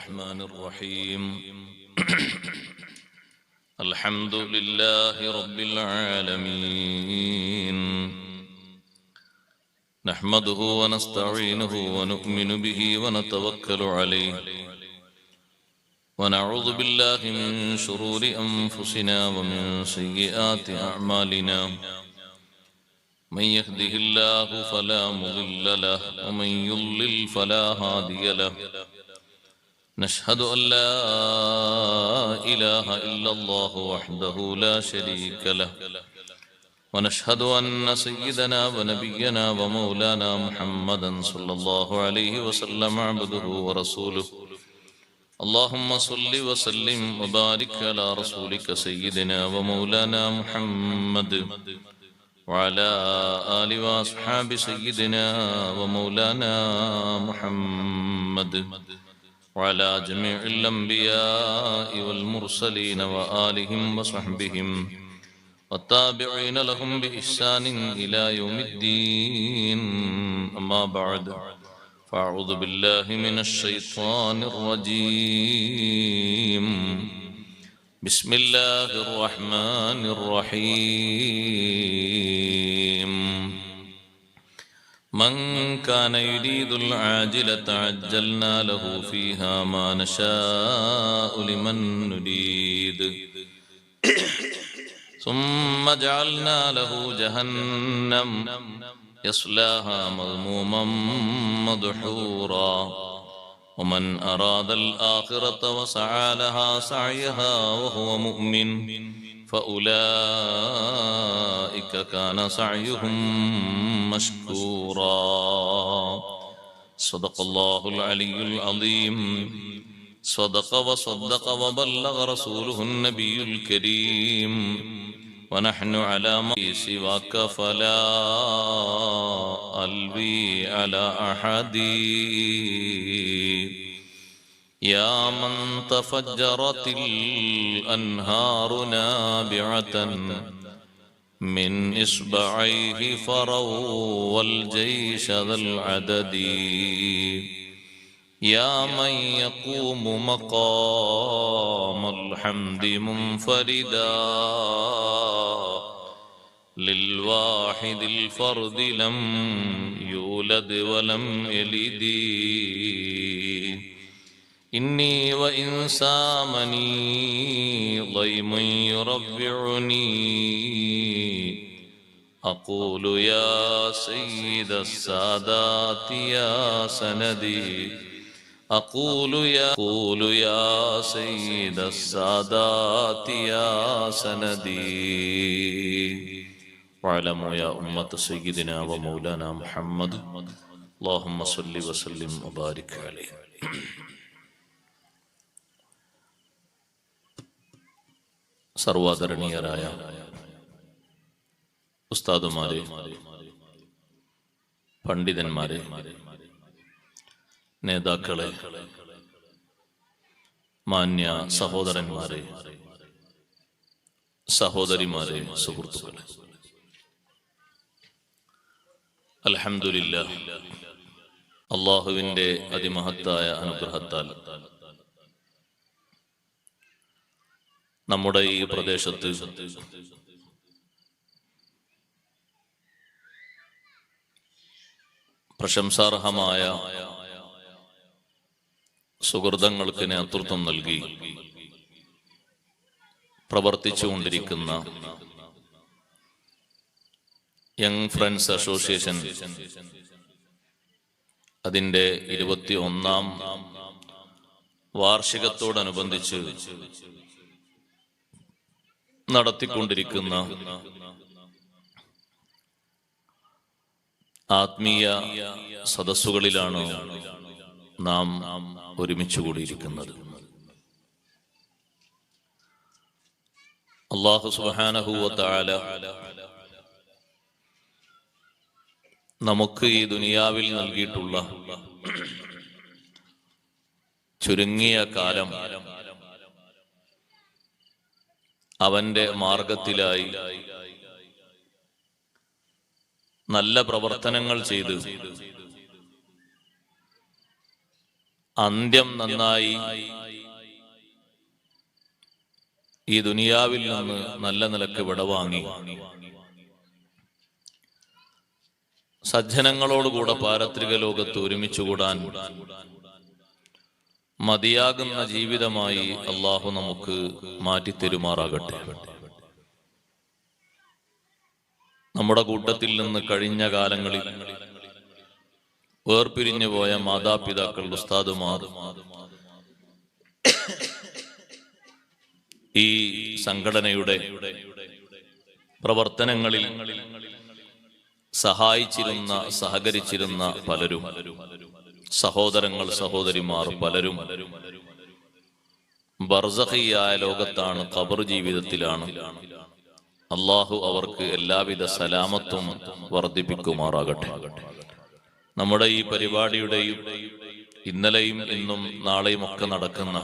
الرحمن الرحيم الحمد لله رب العالمين نحمده ونستعينه ونؤمن به ونتوكل عليه ونعوذ بالله من شرور أنفسنا ومن سيئات أعمالنا من يهده الله فلا مضل له ومن يضلل فلا هادي له نشهد أن لا إله إلا الله وحده لا شريك له ونشهد أن سيدنا ونبينا ومولانا محمدا صلى الله عليه وسلم عبده ورسوله اللهم صل وسلم وبارك على رسولك سيدنا ومولانا محمد وعلى آل وأصحاب سيدنا ومولانا محمد وعلى جميع الأنبياء والمرسلين وآلهم وصحبهم والتابعين لهم بإحسان إلى يوم الدين أما بعد فأعوذ بالله من الشيطان الرجيم بسم الله الرحمن الرحيم من كان يريد العاجلة عجلنا له فيها ما نشاء لمن نريد ثم جعلنا له جهنم يصلاها مذموما مدحورا ومن أراد الآخرة وسعى لها سعيها وهو مؤمن فأولئك كان سعيهم مشكورا صدق الله العلي العظيم صدق وصدق وبلغ رسوله النبي الكريم ونحن على ما سواك فلا ألوي على أحد يا من تفجرت الأنهار نابعة من إصبعيه فروا الجيش ذا العدد يا من يقوم مقام الحمد منفردا للواحد الفرد لم يولد ولم يلد إني وإن سامني ضيم يربعني أقول يا سيد السادات يا سندي أقول يا سيد السادات يا سندي واعلموا يا أمة سيدنا ومولانا محمد اللهم صل وسلم وبارك عليه. സർവാദരണീയരായ ഉസ്താദുമാരെ, പണ്ഡിതന്മാരെ, നേതാക്കളെ, മാന്യ സഹോദരന്മാരെ, സഹോദരിമാരെ, സുഹൃത്തുക്കളെ, അൽഹംദുലില്ലാഹ്, അല്ലാഹുവിന്റെ അതിമഹത്തായ അനുഗ്രഹത്താൽ നമ്മുടെ ഈ പ്രദേശത്ത് പ്രശംസാർഹമായ സുഹൃതങ്ങൾക്ക് നേതൃത്വം നൽകി പ്രവർത്തിച്ചുകൊണ്ടിരിക്കുന്ന യങ് ഫ്രണ്ട്സ് അസോസിയേഷൻ അതിൻ്റെ 21ാം വാർഷികത്തോടനുബന്ധിച്ച് നടത്തിക്കൊണ്ടിരിക്കുന്ന ആത്മീയ സദസ്സുകളിലാണ് നാം ഒരുമിച്ച് കൂടിയിരിക്കുന്നത്. അല്ലാഹു സുബ്ഹാനഹു വ തആല നമുക്ക് ഈ ദുനിയാവിൽ നൽകിയിട്ടുള്ള ചുരുങ്ങിയ കാലം അവന്റെ മാർഗത്തിലായി നല്ല പ്രവർത്തനങ്ങൾ ചെയ്ത് അന്ത്യം നന്നായി ഈ ദുനിയാവിൽ നിന്ന് നല്ല നിലക്ക് വിടവാങ്ങി സജ്ജനങ്ങളോടുകൂടെ പാരത്രിക ലോകത്ത് ഒരുമിച്ചുകൂടാൻ മതിയാകുന്ന ജീവിതമായി അള്ളാഹു നമുക്ക് മാറ്റിത്തരുമാറാകട്ടെ. നമ്മുടെ കൂട്ടത്തിൽ നിന്ന് കഴിഞ്ഞ കാലങ്ങളിൽ വേർപിരിഞ്ഞു പോയ മാതാപിതാക്കൾ, ഉസ്താദുമാർ, ഈ സംഘടനയുടെ പ്രവർത്തനങ്ങളിൽ സഹായിച്ചിരുന്ന, സഹകരിച്ചിരുന്ന പലരും, സഹോദരങ്ങൾ, സഹോദരിമാർ പലരും ബർസഖിയായ ലോകത്താണ്, ഖബർ ജീവിതത്തിലാണ്. അള്ളാഹു അവർക്ക് എല്ലാവിധ സലാമത്തും വർദ്ധിപ്പിക്കുമാറാകട്ടെ. നമ്മുടെ ഈ പരിപാടിയുടെയും ഇന്നലെയും ഇന്നും നാളെയും ഒക്കെ നടക്കുന്ന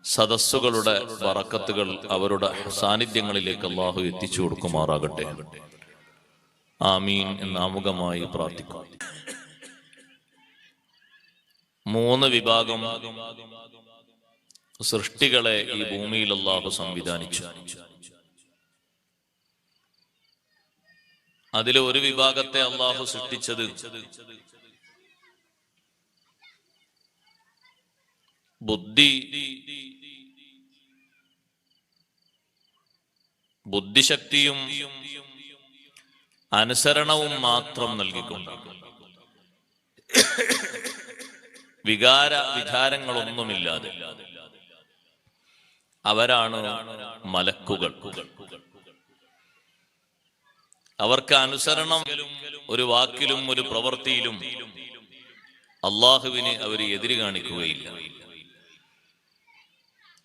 സദസ്സുകളുടെ ബറക്കത്തുകൾ അവരുടെ സാന്നിധ്യങ്ങളിലേക്ക് അള്ളാഹു എത്തിച്ചു കൊടുക്കുമാറാകട്ടെ. ആമീൻ എന്ന് ആമുഖമായി പ്രാർത്ഥിക്കും. 3 വിഭാഗം സൃഷ്ടികളെ ഈ ഭൂമിയിൽ അള്ളാഹു സംവിധാനിച്ചു. അതിലെ ഒരു വിഭാഗത്തെ അള്ളാഹു സൃഷ്ടിച്ചത് ബുദ്ധിശക്തിയും അനുസരണവും മാത്രം നൽകിക്കൊണ്ടാണ്. വിചാരങ്ങളൊന്നുമില്ലാതെ അവരാണ് മലക്കുകൾ. അവർക്ക് അനുസരണം ഒരു വാക്കിലും ഒരു പ്രവൃത്തിയിലും അള്ളാഹുവിന് അവർ എതിര് കാണിക്കുകയില്ല.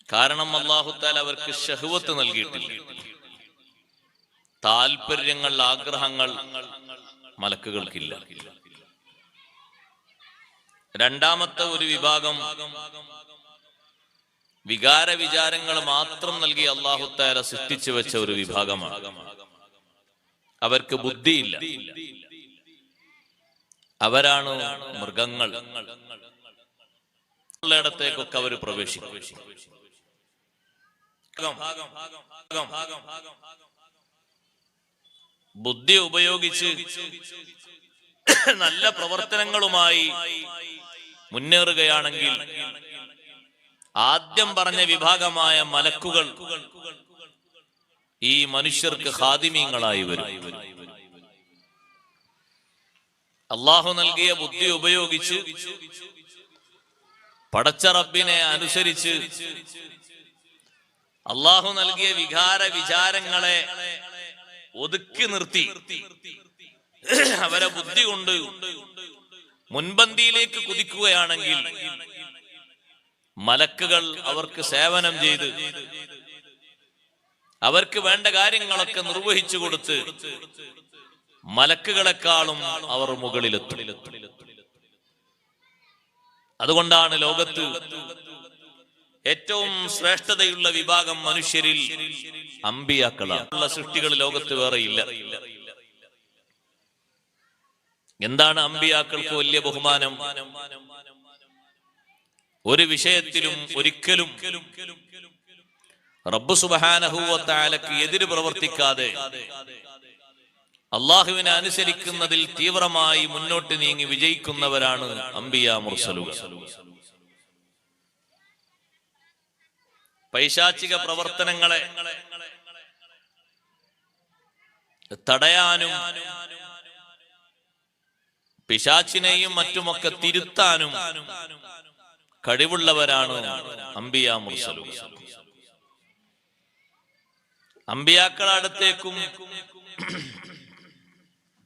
കാരണം അല്ലാഹു തആല അവർക്ക് ശഹ്വത്ത് നൽകിയിട്ടില്ല. താല്പര്യങ്ങൾ, ആഗ്രഹങ്ങൾ മലക്കുകൾക്കില്ല. രണ്ടാമത്തെ ഒരു വിഭാഗം വിചാരങ്ങൾ മാത്രം നൽകി അല്ലാഹു തആല സൃഷ്ടിച്ചു വെച്ച ഒരു വിഭാഗമാണ്. അവർക്ക് ബുദ്ധിയില്ല. അവരാണ് മൃഗങ്ങൾ. ഉള്ളിടത്തേക്കൊക്കെ അവർ പ്രവേശിക്കും. ബുദ്ധി ഉപയോഗിച്ച് നല്ല പ്രവർത്തനങ്ങളുമായി മുന്നേറുകയാണെങ്കിൽ ആദ്യം പറഞ്ഞ വിഭാഗമായ മലക്കുകൾ ഈ മനുഷ്യർക്ക് ഖാദിമീങ്ങളായി വരും. അള്ളാഹു നൽകിയ ബുദ്ധി ഉപയോഗിച്ച് പടച്ച റബ്ബിനെ അനുസരിച്ച് അള്ളാഹു നൽകിയ വിചാരങ്ങളെ ഒതുക്കി നിർത്തി അവരെ ബുദ്ധി കൊണ്ട് മുൻപന്തിയിലേക്ക് കുതിക്കുകയാണെങ്കിൽ മലക്കുകൾ അവർക്ക് സേവനം ചെയ്ത് അവർക്ക് വേണ്ട കാര്യങ്ങളൊക്കെ നിർവഹിച്ചു കൊടുത്ത് മലക്കുകളെക്കാളും അവർ മുകളിലെത്തും. അതുകൊണ്ടാണ് ലോകത്ത് ഏറ്റവും ശ്രേഷ്ഠതയുള്ള വിഭാഗം മനുഷ്യരിൽ അമ്പിയാക്കളാണ്. സൃഷ്ടികൾ ലോകത്ത് വേറെയില്ല. എന്താണ് അമ്പിയാക്കൾക്ക് വലിയ ബഹുമാനം? ഒരു വിഷയത്തിലും ഒരിക്കലും റബ്ബ് സുബ്ഹാനഹു വ തആലക്ക് എതിര് പ്രവർത്തിക്കാതെ അള്ളാഹുവിനെ അനുസരിക്കുന്നതിൽ തീവ്രമായി മുന്നോട്ട് നീങ്ങി വിജയിക്കുന്നവരാണ് അംബിയാ മുർസലുകൾ. പൈശാചിക പ്രവർത്തനങ്ങളെ തടയാനും പിശാചിനെയും മറ്റുമൊക്കെ തിരുത്താനും കഴിവുള്ളവരാണ് അംബിയാ മുർസലുകൾ. അംബിയാക്കളുടെ അടുത്തേക്കും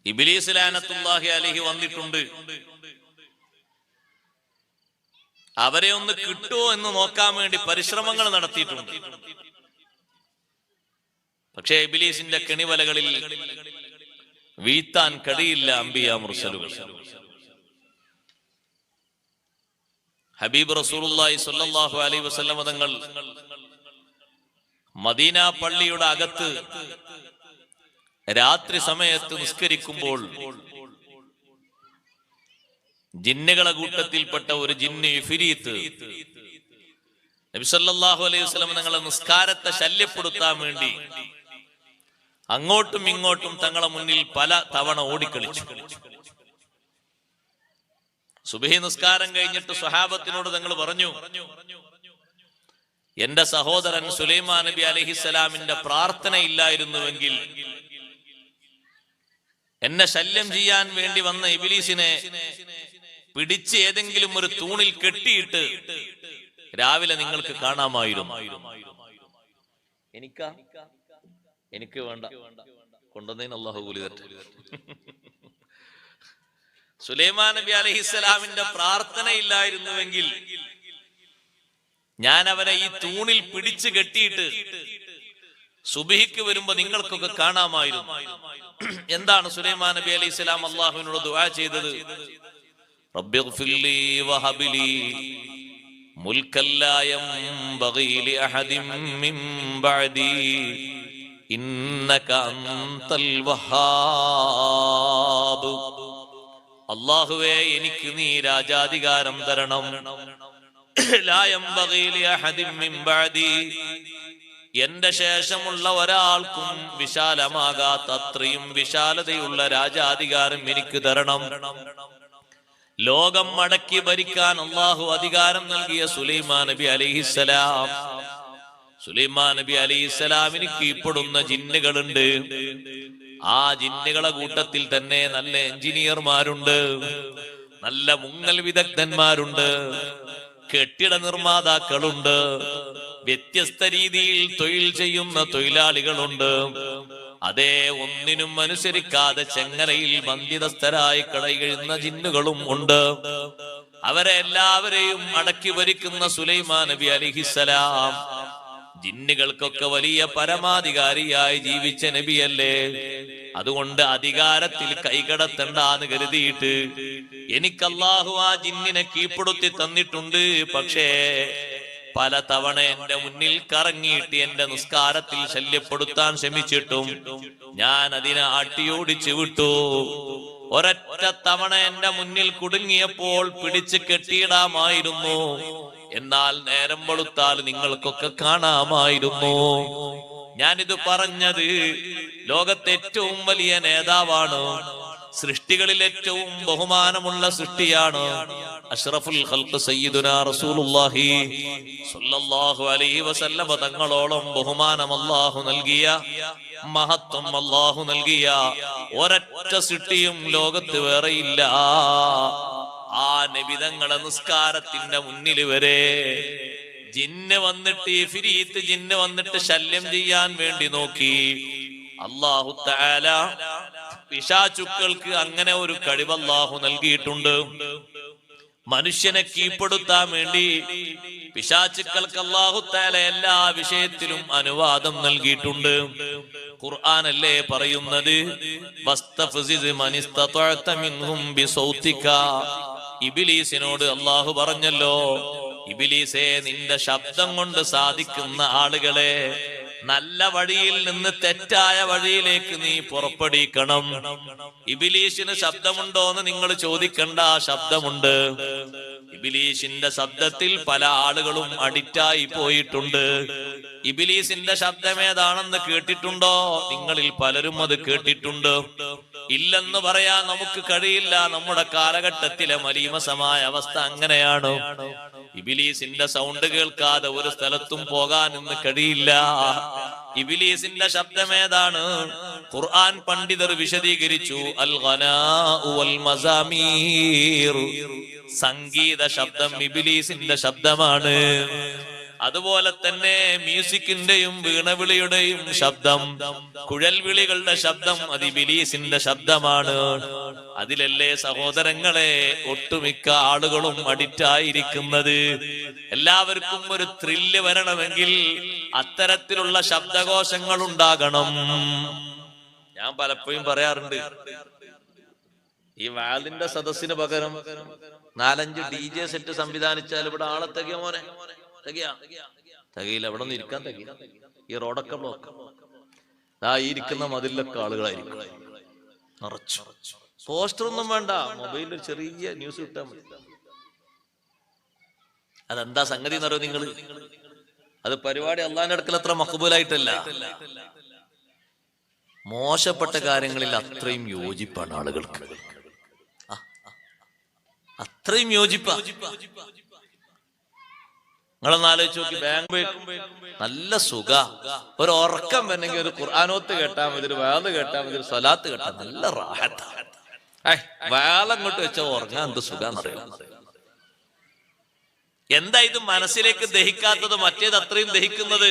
ഇബ്ലീസ് ലഅനത്തുല്ലാഹി അലൈഹി വന്നിട്ടുണ്ട്. അവരെ ഒന്ന് കിട്ടുമോ എന്ന് നോക്കാൻ വേണ്ടി പരിശ്രമങ്ങൾ നടത്തിയിട്ടുണ്ട്. പക്ഷേ ഇബ്ലീസിന്റെ കെണിവലകളിൽ വീഴ്ത്താൻ കഴിയില്ല അംബിയാ മുർസലുകൾ. ഹബീബ് റസൂലുള്ളാഹി സ്വല്ലല്ലാഹു അലൈഹി വസല്ലം തങ്ങൾ മദീന പള്ളിയുടെ അകത്ത് രാത്രി സമയത്ത് നിസ്കരിക്കുമ്പോൾ ജിന്നുകളെ കൂട്ടത്തിൽപ്പെട്ട ഒരു ജിന്ന് ഇഫ്രീത്ത് നബി സല്ലല്ലാഹു അലൈഹി വസല്ലം തങ്ങളെ നിസ്കാരത്തെ ശല്യപ്പെടുത്താൻ വേണ്ടി അങ്ങോട്ടും ഇങ്ങോട്ടും തങ്ങളെ മുന്നിൽ പല തവണ ഓടിക്കളിച്ചു. സുബ്ഹി നിസ്കാരം കഴിഞ്ഞിട്ട് സ്വഹാബത്തിനോട് തങ്ങൾ പറഞ്ഞു, എന്റെ സഹോദരൻ സുലൈമാൻ നബി അലൈഹിസ്സലാമിന്റെ പ്രാർത്ഥന ഇല്ലായിരുന്നുവെങ്കിൽ എന്നെ ശല്യം ചെയ്യാൻ വേണ്ടി വന്ന ഇബ്ലീസിനെ പിടിച്ച് ഏതെങ്കിലും ഒരു തൂണിൽ കെട്ടിയിട്ട് രാവിലെ നിങ്ങൾക്ക് കാണാമായിരുന്നു. എനിക്ക് വേണ്ട, കൊണ്ടുവന്നതിന് അല്ലാഹു കൂലി തരട്ടെ. സുലൈമാൻ നബി അലൈഹിസ്സലാമിന്റെ പ്രാർത്ഥന ഇല്ലായിരുന്നുവെങ്കിൽ ഞാൻ അവനെ ഈ തൂണിൽ പിടിച്ചു കെട്ടിയിട്ട് സുബ്ഹിക്ക് വരുമ്പോ നിങ്ങൾക്കൊക്കെ കാണാമായിരുന്നു. എന്താണ് സുലൈമാൻ നബി അലൈഹിസ്സലാം അല്ലാഹുവിനോട് ദുആ ചെയ്തത്? റബ്ബിഗ്ഫിർലി വഹബ്ലി മുൽക്കൻ ലാ യംബഗി ലിഅഹദിൻ മിൻ ബഅദി ഇന്നക അൻതൽ വഹാബ്. അല്ലാഹുവേ, എനിക്ക് നീ രാജാധികാരം തരണം. ലാ യംബഗി ലിഅഹദിൻ മിൻ ബഅദി, എന്റെ ശേഷമുള്ള ഒരാൾക്കും വിശാലമാകാത്ത അത്രയും വിശാലതയുള്ള രാജാധികാരം എനിക്ക് തരണം. ലോകം മടക്കി ഭരിക്കാൻ അല്ലാഹു അധികാരം നൽകിയ സുലൈമാൻ നബി അലൈഹിസ്സലാം, സുലൈമാൻ നബി അലൈഹിസ്സലാമിന് കീഴ്പ്പെടുന്ന ജിന്നുകളുണ്ട്. ആ ജിന്നുകളെ കൂട്ടത്തിൽ തന്നെ നല്ല എഞ്ചിനീയർമാരുണ്ട്, നല്ല മുങ്ങൽ വിദഗ്ധന്മാരുണ്ട്, കെട്ടിട നിർമ്മാതാക്കളുണ്ട്, വ്യത്യസ്ത രീതിയിൽ തൊഴിൽ ചെയ്യുന്ന തൊഴിലാളികളുണ്ട്. അതേ, ഒന്നിനും അനുസരിക്കാതെ ചെങ്ങലയിൽ ബന്ധിതസ്ഥരായി കഴിയുന്ന ജിന്നുകളും ഉണ്ട്. അവരെ എല്ലാവരെയും അടക്കി ഭരിക്കുന്ന സുലൈമാൻ നബി അലൈഹിസ്സലാം ജിന്നുകൾക്കൊക്കെ വലിയ പരമാധികാരിയായി ജീവിച്ച നബിയല്ലേ. അതുകൊണ്ട് അധികാരത്തിൽ കൈകടത്തണ്ടെന്ന് കരുതിയിട്ട് എനിക്ക് അല്ലാഹു ആ ജിന്നിനെ കീഴ്പ്പെടുത്തി തന്നിട്ടുണ്ട്. പക്ഷേ പല തവണ എന്റെ മുന്നിൽ കറങ്ങിയിട്ട് എന്റെ നിസ്കാരത്തിൽ ശല്യപ്പെടുത്താൻ ശ്രമിച്ചിട്ടും ഞാൻ അതിനെ ആട്ടിയോടിച്ചു വിട്ടു. ഒരൊറ്റ തവണ എന്റെ മുന്നിൽ കുടുങ്ങിയപ്പോൾ പിടിച്ച് കെട്ടിയിടാമായിരുന്നു, എന്നാൽ നേരം വെളുത്താൽ നിങ്ങൾക്കൊക്കെ കാണാമായിരുന്നു. ഞാനിത് പറഞ്ഞത് ലോകത്തെ ഏറ്റവും വലിയ നേതാവാണ്, സൃഷ്ടികളിൽ ഏറ്റവും ബഹുമാനമുള്ള സൃഷ്ടിയാണ്. അഷ്റഫുൽ ഖൽഖ് സയ്യിദുനാ റസൂലുള്ളാഹി സ്വല്ലല്ലാഹു അലൈഹി വസല്ലം തങ്ങളോളം ബഹുമാനം അല്ലാഹു നൽകിയ, മഹത്വം അല്ലാഹു നൽകിയ ഒരൊറ്റ സൃഷ്ടിയും ലോകത്ത് വേറെയില്ല. ആ നബി തങ്ങളെ നിസ്കാരത്തിന്റെ മുന്നിൽ വരെ ജിന്ന് വന്നിട്ട്, ഇഫ്രീത്ത് ജിന്ന് വന്നിട്ട് ശല്യം ചെയ്യാൻ വേണ്ടി നോക്കി. അല്ലാഹു തആല പിശാചുക്കൾക്ക് അങ്ങനെ ഒരു കഴിവ് അല്ലാഹു നൽകിയിട്ടുണ്ട്. മനുഷ്യനെ കീഴ്പ്പെടുത്താൻ വേണ്ടി പിശാചുക്കൾക്ക് അല്ലാഹു തആല എല്ലാ വിഷയത്തിലും അനുവാദം നൽകിയിട്ടുണ്ട്. ഖുർആനല്ലേ പറയുന്നത്, വസ്തഫ്സിസ് മനിസ്തതഅത മിൻഹും ബിസൗതിക. ഇബ്ലീസിനോട് അല്ലാഹു പറഞ്ഞല്ലോ, ഇബ്ലീസേ, നിന്റെ ശബ്ദം കൊണ്ട് സാധിക്കുന്ന ആളുകളെ നല്ല വഴിയിൽ നിന്ന് തെറ്റായ വഴിയിലേക്ക് നീ പുറപ്പെടിക്കണം. ഇബ്ലീസിന് ശബ്ദമുണ്ടോന്ന് നിങ്ങൾ ചോദിക്കണ്ട, ശബ്ദമുണ്ട്. ഇബ്ലീസിന്റെ ശബ്ദത്തിൽ പല ആളുകളും അഡിക്റ്റായി പോയിട്ടുണ്ട്. ഇബ്ലീസിന്റെ ശബ്ദം ഏതാണെന്ന് കേട്ടിട്ടുണ്ടോ? നിങ്ങളിൽ പലരും അത് കേട്ടിട്ടുണ്ട്. ഇല്ലെന്ന് പറയാൻ നമുക്ക് കഴിയില്ല. നമ്മുടെ കാലഘട്ടത്തിലെ മലീമസമായ അവസ്ഥ അങ്ങനെയാണ്. ഇബ്ലീസിന്റെ സൗണ്ട് കേൾക്കാതെ ഒരു സ്ഥലത്തും പോകാൻ ഇന്ന് കഴിയില്ല. ഇബ്ലീസിന്റെ ശബ്ദം ഏതാണ്? ഖുർആൻ പണ്ഡിതർ വിശദീകരിച്ചു, അൽ ഗനാഉ വൽ മസാമീർ, സംഗീത ശബ്ദം ഇബ്ലീസിന്റെ ശബ്ദമാണ്. അതുപോലെ തന്നെ മ്യൂസിക്കിന്റെയും വീണവിളിയുടെയും ശബ്ദം, കുഴൽവിളികളുടെ ശബ്ദം, അത് ഇബ്ലീസിന്റെ ശബ്ദമാണ്. അതിലല്ലേ സഹോദരങ്ങളെ ഒട്ടുമിക്ക ആളുകളും അഡിക്റ്റായിരിക്കുന്നത്. എല്ലാവർക്കും ഒരു ത്രില്ല് വരണമെങ്കിൽ അത്തരത്തിലുള്ള ശബ്ദകോശങ്ങൾ ഉണ്ടാകണം. ഞാൻ പലപ്പോഴും പറയാറുണ്ട്, ഈ വാലിന്റെ സദസ്സിന് പകരം 4-5 DJ സെറ്റ് സംവിധാനിച്ചാൽ ഇവിടെ ആളെ തികയോ മോനെ? തികയില്ല. ഇവിടെ ഒന്ന് ഇരിക്കാൻ തികയില്ല. ഈ റോഡൊക്കെ ബ്ലോക്ക്. ഈ ഇരിക്കുന്ന മതിലൊക്കെ ആളുകളായിരിക്കും നിറച്ചു. പോസ്റ്റർ ഒന്നും വേണ്ട, മൊബൈലിൽ ചെറിയ ന്യൂസ് കിട്ടാൻ മതി. അതെന്താ സംഗതി എന്നറിയോ നിങ്ങൾ? അത് പരിപാടി അള്ളാന്റെ അടുക്കൽ അത്ര മഖബൂലായിട്ടല്ല, മോശപ്പെട്ട കാര്യങ്ങളിൽ അത്രയും യോജിപ്പാണ് ആളുകൾക്ക്. അത്രയും യോജിപ്പാ. നിങ്ങളൊന്ന് ആലോചിച്ച് നോക്കി, ബാങ്ക് നല്ല സുഖ, ഒരു ഉറക്കം വരണമെങ്കിൽ ഒരു ഖുർആനോത്ത് കേട്ടാൽ മതി, ഒരു വേള കേട്ടാൽ മതി, ഒരു സ്വലാത്ത് കേട്ടാൽ നല്ല റാഹത്ത. വേളങ്ങോട്ട് വെച്ചാൽ ഉറങ്ങാൻ എന്ത് സുഖാന്നറിയാം. എന്താ ഇത് മനസ്സിലേക്ക് ദഹിക്കാത്തത്? മറ്റേത് അത്രയും ദഹിക്കുന്നത്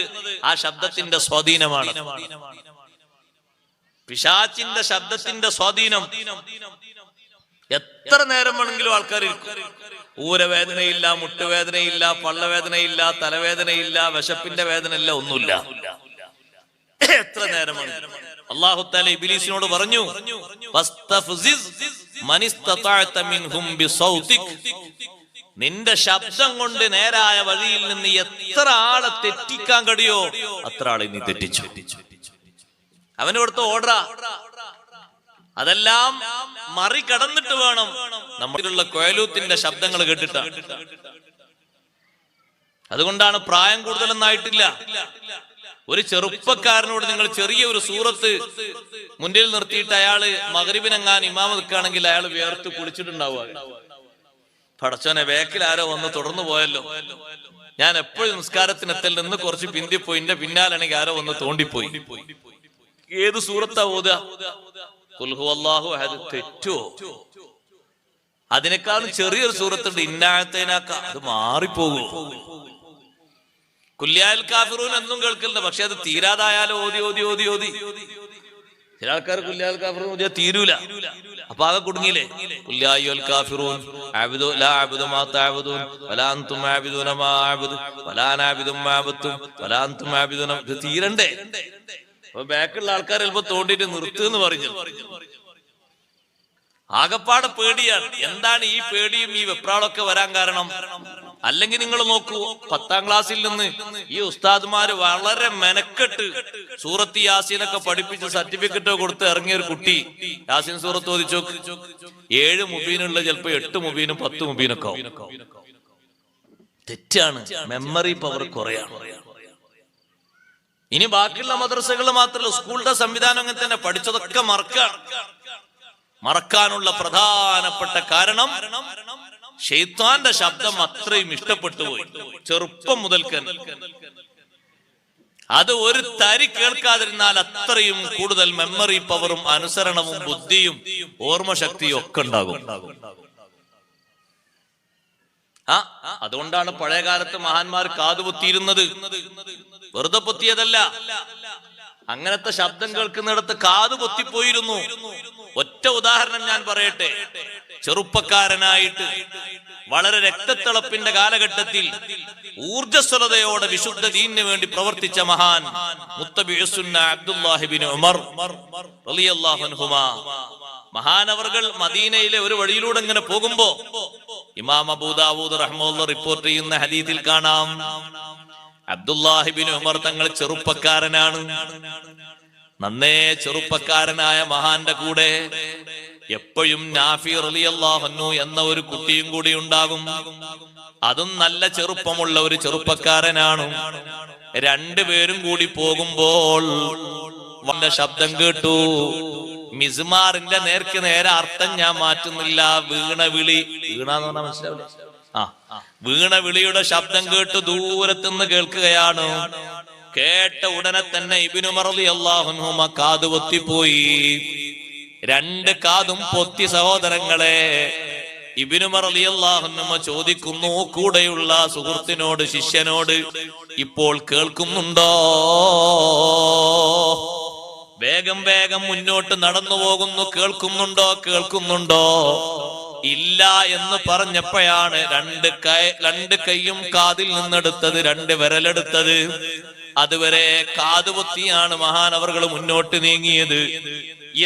ആ ശബ്ദത്തിന്റെ സ്വാധീനമാണ്. പിശാചിന്റെ ശബ്ദത്തിന്റെ സ്വാധീനം. എത്ര നേരം വേണമെങ്കിലും ആൾക്കാർ ഊരവേദനയില്ല, മുട്ടുവേദനയില്ല, പള്ളവേദനയില്ല, തലവേദനയില്ല, വിശപ്പിന്റെ വേദന ഇല്ല, ഒന്നുമില്ല. എത്ര നേരം വേണം. അല്ലാഹു തആല ഇബ്ലീസിനോട് പറഞ്ഞു, നിന്റെ ശബ്ദം കൊണ്ട് നേരായ വഴിയിൽ നിന്ന് എത്ര ആളെ തെറ്റിക്കാൻ കഴിയോ അത്ര ആളെ നീ തെറ്റിച്ചു. അവന് കൊടുത്ത ഓർഡറാ. അതെല്ലാം മറികടന്നിട്ട് വേണം നമ്മളിലുള്ള കൊയലൂത്തിന്റെ ശബ്ദങ്ങൾ കേട്ടിട്ടാണ്. അതുകൊണ്ടാണ് പ്രായം കൂടുതലൊന്നായിട്ടില്ല. ഒരു ചെറുപ്പക്കാരനോട് നിങ്ങൾ ചെറിയ ഒരു സൂറത്ത് മുന്നിൽ നിർത്തിയിട്ട് അയാള് മഗ്രിബിനെങ്ങാൻ ഇമാമ നിൽക്കുകയാണെങ്കിൽ അയാൾ വേർത്ത് കുളിച്ചിട്ടുണ്ടാവുക. പടച്ചോനെ, വേക്കിൽ ആരോ വന്ന് തുടർന്നു പോയല്ലോ, ഞാൻ എപ്പോഴും നിസ്കാരത്തിനെത്തൽ നിന്ന് കുറച്ച് പിന്തിപ്പോയി, എന്റെ പിന്നാലാണെങ്കിൽ ആരോ വന്ന് തോണ്ടിപ്പോയി. ഏത് സൂറത്താ ഓതുക? ഖുൽ ഹുവല്ലാഹു അഹദ്. തെറ്റോ? അതിനേക്കാളും ചെറിയൊരു സൂറത്തുണ്ട്, ഇന്നാഅതൈനാക. അത് മാറിപ്പോകും. കുല്യാൽ കാഫിറൂൻ എന്നും കേൾക്കുന്നുണ്ട്, പക്ഷെ അത് തീരാതായാലും ഓതി ഓതി ഓതി ഓതി ചില ആൾക്കാർ കുല്യാൽ കാഫിറൂൻ ഓതിയാ തീരൂല. അപ്പൊ ആകെ കുടുങ്ങിയില്ലേ? കുല്യായുൽ കാഫിറൂൻ അഅ്ബുദു ലാ അഅ്ബുദു മാ തഅബുദൂൻ വലാ അൻതും അഅ്ബുദൂന മാ അഅ്ബുദു വലാ അന അഅ്ബുദു മാ അഅ്ബുദും വലാ അൻതും അഅ്ബുദൂന. ഇത് തീരണ്ടേ? അപ്പൊ ബാക്കിലുള്ള ആൾക്കാർ ചിലപ്പോ തോണ്ടിട്ട് നിർത്തുന്ന് പറഞ്ഞു. ആകപ്പാടെ പേടിയാണ്. എന്താണ് ഈ പേടിയും ഈ വെപ്രാളൊക്കെ വരാൻ കാരണം? അല്ലെങ്കിൽ നിങ്ങൾ നോക്കൂ, 10ാം ക്ലാസ്സിൽ നിന്ന് ഈ ഉസ്താദ്മാര് വളരെ മെനക്കെട്ട് സൂറത്ത് യാസീനൊക്കെ പഠിപ്പിച്ച് സർട്ടിഫിക്കറ്റ് കൊടുത്ത് ഇറങ്ങിയ ഒരു കുട്ടി യാസീൻ സൂറത്ത് ഓതിച്ചോ, 7 മുബീനുള്ള ചിലപ്പോ 8 മുബീനും 10 മുബീനൊക്കെ ആവും. തെറ്റാണ്. മെമ്മറി പവർ കുറയാണ്. ഇനി ബാക്കിയുള്ള മദ്രസകൾ മാത്രമല്ല, സ്കൂളിന്റെ സംവിധാനം അങ്ങനെ തന്നെ. പഠിച്ചതൊക്കെ മറക്കാനുള്ള പ്രധാനപ്പെട്ട കാരണം ശൈത്താന്റെ ശബ്ദം അത്രയും ഇഷ്ടപ്പെട്ടു പോയി ചെറുപ്പം മുതൽക്ക്. അത് ഒരു തരി കേൾക്കാതിരുന്നാൽ അത്രയും കൂടുതൽ മെമ്മറി പവറും അനുസരണവും ബുദ്ധിയും ഓർമ്മശക്തിയും ഒക്കെ ഉണ്ടാകും. അതുകൊണ്ടാണ് പഴയകാലത്ത് മഹാന്മാർ കാതുപൊത്തിയിരുന്നത്. വെറുതെ പൊത്തിയതല്ല, അങ്ങനത്തെ ശബ്ദം കേൾക്കുന്നിടത്ത് കാത് പൊത്തിപ്പോയിരുന്നു. ഒറ്റ ഉദാഹരണം ഞാൻ പറയട്ടെ. ചെറുപ്പക്കാരനായിട്ട് വളരെ രക്തത്തിളപ്പിന്റെ കാലഘട്ടത്തിൽ ഊർജ്ജസ്വലതയോടെ വിശുദ്ധ ദീനിന് വേണ്ടി പ്രവർത്തിച്ച മഹാൻ മുത്തബിഉ സുന്ന അബ്ദുല്ലാഹി ഇബ്നു ഉമർ റളിയല്ലാഹു അൻഹുമാ. മഹാനവർകൾ മദീനയിലെ ഒരു വഴിയിലൂടെ ഇങ്ങനെ പോകുമ്പോ ഇമാം അബൂ ദാവൂദ് റഹ്മത്തുള്ളാഹി റിപ്പോർട്ട് ചെയ്യുന്ന ഹദീസിൽ കാണാം, അബ്ദുല്ലാഹി ഇബ്നു ഉമർ തങ്ങൾ ചെറുപ്പക്കാരനാണ്. നന്നേ ചെറുപ്പക്കാരനായ മഹാന്റെ കൂടെ എപ്പോഴും നാഫി റളിയല്ലാഹു അൻഹു എന്ന ഒരു കുട്ടിയും കൂടി ഉണ്ടാകും. അതും നല്ല ചെറുപ്പമുള്ള ഒരു ചെറുപ്പക്കാരനാണ്. രണ്ടുപേരും കൂടി പോകുമ്പോൾ വന്റെ ശബ്ദം കേട്ടു. മിസ്മാറിന്റെ നേർക്ക് നേരെ അർത്ഥം ഞാൻ മാറ്റുന്നില്ല, വീണവിളി. വീണാന്ന് പറഞ്ഞാൽ മനസ്സിലാവില്ല. വീണവിളിയുടെ ശബ്ദം കേട്ടു ദൂരത്തുനിന്ന് കേൾക്കുകയാണ്. കേട്ട ഉടനെ തന്നെ ഇബ്നു ഉമർ റളിയല്ലാഹു അൻഹു കാത് പൊത്തിപ്പോയി. 2 കാതും പൊത്തി. സഹോദരങ്ങളെ, ഇബ്നു ഉമർ റളിയല്ലാഹു അൻഹു ചോദിക്കുന്നു കൂടെയുള്ള സുഹൃത്തിനോട്, ശിഷ്യനോട്, ഇപ്പോൾ കേൾക്കുന്നുണ്ടോ? വേഗം വേഗം മുന്നോട്ട് നടന്നു പോകുന്നു. കേൾക്കുന്നുണ്ടോ? ഇല്ല എന്ന് പറഞ്ഞപ്പോഴാണ് 2 കൈയും കാതിൽ നിന്നെടുത്തത്, 2 വിരലെടുത്തത്. അതുവരെ കാതുപൊത്തിയാണ് മഹാനവർകൾ മുന്നോട്ട് നീങ്ങിയത്.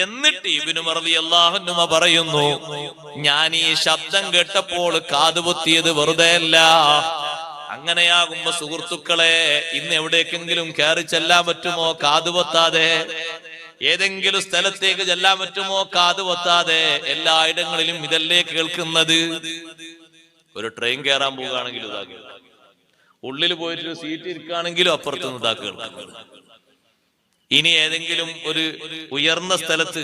എന്നിട്ട് ഇബ്നു ഉമർ റളിയല്ലാഹു അൻഹു പറയുന്നു, ഞാൻ ഈ ശബ്ദം കേട്ടപ്പോൾ കാതുപൊത്തിയത് വെറുതെയല്ല. അങ്ങനെയാകുമ്പോ സുഹൃത്തുക്കളെ, ഇന്ന് എവിടേക്കെങ്കിലും കയറി ചെല്ലാൻ പറ്റുമോ കാതുപൊത്താതെ? ഏതെങ്കിലും സ്ഥലത്തേക്ക് ചെല്ലാൻ പറ്റുമോ? കാത് പൊത്താതെ എല്ലായിടങ്ങളിലും ഇതല്ലേ കേൾക്കുന്നത്. ഒരു ട്രെയിൻ കയറാൻ പോവുകയാണെങ്കിലും ഇതാ കേൾക്കുന്നത്. ഉള്ളിൽ പോയിട്ട് സീറ്റ് ഇരിക്കുകയാണെങ്കിലും അപ്പുറത്തുനിന്ന് ഇതാ കേൾക്കുന്നത്. ഇനി ഏതെങ്കിലും ഒരു ഉയർന്ന സ്ഥലത്ത്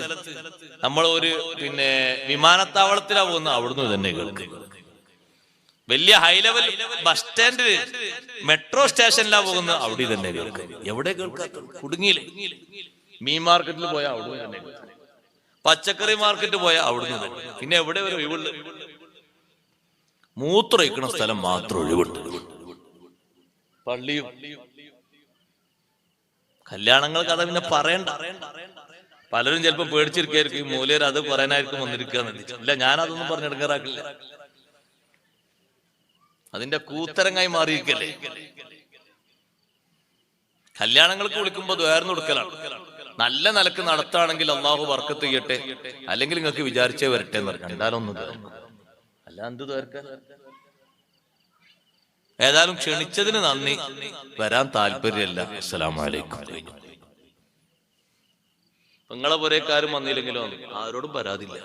നമ്മൾ ഒരു വിമാനത്താവളത്തിലാ പോകുന്നത്, അവിടുന്ന് തന്നെ കേൾക്കുന്നത്. വലിയ ഹൈ ലെവൽ ബസ് സ്റ്റാൻഡിൽ മെട്രോ സ്റ്റേഷനിലാ പോകുന്നത്, അവിടെ തന്നെ കേൾക്കുന്നത്. എവിടെ കേൾക്കാത്ത? കുടുങ്ങിയില്ലേ? മീൻ മാർക്കറ്റിൽ പോയാൽ അവിടുന്ന് തന്നെ കേൾക്കും. പച്ചക്കറി മാർക്കറ്റ് പോയാൽ അവിടുന്ന് തന്നെ. പിന്നെ എവിടെ ഒരു ഒഴിവുണ്ട്? മൂത്രയിക്കണ സ്ഥലം മാത്രം ഒഴിവുണ്ട്. പള്ളിയും കല്യാണങ്ങൾക്ക് അത് പിന്നെ പറയണ്ട. പലരും ചിലപ്പോ പേടിച്ചിരിക്കായിരിക്കും, മൂലർ അത് പറയാനായിരിക്കും വന്നിരിക്കാന്ന്. ഇല്ല, ഞാനതൊന്നും പറഞ്ഞെടുക്കാറാക്കില്ല. അതിന്റെ കൂത്തരങ്ങായി മാറിയിരിക്കല്ലേ. കല്യാണങ്ങൾക്ക് വിളിക്കുമ്പോ ദ്വാരന്ന് കൊടുക്കലാണ്. നല്ല നിലക്ക് നടത്താണെങ്കിൽ അള്ളാഹു ബർക്കത്ത് ചെയ്യട്ടെ, അല്ലെങ്കിൽ നിങ്ങൾക്ക് വിചാരിച്ചേ വരട്ടെ എന്ന് പറഞ്ഞു. എന്തായാലൊന്നും അല്ല എന്ത് ദ്വാരക്കാൻ. ഏതായാലും ക്ഷണിച്ചതിന് നന്ദി, വരാൻ താല്പര്യമല്ല. അസ്സലാമു അലൈക്കും. നിങ്ങളെ പുരക്കാരും വന്നില്ലെങ്കിലോ ആരോടും പരാതിയില്ല.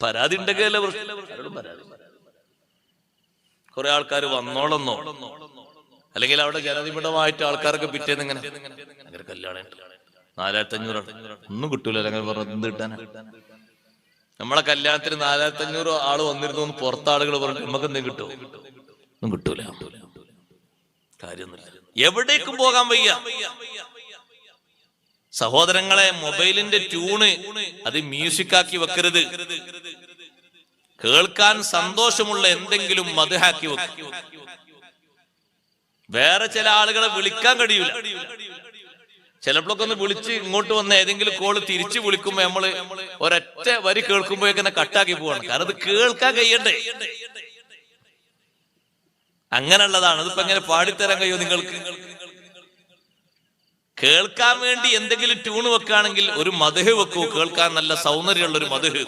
പരാതി ഉണ്ടെങ്കിലല്ലേ ആരോടും പരാതി. കുറെ ആൾക്കാർ വന്നോളന്നോ, അല്ലെങ്കിൽ അവിടെ ജനനിബിഡമായിട്ട് ആൾക്കാരൊക്കെ പിറ്റേന്ന് ഇങ്ങനെ അങ്ങനെ കല്യാണം 4500 ഒന്നും കിട്ടൂല. അല്ലെങ്കിൽ പറഞ്ഞ എന്ത് കിട്ടാനാ? നമ്മളെ കല്യാണത്തിന് 4500 ആള് വന്നിരുന്നു പുറത്താളുകൾ പറഞ്ഞു നമുക്ക് എന്തെങ്കിലും കിട്ടുമോ? ഒന്നും കിട്ടൂല. കാര്യമൊന്നുമില്ല. എവിടേക്കും പോകാൻ വയ്യ. സഹോദരങ്ങളെ, മൊബൈലിന്റെ ട്യൂണ് അത് മ്യൂസിക്കാക്കി വെക്കരുത്. കേൾക്കാൻ സന്തോഷമുള്ള എന്തെങ്കിലും മദ്ഹാക്കി വെക്കും. വേറെ ചില ആളുകളെ വിളിക്കാൻ കഴിയൂല. ചിലപ്പോഴൊക്കെ ഒന്ന് വിളിച്ച് ഇങ്ങോട്ട് വന്ന ഏതെങ്കിലും കോള് തിരിച്ചു വിളിക്കുമ്പോ നമ്മള് ഒരൊറ്റ വരി കേൾക്കുമ്പോഴേക്കന്നെ കട്ടാക്കി പോവാണ്. കാരണം അത് കേൾക്കാൻ കഴിയണ്ടേ. അങ്ങനെയുള്ളതാണ്. അതിപ്പോ എങ്ങനെ പാടിത്തരാൻ കഴിയോ നിങ്ങൾക്ക്? കേൾക്കാൻ വേണ്ടി എന്തെങ്കിലും ട്യൂണ് വെക്കുകയാണെങ്കിൽ ഒരു മദ്ഹ് വെക്കൂ, കേൾക്കാൻ നല്ല സൗന്ദര്യമുള്ള ഒരു മദ്ഹ്.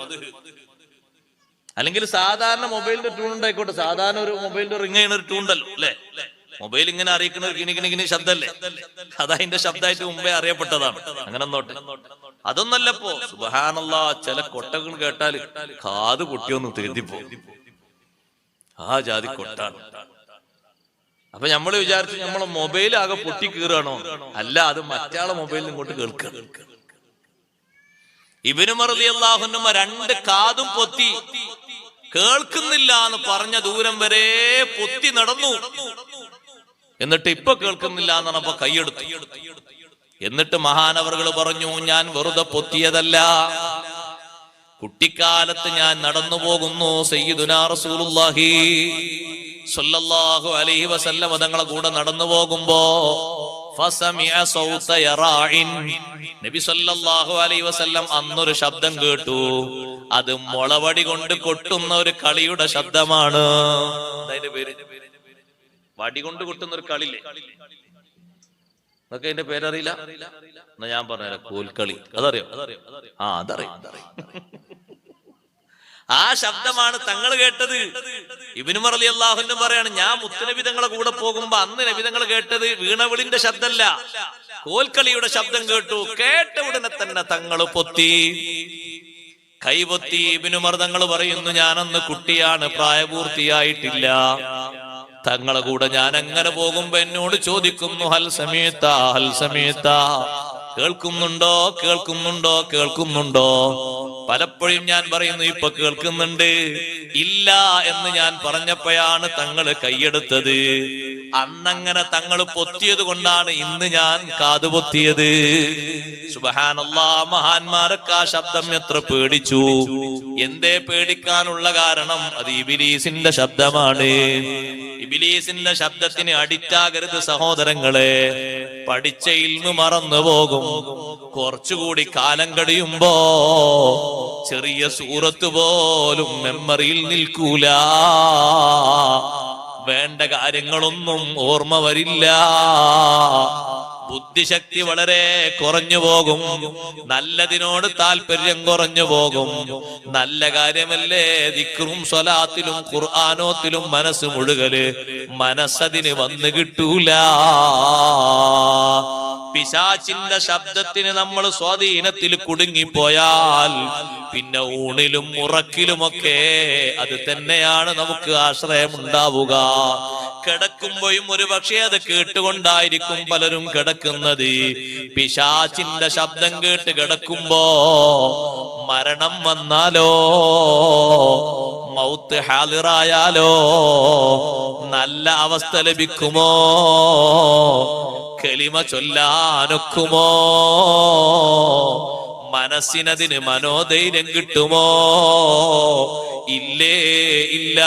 അല്ലെങ്കിൽ സാധാരണ മൊബൈലിന്റെ ട്യൂൺ ഉണ്ടായിക്കോട്ടെ. സാധാരണ ഒരു മൊബൈലിന്റെ റിങ് ചെയ്യുന്ന ഒരു ട്യൂൺ ഉണ്ടല്ലോ അല്ലെ? മൊബൈൽ ഇങ്ങനെ അറിയിക്കുന്ന ഒരു കിണിക്കിണിക്കിനി ശബ്ദമല്ലേ? അതതിന്റെ ശബ്ദമായിട്ട് മുമ്പേ അറിയപ്പെട്ടതാണ്. അങ്ങനെ നോട്ടെ. അതൊന്നല്ലപ്പോ സുബ്ഹാനല്ലാഹ്, ചില കൊട്ടകൾ കേട്ടാൽ കാത് പൊട്ടിയൊന്നും തിരുത്തിപ്പോ. ആ ജാതി കൊട്ടാണ്. അപ്പൊ നമ്മള് വിചാരിച്ചു നമ്മളെ മൊബൈൽ ആകെ പൊട്ടി കീറാണോ? അല്ല, അത് മറ്റാളെ മൊബൈലിൽ ഇങ്ങോട്ട് കേൾക്കുക. ഇബ്നു ഉമർ റളിയല്ലാഹു അൻഹു 2 കാതും പൊത്തി കേൾക്കുന്നില്ല എന്ന് പറഞ്ഞ ദൂരം വരെ പൊത്തി നടന്നു. എന്നിട്ട് ഇപ്പൊ കേൾക്കുന്നില്ല എന്ന് പറഞ്ഞപ്പോ കൈയെടുത്തു. എന്നിട്ട് മഹാനവറുകൾ പറഞ്ഞു, ഞാൻ വെറുതെ പൊത്തിയതല്ല, കുട്ടിക്കാലത്ത് ഞാൻ നടന്നു പോകുന്നു സയ്യിദുനാ റസൂലുള്ളാഹി സ്വല്ലല്ലാഹു അലൈഹി വസല്ലം തങ്ങളെ കൂടെ നടന്നു പോകുമ്പോ ഫസമിഅ സൗത യറാഇൻ, നബി സല്ലല്ലാഹു അലൈഹി വസല്ലം അന്നൊരു ശബ്ദം കേട്ടു. അത് മുളവടി കൊണ്ട് കൊട്ടുന്ന ഒരു കളിയുടെ ശബ്ദമാണ്. അതിന്റെ പേര് വടി കൊണ്ട് കൊട്ടുന്ന ഒരു കളില്ലേ? എന്നൊക്കെ അതിന്റെ പേരറിയില്ല. എന്നാ ഞാൻ പറഞ്ഞുതരാം. കോൽക്കളി. അതറിയോ? അതറിയാം. ആ ശബ്ദമാണ് തങ്ങൾ കേട്ടത്. ഇബ്നു ഉമർ റളിയല്ലാഹു അൻഹു പറയാണ്, ഞാൻ മുത്തുനബി തങ്ങളെ കൂടെ പോകുമ്പോ അന്ന് നബി തങ്ങൾ കേട്ടത് വീണവിളിന്റെ ശബ്ദമല്ല, കോൽക്കളിയുടെ ശബ്ദം കേട്ടു. കേട്ട ഉടനെ തന്നെ തങ്ങൾ പൊത്തി, കൈപൊത്തി. ഇബ്നു ഉമർ തങ്ങൾ പറയുന്നു, ഞാനന്ന് കുട്ടിയാണ്, പ്രായപൂർത്തിയായിട്ടില്ല. തങ്ങളെ കൂടെ ഞാൻ അങ്ങനെ പോകുമ്പോ എന്നോട് ചോദിക്കുന്നു, ഹൽ സമീത, ഹൽ സമീത, കേൾക്കുന്നുണ്ടോ? പലപ്പോഴും ഞാൻ പറയുന്നു ഇപ്പൊ കേൾക്കുന്നുണ്ട്. ഇല്ല എന്ന് ഞാൻ പറഞ്ഞപ്പോഴാണ് തങ്ങള് കൈയെടുത്തത്. അന്നങ്ങനെ തങ്ങൾ പൊത്തിയത് കൊണ്ടാണ് ഇന്ന് ഞാൻ കാതുപൊത്തിയത്. സുബ്ഹാനല്ലാഹ്, മഹാന്മാരൊക്കെ ആ ശബ്ദം എത്ര പേടിച്ചു. എന്തേ പേടിക്കാനുള്ള കാരണം? അത് ഇബ്ലീസിന്റെ ശബ്ദമാണ്. ഇബ്ലീസിന്റെ ശബ്ദത്തിന് അഡിക്റ്റാകരുത് സഹോദരങ്ങളെ. പഠിച്ച ഇൽമു മറന്നു പോകും. കുറച്ചുകൂടി കാലം കഴിയുമ്പോ ചെറിയ സൂറത്ത് പോലും മെമ്മറിയിൽ നിൽക്കൂല. വേണ്ട കാര്യങ്ങളൊന്നും ഓർമ്മ വരില്ല. ബുദ്ധിശക്തി വളരെ കുറഞ്ഞു പോകും, നല്ലതിനോട് താല്പര്യം കുറഞ്ഞു പോകും. നല്ല കാര്യമല്ലേ ദിക്റും സ്വലാത്തിലും ഖുർആനോത്തിലും മനസ്സ് മുഴുകല്, മനസ്സതിന് വന്നു കിട്ടൂല. പിശാചിന്റെ ശബ്ദത്തിന് നമ്മൾ സ്വാധീനത്തിൽ കുടുങ്ങിപ്പോയാൽ പിന്നെ ഊണിലും ഉറക്കിലുമൊക്കെ അത് തന്നെയാണ് നമുക്ക് ആശ്രയമുണ്ടാവുക. കിടക്കുമ്പോഴും ഒരു പക്ഷേ അത് കേട്ടുകൊണ്ടായിരിക്കും പലരും കിടക്കുന്നത്. പിശാചിന്റെ ശബ്ദം കേട്ട് കിടക്കുമ്പോ മരണം വന്നാലോ, മൗത്ത് ഹാളിറായാലോ നല്ല അവസ്ഥ ലഭിക്കുമോ? കലിമ ചൊല്ലാനൊക്കുമോ? മനസ്സിനതിന് മനോധൈര്യം കിട്ടുമോ? ഇല്ലേ ഇല്ല.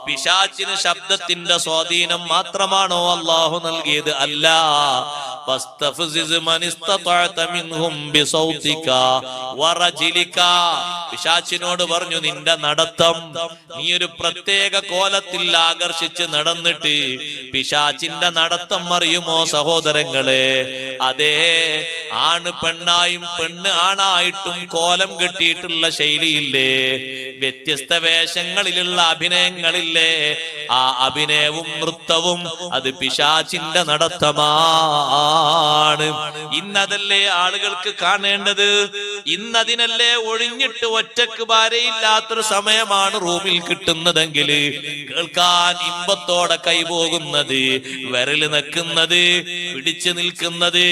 പിശാചിന് ശബ്ദത്തിന്റെ സ്വാധീനം മാത്രമാണോ അല്ലാഹു നൽകിയത്? അല്ല. പിശാചിനോട് പറഞ്ഞു, നിന്റെ നടത്തം നീ ഒരു പ്രത്യേക കോലത്തിൽ ആകർഷിച്ച് നടന്നിട്ട് പിശാചിന്റെ നടത്തം അറിയുമോ സഹോദരങ്ങളെ? അതേ, ആണ് പെണ്ണായും പെണ്ണ് ആണായിട്ടും കോലം കെട്ടിയിട്ടുള്ള ശൈലിയില്ലേ, വ്യത്യസ്ത വേഷങ്ങളിലുള്ള അഭിനയങ്ങളില്ലേ, ആ അഭിനയവും നൃത്തവും അത് പിശാചിന്റെ നടത്തമാണ്. ഇന്നതല്ലേ ആളുകൾക്ക് കാണേണ്ടത്? ഇന്നതിനല്ലേ ഒഴിഞ്ഞിട്ട് ഒറ്റക്ക് ഭാര്യയില്ലാത്തൊരു സമയമാണ് റൂമിൽ കിട്ടുന്നതെങ്കിൽ കേൾക്കാൻ ഇമ്പത്തോടെ കൈപോകുന്നത്, വിരല് നിൽക്കുന്നത്, പിടിച്ചു നിൽക്കുന്നത്,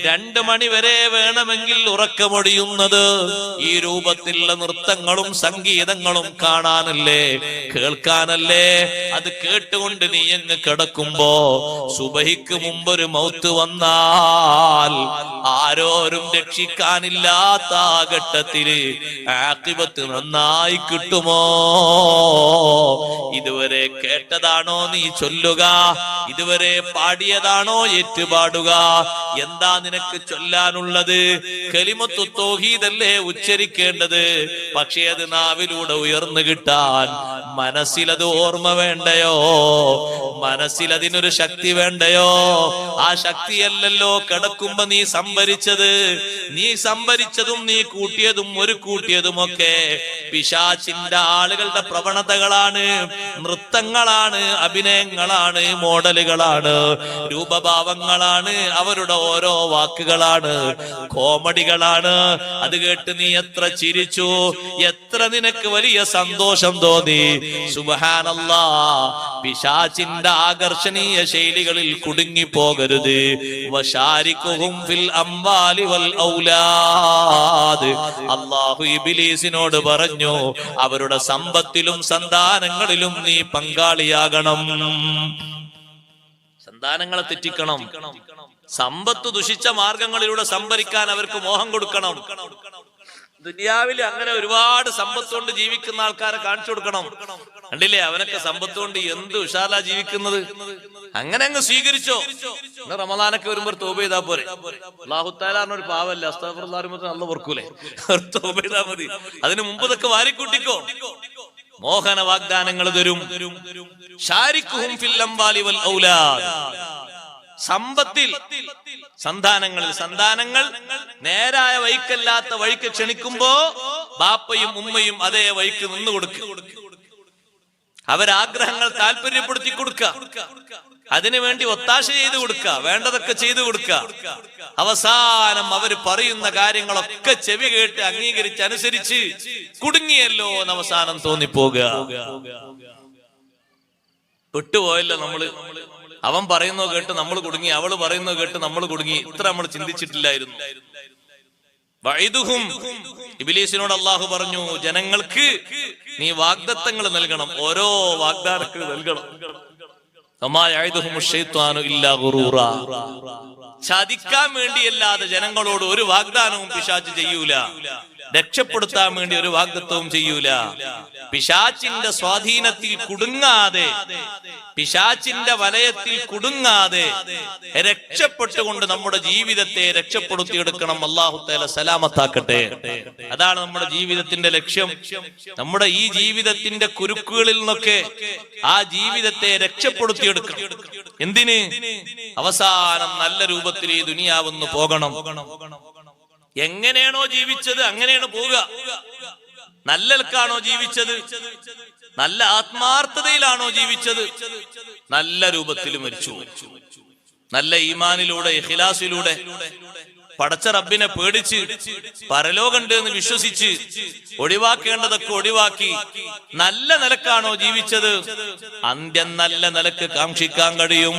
2 മണി വരെ വേണമെങ്കിൽ ഉറക്കമൊടിയുന്നത്, ഈ രൂപത്തിലുള്ള നൃത്തങ്ങളും സംഗീതങ്ങളും കാണാനല്ലേ, കേൾക്കാനല്ലേ? അത് കേട്ടുകൊണ്ട് നീ അങ്ങ് കിടക്കുമ്പോ സുബഹിക്ക് മുമ്പൊരു മൗത്ത് വന്നാൽ ആരോരും രക്ഷിക്കാനില്ലാത്ത ആ ഘട്ടത്തില് ആഖിബത്ത് നന്നായി കിട്ടുമോ? ഇതുവരെ കേട്ടതാണോ നീ ചൊല്ലുക? ഇതുവരെ പാടിയതാണോ ഏറ്റുപാടുക? എന്താ നിനക്ക് ചൊല്ലാനുള്ളത്? കലിമത്തു തൗഹീദല്ലേ ഉച്ചരിക്കേണ്ടത്. പക്ഷേ അത് നാവിലൂടെ ഉയർന്നു കിട്ടാൻ മനസ്സിലത് ഓർമ്മ വേണ്ടയോ? മനസ്സിലതിനൊരു ശക്തി വേണ്ടയോ? ആ ശക്തിയല്ലല്ലോ കിടക്കുമ്പോ നീ സംഭരിച്ചത്. നീ സംഭരിച്ചതും നീ കൂട്ടിയതും ഒരു കൂട്ടിയതുമൊക്കെ പിശാചിന്റെ ആളുകളുടെ പ്രവണതകളാണ്, നൃത്തങ്ങളാണ്, അഭിനയങ്ങളാണ്, മോഡലുകളാണ്, രൂപഭാവങ്ങളാണ്, അവരുടെ ഓരോ വാക്കുകളാണ്, കോമഡികളാണ്. അത് കേട്ട് നീ എത്ര ചിരിച്ചു, എത്ര നിനക്ക് വലിയ സന്തോഷം തോന്നി. സുബ്ഹാനല്ലാഹ്, പിശാചിന്റെ ആകർഷണീയ ശൈലികളിൽ കുടുങ്ങി പോകരുത്. വശാരികുഹും ഫിൽ അംവാലി വൽ ഔലാദ്. അല്ലാഹു ഇബ്ലീസിനോട് പറഞ്ഞു, അവരുടെ സമ്പത്തിലും സന്താനങ്ങളിലും നീ പങ്കാളിയാകണം. സന്താനങ്ങളെ തെറ്റിക്കണം. സമ്പത്ത് ദുഷിച്ച മാർഗങ്ങളിലൂടെ സംഭരിക്കാൻ അവർക്ക് മോഹം കൊടുക്കണം. ദുനിയാവിൽ അങ്ങനെ ഒരുപാട് സമ്പത്ത് കൊണ്ട് ജീവിക്കുന്ന ആൾക്കാരെ കാണിച്ചു കൊടുക്കണം. കണ്ടില്ലേ, അവനൊക്കെ സമ്പത്ത് കൊണ്ട് എന്ത് ഉഷാറാ ജീവിക്കുന്നത്. അങ്ങനെ അങ്ങ് സ്വീകരിച്ചോ. റമദാനൊക്കെ വരുമ്പോ തൗബ ചെയ്താ പോരെ. അല്ലാഹു തആല ഒരു പാവല്ല, അസ്തഗ്ഫിറുല്ലാഹ് നല്ല ഓർക്കൂലേ, തൗബ ചെയ്താ മതി. അതിന് മുമ്പ് ഇതൊക്കെ വാരിക്കൂട്ടിക്കോ. മോഹന വാഗ്ദാനങ്ങൾ തരും. ശാരിക്കുഹും ഫിൽ അംവാലി വൽ ഔലാദ്. സമ്പത്തിൽ, സന്താനങ്ങളിൽ, സന്താനങ്ങൾ നേരായ വഴിക്കല്ലാത്ത വഴിക്ക് ക്ഷണിക്കുമ്പോ ബാപ്പയും ഉമ്മയും അതേ വഴിക്ക് നിന്നു കൊടുക്കുക. അവരാഗ്രഹങ്ങൾ താല്പര്യപ്പെടുത്തി കൊടുക്കുക, അതിനുവേണ്ടി ഒത്താശ ചെയ്തു കൊടുക്കുക, വേണ്ടതൊക്കെ ചെയ്തു കൊടുക്കുക. അവസാനം അവര് പറയുന്ന കാര്യങ്ങളൊക്കെ ചെവി കേട്ട് അംഗീകരിച്ച് അനുസരിച്ച് കുടുങ്ങിയല്ലോ എന്ന് അവസാനം തോന്നിപ്പോകുക. വിട്ടുപോയല്ലോ നമ്മള്. അവൻ പറയുന്നോ കേട്ട് നമ്മൾ കുടുങ്ങി, അവള് പറയുന്നോ കേട്ട് നമ്മൾ കുടുങ്ങി. ഇത്ര നമ്മൾ ചിന്തിച്ചിട്ടില്ലായിരുന്നു. വഇദുഹും, ഇബ്ലീസിനോട് അല്ലാഹു പറഞ്ഞു, ജനങ്ങൾക്ക് നീ വാഗ്ദത്തങ്ങൾ നൽകണം, ഓരോ വാഗ്ദാനങ്ങൾ നൽകണം. ചതിക്കാൻ വേണ്ടിയല്ലാതെ ജനങ്ങളോട് ഒരു വാഗ്ദാനവും പിശാച് ചെയ്യൂല. രക്ഷപ്പെടുത്താൻ വേണ്ടി ഒരു വാഗ്ദത്തവും ചെയ്യൂല. പിശാചിന്റെ സ്വാധീനത്തിൽ കുടുങ്ങാതെ, പിശാചിന്റെ വലയത്തിൽ കുടുങ്ങാതെ രക്ഷപ്പെട്ടുകൊണ്ട് നമ്മുടെ ജീവിതത്തെ രക്ഷപ്പെടുത്തിയെടുക്കണം. അല്ലാഹു തആല സലാമത്താക്കട്ടെ. അതാണ് നമ്മുടെ ജീവിതത്തിന്റെ ലക്ഷ്യം. നമ്മുടെ ഈ ജീവിതത്തിന്റെ കുരുക്കുകളിൽ നിന്നൊക്കെ ആ ജീവിതത്തെ രക്ഷപ്പെടുത്തിയെടുക്കണം. എന്തിന്? അവസാനം നല്ല രൂപത്തിൽ ഈ ദുനിയാവൊന്ന് പോകണം. എങ്ങനെയാണോ ജീവിച്ചത് അങ്ങനെയാണ് പോവുക. നല്ലൽക്കാണോ ജീവിച്ചത്, നല്ല ആത്മാർത്ഥതയിലാണോ ജീവിച്ചത്, നല്ല രൂപത്തിൽ മരിച്ചു. നല്ല ഈമാനിലൂടെ, ഇഖ്ലാസിലൂടെ, പടച്ച റബ്ബിനെ പേടിച്ച്, പരലോകമുണ്ട് എന്ന് വിശ്വസിച്ച്, ഒഴിവാക്കേണ്ടതൊക്കെ ഒഴിവാക്കി നല്ല നിലക്കാണോ ജീവിച്ചത്, അന്ത്യം നല്ല നിലക്ക് കാക്ഷിക്കാൻ കഴിയും.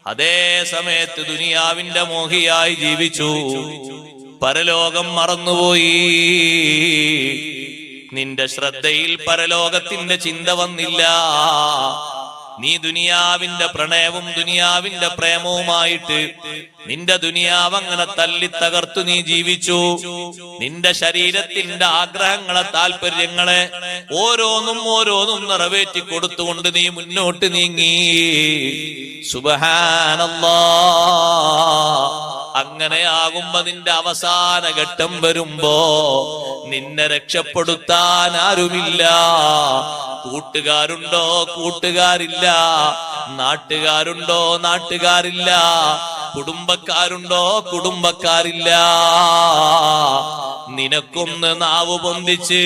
അതേ സമയത്ത് ദുനിയാവിന്റെ മോഹിയായി ജീവിച്ചു, പരലോകം മറന്നുപോയി. നിന്റെ ശ്രദ്ധയിൽ പരലോകത്തിന്റെ ചിന്ത വന്നില്ല. നീ ദുനിയാവിന്റെ പ്രണയവും ദുനിയാവിന്റെ പ്രേമവുമായിട്ട് നിന്റെ ദുനിയാവ് അങ്ങനെ തല്ലി തകർത്തു നീ ജീവിച്ചു. നിന്റെ ശരീരത്തിന്റെ ആഗ്രഹങ്ങളെ, താല്പര്യങ്ങളെ ഓരോന്നും ഓരോന്നും നിറവേറ്റി കൊടുത്തുകൊണ്ട് നീ മുന്നോട്ട് നീങ്ങി. സുബ്ഹാനല്ലാഹ്. അങ്ങനെയാകുമ്പോ നിന്റെ അവസാന ഘട്ടം വരുമ്പോ നിന്നെ രക്ഷപ്പെടുത്താൻ ആരുമില്ല. കൂട്ടുകാരുണ്ടോ? കൂട്ടുകാരില്ല. നാട്ടുകാരുണ്ടോ? നാട്ടുകാരില്ല. കുടുംബക്കാരുണ്ടോ? കുടുംബക്കാരില്ല. നിനക്കൊന്ന് നാവ് പൊന്തിച്ച്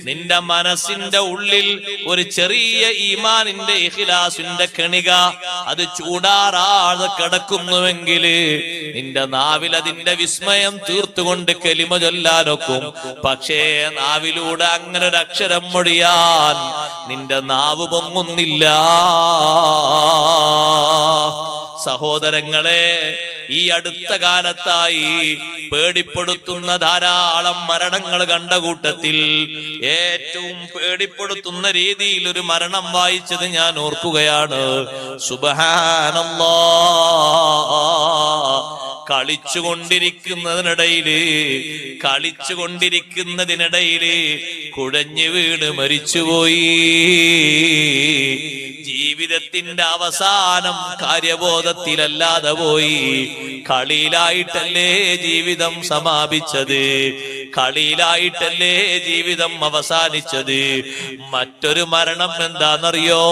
നിന്റെ മനസ്സിന്റെ ഉള്ളിൽ ഒരു ചെറിയ ഈമാനിന്റെ ഇഖ്ലാസിന്റെ കണിക അത് ചൂടാറാതെ കിടക്കുന്നുവെങ്കിൽ നിന്റെ നാവിൽ അതിന്റെ വിസ്മയം തീർത്തുകൊണ്ട് കലിമ ചൊല്ലാനൊക്കും. പക്ഷേ നാവിലൂടെ അങ്ങനെ ഒരു അക്ഷരം മൊഴിയാൻ നിന്റെ നാവ് പൊങ്ങുന്നില്ല. സഹോദരങ്ങളെ, ഈ അടുത്ത കാലത്തായി പേടിപ്പെടുത്തുന്ന ധാരാളം മരണങ്ങൾ കണ്ട കൂട്ടത്തിൽ ഏറ്റവും പേടിപ്പെടുത്തുന്ന രീതിയിൽ ഒരു മരണം വായിച്ചത് ഞാൻ ഓർക്കുകയാണ്. സുബ്ഹാനല്ലാഹ്. കളിച്ചുകൊണ്ടിരിക്കുന്നതിനിടയില് കുഴഞ്ഞു വീണ് മരിച്ചുപോയി. ജീവിതത്തിന്റെ അവസാനം കാര്യബോധത്തിലല്ലാതെ പോയി. കളിയിലായിട്ടല്ലേ ജീവിതം സമാപിച്ചത്, കളിയിലായിട്ടല്ലേ ജീവിതം അവസാനിച്ചത്. മറ്റൊരു മരണം എന്താണെന്നറിയോ?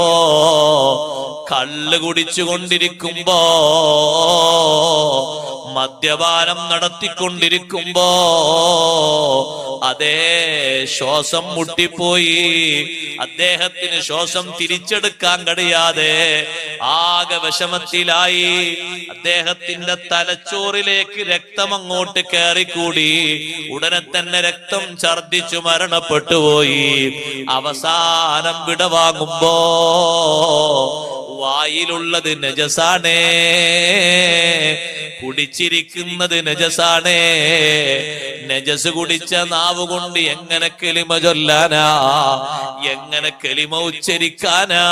കള്ള് കുടിച്ചുകൊണ്ടിരിക്കുമ്പോ, മദ്യപാനം നടത്തിക്കൊണ്ടിരിക്കുമ്പോ അതേ ശ്വാസം മുട്ടിപ്പോയി. അദ്ദേഹത്തിന് ശ്വാസം തിരിച്ചെടുക്കാൻ കഴിയാതെ ആകെ വിഷമത്തിലായി. അദ്ദേഹത്തിന്റെ തലച്ചോറിലേക്ക് രക്തം അങ്ങോട്ട് കയറിക്കൂടി. ഉടനെ തന്നെ രക്തം ഛർദിച്ചു മരണപ്പെട്ടുപോയി. അവസാനം വിടവാങ്ങുമ്പോ വായിലുള്ളത് നജസാണേ, കുടിച്ചിരിക്കുന്നത് നജസാണേ. നജസ് കുടിച്ച നാവ് കൊണ്ട് എങ്ങനെ കലിമ ചൊല്ലാനാ, എങ്ങനെ കലിമ ഉച്ചരിക്കാനാ?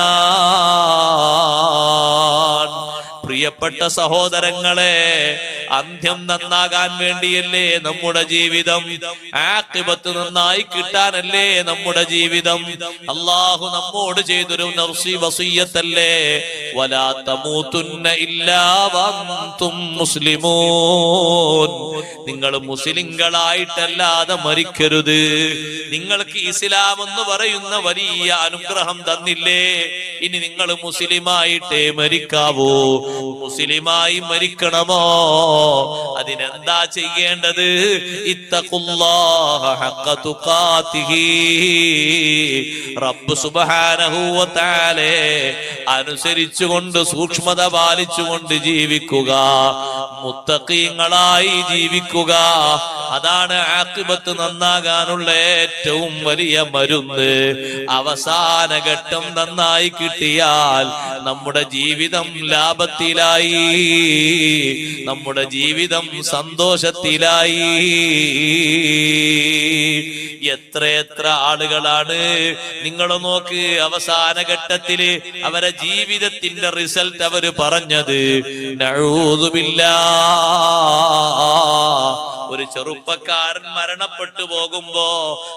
പ്രിയപ്പെട്ട സഹോദരങ്ങളെ, അന്ത്യം നന്നാകാൻ വേണ്ടിയല്ലേ നമ്മുടെ ജീവിതം, ആഖിബത്ത് നന്നായി കിട്ടാനല്ലേ നമ്മുടെ ജീവിതം. അല്ലാഹു നമ്മോട് ചെയ്തൊരു നഫ്സി വസിയ്യത്തല്ലേ, വലാ തമൂതുന്ന ഇല്ലാ വഅൻതും മുസ്ലിമൂൻ. നിങ്ങൾ മുസ്ലിങ്ങളായിട്ടല്ലാതെ മരിക്കരുത്. നിങ്ങൾക്ക് ഇസ്ലാം എന്ന് പറയുന്ന വലിയ അനുഗ്രഹം തന്നില്ലേ, ഇനി നിങ്ങൾ മുസ്ലിമായിട്ടേ മരിക്കാവൂ. മുസ്ലിമായി മരിക്കണമോ? അതിനെന്താ ചെയ്യേണ്ടത്? ഇത്തഖുല്ലാഹ ഹഖ തുഖാതിഹി. റബ്ബ് സുബ്ഹാനഹു വ തആല അനുസരിച്ചുകൊണ്ട് സൂക്ഷ്മത പാലിച്ചുകൊണ്ട് ജീവിക്കുക, മുത്തഖീങ്ങളായി ജീവിക്കുക. അതാണ് ആഖിബത്ത് നന്നാകാനുള്ള ഏറ്റവും വലിയ മരുന്ന്. അവസാന ഘട്ടം നന്നായി കിട്ടിയാൽ നമ്മുടെ ജീവിതം ലാഭത്തിലായി, നമ്മുടെ ജീവിതം സന്തോഷത്തിലായി. എത്ര ആളുകളാണ് നിങ്ങൾ നോക്ക്, അവസാന ഘട്ടത്തില് അവരെ ജീവിതത്തിന്റെ റിസൾട്ട് അവര് പറഞ്ഞത് നഊദു ബില്ലാഹ്. ഒരു ചെറുപ്പക്കാരൻ മരണപ്പെട്ടു പോകുമ്പോ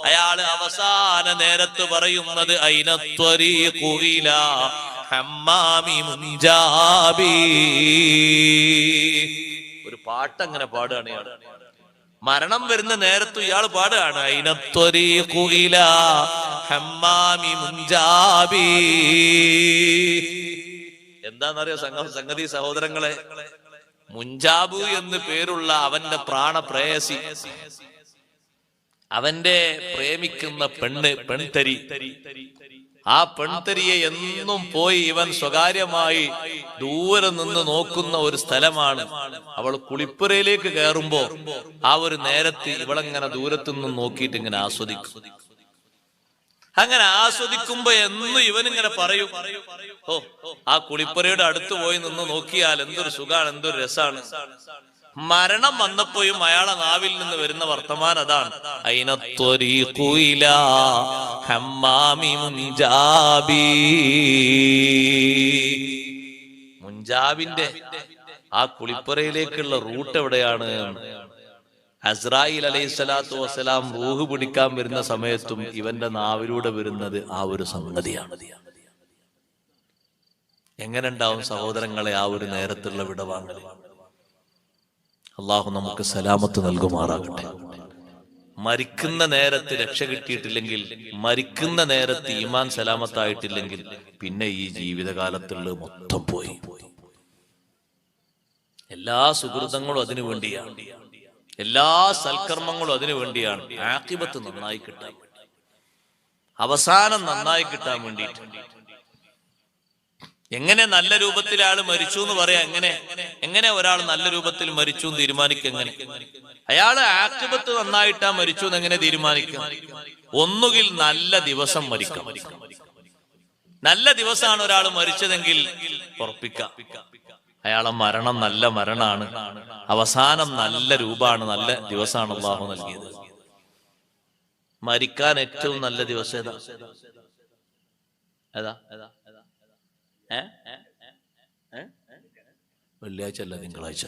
അയാള് അവസാന നേരത്ത് പറയുന്നത് ഐന ത്വരീഖു ഇലാ ഹമ്മാമി മുൻജാബി. ഒരു പാട്ടങ്ങനെ പാടുകയാണ് ഇയാൾ. മരണം വരുന്ന നേരത്ത് ഇയാൾ പാടുകയാണ് ഐന ത്വരീഖു ഇലാ ഹമ്മാമി മുൻജാബി. എന്താണെന്നറിയോ സംഗതി സഹോദരങ്ങളെ? മുൻജാബ് എന്ന് പേരുള്ള അവന്റെ പ്രാണപ്രേയസി, അവന്റെ പ്രേമിക്കുന്ന പെൺതരി, ആ പെൺതരിയെ എന്നും പോയി ഇവൻ സ്വകാര്യമായി ദൂരെ നിന്ന് നോക്കുന്ന ഒരു സ്ഥലമാണ്. അവൾ കുളിപ്പുരയിലേക്ക് കയറുമ്പോ ആ ഒരു നേരത്ത് ഇവളെങ്ങനെ ദൂരത്തു നിന്ന് നോക്കിയിട്ട് ഇങ്ങനെ ആസ്വദിക്കും. അങ്ങനെ ആസ്വദിക്കുമ്പോ എന്നും ഇവനിങ്ങനെ പറയും, ഓ ആ കുളിപ്പുരയുടെ അടുത്ത് പോയി നിന്ന് നോക്കിയാൽ എന്തൊരു സുഖാണ്, എന്തൊരു രസാണ്. മരണം വന്നപ്പോഴും അയാളെ നാവിൽ നിന്ന് വരുന്ന വർത്തമാനം അതാണ്, മുൻജാബിന്റെ ആ കുളിപ്പുരയിലേക്കുള്ള റൂട്ട് എവിടെയാണ്? അസ്രായിൽ അലൈഹിസ്സലാത്തു വസ്സലാം റൂഹ് പിടിക്കാൻ വരുന്ന സമയത്തും ഇവന്റെ നാവിലൂടെ വരുന്നത് ആ ഒരു സംഗതിയാണ്. എങ്ങനെ ഉണ്ടാവും സഹോദരങ്ങളെ ആ ഒരു നേരത്തുള്ള വിടവാങ്ങൽ? അള്ളാഹു നമുക്ക് സലാമത്ത് നൽകുമാറാകട്ടെ. മരിക്കുന്ന നേരത്ത് രക്ഷ കിട്ടിയിട്ടില്ലെങ്കിൽ, മരിക്കുന്ന നേരത്ത് ഈമാൻ സലാമത്തായിട്ടില്ലെങ്കിൽ പിന്നെ ഈ ജീവിതകാലത്തുള്ള മൊത്തം പോയി. എല്ലാ സുഹൃതങ്ങളും അതിനു വേണ്ടിയാണ്, എല്ലാ സൽക്കർമ്മങ്ങളും അതിനു വേണ്ടിയാണ്. ആഖിബത്ത് നന്നായി കിട്ടാൻ വേണ്ടി, അവസാനം നന്നായി കിട്ടാൻ വേണ്ടിയിട്ട്. എങ്ങനെ നല്ല രൂപത്തിൽ ആള് മരിച്ചു എന്ന് പറയാ? എങ്ങനെ ഒരാൾ നല്ല രൂപത്തിൽ മരിച്ചു എന്ന് തീരുമാനിക്കുക? എങ്ങനെ അയാള് ആഖിബത്ത് നന്നായിട്ടാ മരിച്ചു എന്ന് എങ്ങനെ തീരുമാനിക്കാം? ഒന്നുകിൽ നല്ല ദിവസം മരിക്കാം. നല്ല ദിവസമാണ് ഒരാൾ മരിച്ചതെങ്കിൽ ഉറപ്പിക്കാം അയാളെ മരണം നല്ല മരണാണ്, അവസാനം നല്ല രൂപമാണ്, നല്ല ദിവസമാണ് അല്ലാഹു നൽകിയത്. മരിക്കാൻ ഏറ്റവും നല്ല ദിവസം ഏതാ? വെള്ളിയാഴ്ച അല്ല, തിങ്കളാഴ്ച.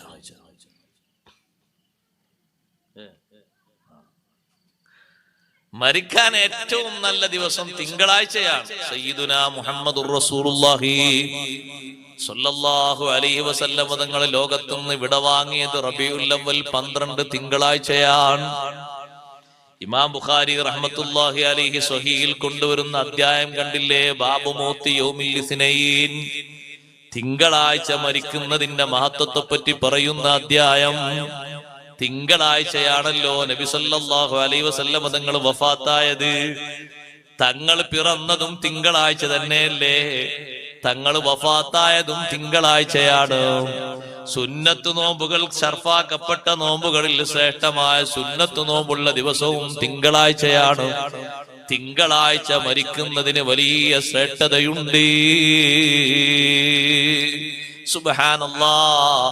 മരിക്കാൻ ഏറ്റവും നല്ല ദിവസം തിങ്കളാഴ്ചയാണ്. സയ്യിദുനാ മുഹമ്മദുർ റസൂലുള്ളാഹി സ്വല്ലല്ലാഹു അലൈഹി വസല്ലം തങ്ങൾ ലോകത്തുനിന്ന് വിടവാങ്ങിയത് റബീഉൽ അവ്വൽ 12 തിങ്കളാഴ്ചയാണ്. ഇമാം ബുഖാരി റഹ്മത്തുള്ളാഹി അലൈഹി സ്വഹീഹിൽ കൊണ്ടുവരുന്ന അധ്യായം കണ്ടില്ലേ? ബാബു മൗത്തി യൗമിൽ ഇസ്നൈൻ, തിങ്കളാഴ്ച മരിക്കുന്നതിന്റെ മഹത്വത്തെ പറ്റി പറയുന്ന അധ്യായം. തിങ്കളാഴ്ചയാണല്ലോ നബി സല്ലല്ലാഹു അലൈഹി വസല്ലം തങ്ങൾ വഫാത്തായത്. തങ്ങൾ പിറന്നതും തിങ്കളാഴ്ച തന്നെയല്ലേ? തങ്ങൾ വഫാത്തായതും തിങ്കളാഴ്ചയാണ്. സുന്നത്ത് നോമ്പുകൾ ഷർഫാക്കപ്പെട്ട നോമ്പുകളിൽ ശ്രേഷ്ഠമായ സുന്നത്ത് നോമ്പുള്ള ദിവസവും തിങ്കളാഴ്ചയാണ്. തിങ്കളാഴ്ച മരിക്കുന്നതിന് വലിയ ശ്രേഷ്ഠതയുണ്ട്. സുബ്ഹാനല്ലാഹ്.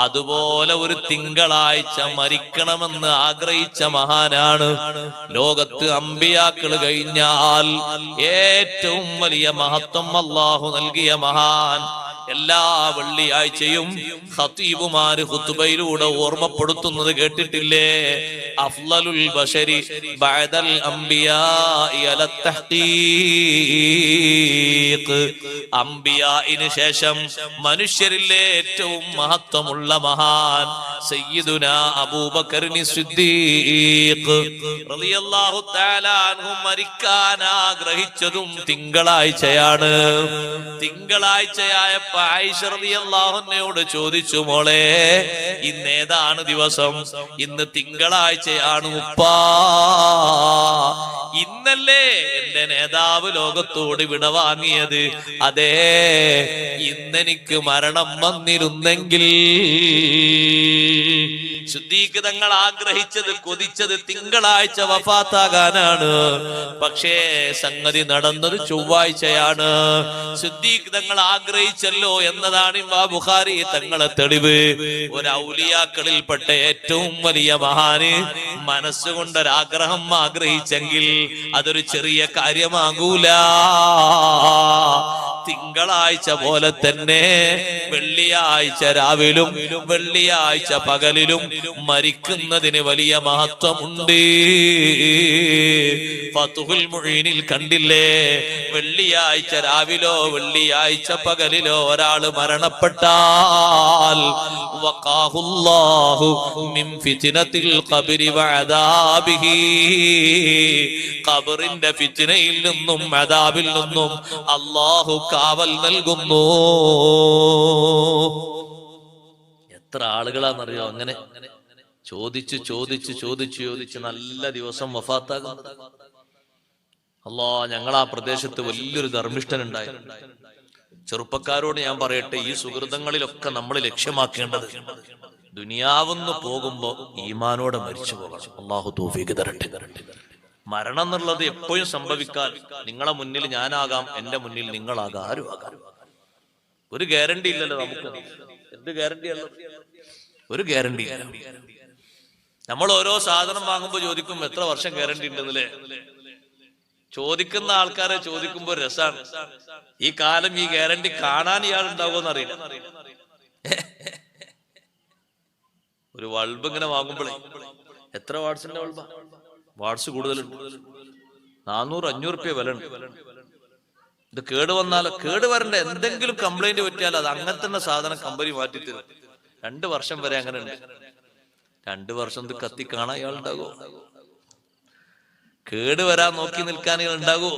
അതുപോലെ ഒരു തിങ്കളാഴ്ച മരിക്കണമെന്ന് ആഗ്രഹിച്ച മഹാനാണ് ലോകത്ത് അമ്പിയാക്കൾ കഴിഞ്ഞാൽ ഏറ്റവും വലിയ മഹത്വം അല്ലാഹു നൽകിയ മഹാൻ. എല്ലാ വെള്ളിയാഴ്ചയും ഖതീബുമാര് ഖുതുബയിലൂടെ ഓർമ്മപ്പെടുത്തുന്നത് കേട്ടിട്ടില്ലേ? അഫ്ളലുൽ ബശരി ബഅദൽ അംബിയാഇ അല തഹ്ഖീഖ്. അംബിയാഇന് ശേഷം മനുഷ്യരിലെ ഏറ്റവും മഹത്വമുള്ള മഹാൻ സയ്യിദുനാ അബൂബക്കറിന് സിദ്ദീഖ് റളിയല്ലാഹു തആല അൻഹു മരിക്കാൻ ആഗ്രഹിച്ചതും തിങ്കളാഴ്ചയാണ്. തിങ്കളാഴ്ചയായ ആയിഷ റളിയല്ലാഹു അൻഹയോട് ചോദിച്ചു, മോളെ ഇന്ന് ഏതാണ് ദിവസം? ഇന്ന് തിങ്കളാഴ്ചയാണ് ഉപ്പാ. ഇന്നല്ലേ എന്റെ നേതാവ് ലോകത്തോട് വിടവാങ്ങിയത്? അതേ, ഇന്നെനിക്ക് മരണം വന്നിരുന്നെങ്കിൽ. സിദ്ദീഖ് തങ്ങൾ ആഗ്രഹിച്ചത്, കൊതിച്ചത് തിങ്കളാഴ്ച വഫാത്താകാനാണ്. പക്ഷേ സംഗതി നടന്നത് ചൊവ്വാഴ്ചയാണ്. സിദ്ദീഖ് തങ്ങൾ ആഗ്രഹിച്ചല്ലോ എന്നതാണ് ഇമാം ബുഖാരി തങ്ങളെ തെളിവ്. ഒരു ഔലിയാക്കളിൽപ്പെട്ട ഏറ്റവും വലിയ മഹാന് മനസ്സുകൊണ്ടൊരാഗ്രഹം ആഗ്രഹിച്ചെങ്കിൽ അതൊരു ചെറിയ കാര്യമാകൂല. തിങ്കളാഴ്ച പോലെ തന്നെ വെള്ളിയാഴ്ച രാവിലും വെള്ളിയാഴ്ച പകലിലും മരിക്കുന്നതിന് വലിയ മഹത്വമുണ്ട്. ഫതുഹുൽ മുഈനിൽ കണ്ടില്ലേ? വെള്ളിയാഴ്ച രാവിലോ വെള്ളിയാഴ്ച പകലിലോ ഒരാൾ മരണപ്പെട്ടാൽ വഖാഹുല്ലാഹു മിൻ ഫിത്നത്തിൽ ഖബ്രി വഅദാബിഹി. ഖബറിന്റെ ഫിത്നയിൽ നിന്നും അദാബിൽ നിന്നും അല്ലാഹു കാവൽ നൽകുന്നു. എത്ര ആളുകളാണെന്നറിയോ അങ്ങനെ ചോദിച്ചു ചോദിച്ചു ചോദിച്ചു ചോദിച്ച് നല്ല ദിവസം വഫാത്താകും. ഞങ്ങൾ ആ പ്രദേശത്ത് വലിയൊരു ധർമ്മിഷ്ഠനുണ്ടായിരുന്നു. ചെറുപ്പക്കാരോട് ഞാൻ പറയട്ടെ, ഈ സുഹൃതങ്ങളിലൊക്കെ നമ്മൾ ലക്ഷ്യമാക്കേണ്ടത് ദുനിയാവെന്ന് പോകുമ്പോ ഈമാനോടെ മരിച്ചു പോകണം. അള്ളാഹു തൗഫീഖ് തരട്ടെ. മരണം എന്നുള്ളത് എപ്പോഴും സംഭവിക്കാൻ, നിങ്ങളെ മുന്നിൽ ഞാനാകാം, എന്റെ മുന്നിൽ നിങ്ങളാകാം, ആരും ആകാം. ഒരു ഗ്യാരണ്ടി ഇല്ലല്ലോ നമുക്ക്. എന്ത് ഗ്യാരണ്ടിയല്ല? ഒരു ഗ്യാരണ്ടി. നമ്മൾ ഓരോ സാധനം വാങ്ങുമ്പോ ചോദിക്കും എത്ര വർഷം ഗ്യാരണ്ടി ഉണ്ടെന്നല്ലേ. ചോദിക്കുന്ന ആൾക്കാരെ ചോദിക്കുമ്പോ രസാണ്. ഈ കാലം ഈ ഗ്യാരണ്ടി കാണാൻ ഇയാൾ ഉണ്ടാവുമെന്ന് അറിയില്ല. ഒരു ബൾബ് ഇങ്ങനെ വാങ്ങുമ്പോഴേ എത്ര വാട്സിന്റെ ബൾബാ? വാട്സ് കൂടുതലുണ്ട്. 400-500 രൂപ വില ഉണ്ട്. ഇത് കേട് വന്നാലോ, കേട് വരണ്ട എന്തെങ്കിലും കംപ്ലൈന്റ് പറ്റിയാൽ അത് അങ്ങനെ തന്നെ സാധനം കമ്പനി മാറ്റിത്തരും. 2 വർഷം വരെ അങ്ങനെ ഉണ്ട്. 2 വർഷം ഇത് കത്തി കാണാൻ ഇയാൾ ഉണ്ടാകുമോ? കേട് വരാൻ നോക്കി നിൽക്കാൻ ഇയാൾ ഉണ്ടാകുമോ?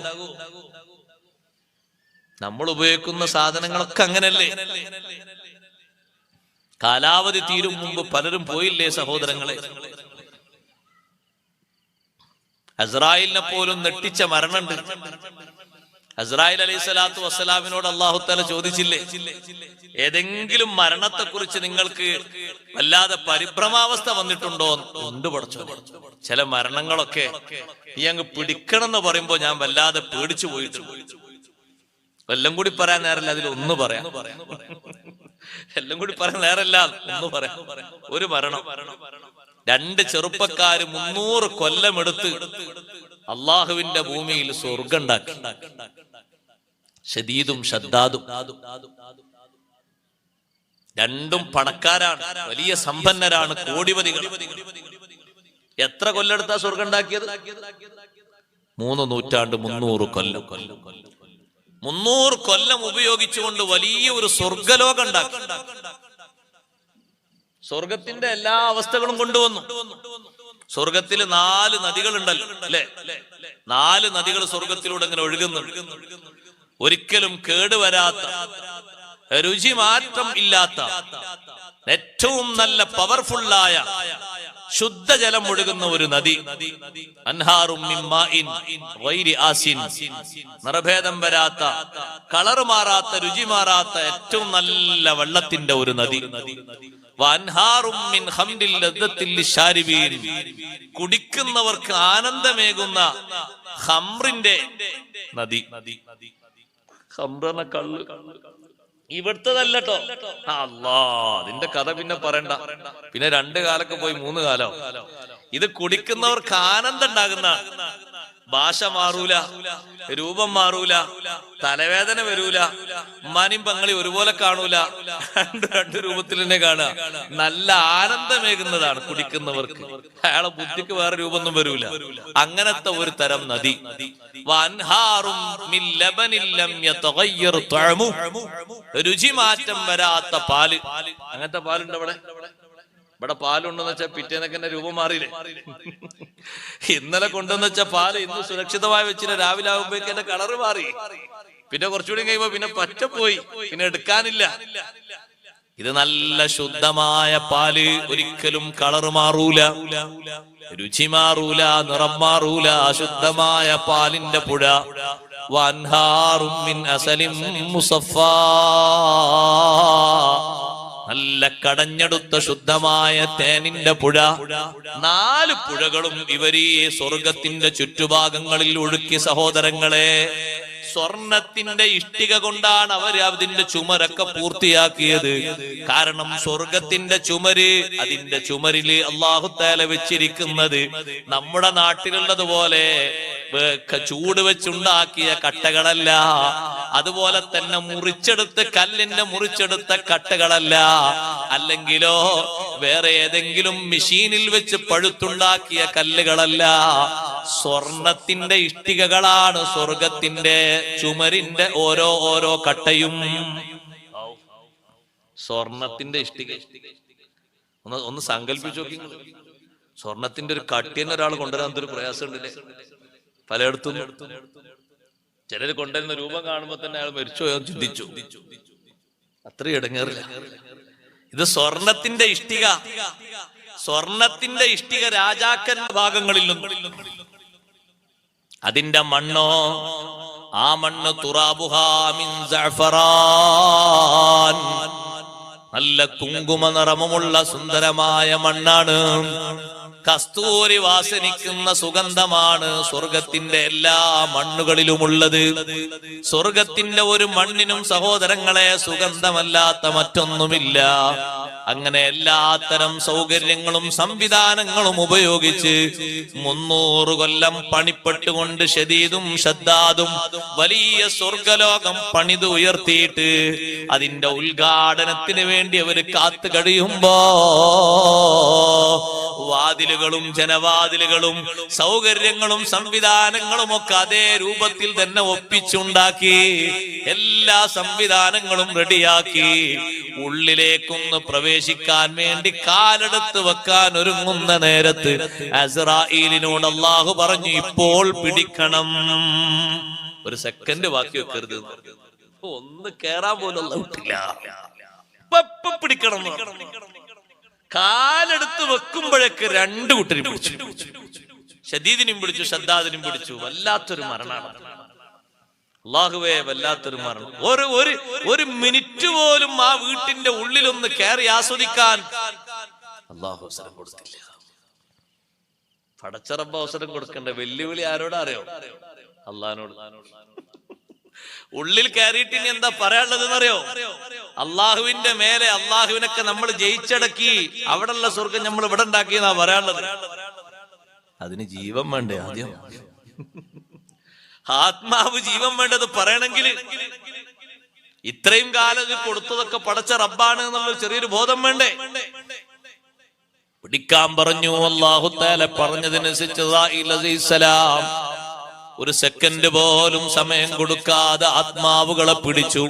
നമ്മൾ ഉപയോഗിക്കുന്ന സാധനങ്ങളൊക്കെ അങ്ങനല്ലേ? കാലാവധി തീരും മുമ്പ് പലരും പോയില്ലേ സഹോദരങ്ങളെ? അസ്രായിലിനെ പോലും നെട്ടിച്ച മരണമുണ്ട്. അസ്രായിൽ അലൈഹി സ്വലാത്തു വസ്സലാമിനോട് അല്ലാഹു തആല ചോദിച്ചില്ലേ, ഏതെങ്കിലും മരണത്തെക്കുറിച്ച് നിങ്ങൾക്ക് വല്ലാതെ പരിഭ്രമാവസ്ഥ വന്നിട്ടുണ്ടോ? ഉണ്ട് പടച്ചോനെ. ചില മരണങ്ങളൊക്കെ നീ അങ്ങ് പിടിക്കണം എന്ന് പറയുമ്പോ ഞാൻ വല്ലാതെ പേടിച്ചു പോയിട്ടുണ്ട്. എല്ലാം കൂടി പറയാൻ നേരല്ല, അതിലൊന്ന് പറയാം. എല്ലാം കൂടി പറയാൻ നേരല്ല, ഒന്ന് പറയാം. ഒരു മരണം, 2 ചെറുപ്പക്കാര് 300 കൊല്ലമെടുത്ത് അള്ളാഹുവിന്റെ ഭൂമിയിൽ സ്വർഗം ഉണ്ടാക്കി. ഷദീദും ഷദ്ദാദും. 2 പണക്കാരാണ്, വലിയ സമ്പന്നരാണ്, കോടിപതികൾ. എത്ര കൊല്ലെടുത്താ സ്വർഗം ഉണ്ടാക്കിയത്? 3 നൂറ്റാണ്ട്, 300 കൊല്ലം. 300 കൊല്ലം ഉപയോഗിച്ചുകൊണ്ട് വലിയ ഒരു സ്വർഗലോകം ഉണ്ടാക്കി. സ്വർഗത്തിന്റെ എല്ലാ അവസ്ഥകളും കൊണ്ടുവന്നു. സ്വർഗത്തിൽ 4 നദികളുണ്ടല്ലോ അല്ലെ? 4 നദികൾ സ്വർഗത്തിലൂടെ ഇങ്ങനെ ഒഴുകുന്നുണ്ട്. ഒരിക്കലും കേടുവരാത്ത, രുചി മാറ്റം ഇല്ലാത്ത, ഏറ്റവും നല്ല പവർഫുള്ളായ ശുദ്ധജലം ഒഴുകുന്ന ഒരു നദി. അൻഹാറും മിൻ മാഇൻ ഗൈരി ആസിൻ. നിറഭേദം വരാത്ത, കളർ മാറാത്ത, രുചി മാറാത്ത ഏറ്റവും നല്ല വെള്ളത്തിന്റെ ഒരു നദി. വഅൻഹാറും മിൻ ഖംറിൽ ലദ്ദത്തിൽ ലിശാരിബീൻ. കുടിക്കുന്നവർക്ക് ആനന്ദമേകുന്ന ഖംറിന്റെ നദി. ഖംറന കള്ള് ഇവിടുത്തതല്ലോ. അല്ലാ, അതിന്റെ കഥ പിന്നെ പറയണ്ട. പിന്നെ 2 കാലൊക്കെ പോയി 3 കാലോ. ഇത് കുടിക്കുന്നവർക്ക് ആനന്ദം ഉണ്ടാകുന്ന, ഭാഷ മാറൂല, രൂപം മാറൂല, തലവേദന വരൂല, ഉമ്മാനും പങ്ങളി ഒരുപോലെ കാണൂല, 2 രൂപത്തിൽ തന്നെ കാണുക. നല്ല ആനന്ദമേകുന്നതാണ് കുടിക്കുന്നവർക്ക്. അയാളെ ബുദ്ധിക്ക് വേറെ രൂപമൊന്നും വരൂല. അങ്ങനത്തെ ഒരു തരം നദി. രുചി മാറ്റം വരാത്ത പാല്. അങ്ങനത്തെ പാലുണ്ട് അവിടെ. ഇവിടെ പാലുണ്ടെന്ന് വെച്ചാൽ പിറ്റേന്നൊക്കെ എന്നെ രൂപം മാറിയില്ലേ? ഇന്നലെ കൊണ്ടുവന്ന് വെച്ച പാല് ഇന്ന് സുരക്ഷിതമായി വെച്ചിട്ട് രാവിലെ ആകുമ്പോഴേക്ക് എന്റെ കളറ് മാറി. പിന്നെ കുറച്ചുകൂടി കഴിയുമ്പോ പിന്നെ പറ്റപ്പോയി, പിന്നെ എടുക്കാനില്ല. ഇത് നല്ല ശുദ്ധമായ പാല്. ഒരിക്കലും കളറ് മാറൂല, രുചി മാറൂല, നിറം മാറൂല. ശുദ്ധമായ പാലിന്റെ പുഴ. വൻഹാറും മിൻ അസലിൻ മുസഫാ. നല്ല കടഞ്ഞെടുത്ത ശുദ്ധമായ തേനിന്റെ പുഴ. 4 പുഴകളും ഇവരീ സ്വർഗത്തിന്റെ ചുറ്റുഭാഗങ്ങളിൽ ഒഴുക്കി. സഹോദരങ്ങളെ, സ്വർണത്തിന്റെ ഇഷ്ടിക കൊണ്ടാണ് അവർ അതിന്റെ ചുമരൊക്കെ പൂർത്തിയാക്കിയത്. കാരണം സ്വർഗത്തിന്റെ ചുമര്, അതിന്റെ ചുമരില് അല്ലാഹു തആല വെച്ചിരിക്കുന്നത് നമ്മുടെ നാട്ടിലുള്ളതുപോലെ ചൂട് വെച്ചുണ്ടാക്കിയ കട്ടകളല്ല. അതുപോലെ തന്നെ മുറിച്ചെടുത്ത്, കല്ലിന്റെ മുറിച്ചെടുത്ത കട്ടകളല്ല. അല്ലെങ്കിലോ വേറെ ഏതെങ്കിലും മെഷീനിൽ വെച്ച് പഴുത്തുണ്ടാക്കിയ കല്ലുകളല്ല. സ്വർണത്തിന്റെ ഇഷ്ടികകളാണ് സ്വർഗത്തിന്റെ ചുമരിന്റെ ഓരോ കട്ടയും. സ്വർണത്തിന്റെ ഇഷ്ടിക. ഒന്ന് സങ്കല്പിച്ചു നോക്കി. സ്വർണത്തിന്റെ ഒരു കട്ടി തന്നെ ഒരാൾ കൊണ്ടുവരാൻ എന്തൊരു പ്രയാസം ഉണ്ടല്ലേ പലയിടത്തും. ചിലര് കൊണ്ടുവരുന്ന രൂപം കാണുമ്പോ തന്നെ അയാൾ മരിച്ചുപോയോ ചിന്തിച്ചു. അത്രയും ഇടങ്ങേറില്ല. ഇത് സ്വർണത്തിന്റെ ഇഷ്ടിക. സ്വർണത്തിന്റെ ഇഷ്ടിക രാജാക്കന്റെ ഭാഗങ്ങളിൽ നിന്നും. അതിന്റെ മണ്ണോ, ആ മണ്ണ് തുറാബുഹാ മിൻ സഅഫറാൻ, നല്ല കുങ്കുമ നിറമുള്ള സുന്ദരമായ മണ്ണാണ്. കസ്തൂരി വാസനിക്കുന്ന സുഗന്ധമാണ് സ്വർഗത്തിന്റെ എല്ലാ മണ്ണുകളിലുമുള്ളത്. സ്വർഗത്തിന്റെ ഒരു മണ്ണിനും സഹോദരങ്ങളെ സുഗന്ധമല്ലാത്ത മറ്റൊന്നുമില്ല. അങ്ങനെ എല്ലാത്തരം സൗകര്യങ്ങളും സംവിധാനങ്ങളും ഉപയോഗിച്ച് 300 കൊല്ലം പണിപ്പെട്ടുകൊണ്ട് ശദീദും ശദ്ദാദും വലിയ സ്വർഗലോകം പണിത് ഉയർത്തിയിട്ട് അതിന്റെ ഉദ്ഘാടനത്തിന് വേണ്ടി അവർ കാത്തു കഴിയുമ്പോ വാതിലുകളും ജനവാതിലുകളും സൗകര്യങ്ങളും സംവിധാനങ്ങളും ഒക്കെ അതേ രൂപത്തിൽ തന്നെ ഒപ്പിച്ചുണ്ടാക്കി എല്ലാ സംവിധാനങ്ങളും റെഡിയാക്കി ഉള്ളിലേക്കൊന്ന് പ്രവേശിക്കാൻ വേണ്ടി കാലെടുത്ത് വെക്കാൻ ഒരുങ്ങുന്ന നേരത്ത് അസ്രാഈലിനോട് അല്ലാഹു പറഞ്ഞു, ഇപ്പോൾ പിടിക്കണം, ഒരു സെക്കൻഡ് ബാക്കി വെക്കരുത്. ഒന്ന് കേറാൻ പോലും വിട്ടില്ല. പിടിക്കണം. കാലെടുത്ത് വെക്കുമ്പോഴേക്ക് 2 കൂട്ടരും പിടിച്ചു. ശദീദിനും പിടിച്ചു, ശദ്ദാദിനും പിടിച്ചു. വല്ലാത്തൊരു മരണമാണ്. അല്ലാഹുവേ, വല്ലാത്തൊരു മരണം. ഒരു മിനിറ്റ് പോലും ആ വീട്ടിന്റെ ഉള്ളിലൊന്ന് കയറി ആസ്വദിക്കാൻ അല്ലാഹു അവസരം കൊടുത്തില്ല. പടച്ചറബ് അവസരം കൊടുക്കണ്ടേ? വെല്ലുവിളി ആരോടാ അറിയോ? അള്ളാഹിനോട്. ഉള്ളിൽ കയറിയിട്ട് ഇനി എന്താ പറയാനുള്ളത് എന്നറിയോ? അള്ളാഹുവിന്റെ മേലെ, അള്ളാഹുവിനൊക്കെ നമ്മൾ ജയിച്ചടക്കി അവിടെയുള്ള സ്വർഗം നമ്മൾ ഇവിടെ ഉണ്ടാക്കിയെന്നാ പറയാനുള്ളത്. അതിന് ജീവൻ വേണ്ടേ? ആദ്യം ആത്മാവ് ജീവൻ വേണ്ടത് പറയണമെങ്കിൽ ഇത്രയും കാലം കൊടുത്തതൊക്കെ പടച്ച റബ്ബാണ് എന്നുള്ള ചെറിയൊരു ബോധം വേണ്ടേ? പിടിക്കാൻ പറഞ്ഞു. അല്ലാഹു തആല പറഞ്ഞതനുസരിച്ച് ഇസ്രാഈൽ അലൈഹിസ്സലാം ഒരു സെക്കൻഡ് പോലും സമയം കൊടുക്കാതെ ആത്മാവുകളെ പിടിച്ചു.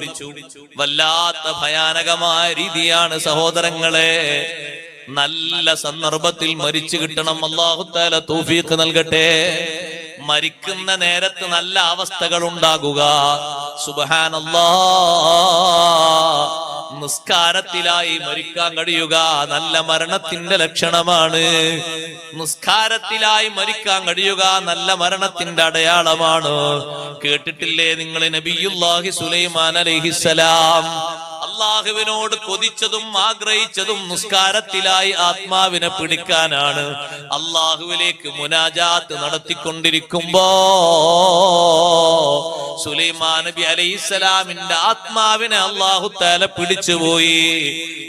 വല്ലാത്ത ഭയാനകമായ രീതിയാണ് സഹോദരങ്ങളെ. നല്ല സന്ദർഭത്തിൽ മരിച്ചു കിട്ടണം. അല്ലാഹു തആല തൗഫീഖ് നൽകട്ടെ. മരിക്കുന്ന നേരത്ത് നല്ല അവസ്ഥകൾ ഉണ്ടാകുക. സുബ്ഹാനല്ലാഹ്. നിസ്കാരത്തിലായി മരിക്കാൻ കഴിയുക നല്ല മരണത്തിന്റെ ലക്ഷണമാണ്. നിസ്കാരത്തിലായി മരിക്കാൻ കഴിയുക നല്ല മരണത്തിന്റെ അടയാളമാണ്. കേട്ടിട്ടില്ലേ നിങ്ങൾ നബിയുല്ലാഹി സുലൈമാൻ അലൈഹിസ്സലാം അള്ളാഹുവിനോട് കൊതിച്ചതും ആഗ്രഹിച്ചതും നിസ്കാരത്തിലായി ആത്മാവിനെ പിടിക്കാനാണ്. അള്ളാഹുവിലേക്ക് മുനാജാത്ത് നടത്തിക്കൊണ്ടിരിക്കുമ്പോ സുലൈമാൻ നബി അലൈഹിസ്സലാമിന്റെ ആത്മാവിനെ അല്ലാഹു തആല പിടിച്ചുപോയി.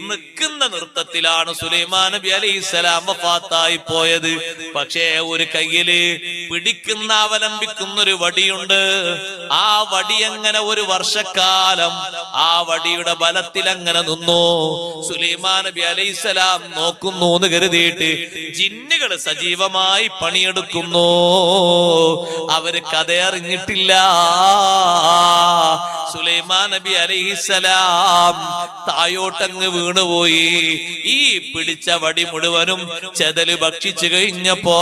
നിൽക്കുന്ന നൃത്തത്തിലാണ് സുലൈമാൻ നബി അലൈഹിസ്സലാം വഫാത്തായി പോയത്. പക്ഷേ ഒരു കയ്യില് പിടിക്കുന്ന അവലംബിക്കുന്ന ഒരു വടിയുണ്ട്. ആ വടി അങ്ങനെ ഒരു വർഷക്കാലം ആ വടിയുടെ ബലത്തിൽ അങ്ങനെ നിന്നു. സുലൈമാൻ നബി അലൈഹിസ്സലാം നോക്കുന്നു എന്ന് കരുതിയിട്ട് ജിന്നുകൾ സജീവമായി പണിയെടുക്കുന്നു. അവര് കഥയറിഞ്ഞിട്ടില്ല. സുലൈമാൻ നബി അലൈഹിസ്സലാം തായോട്ടങ്ങ് വീണുപോയി. ഈ പിടിച്ച വടി മുഴുവനും ചെതല് ഭക്ഷിച്ചു കഴിഞ്ഞപ്പോ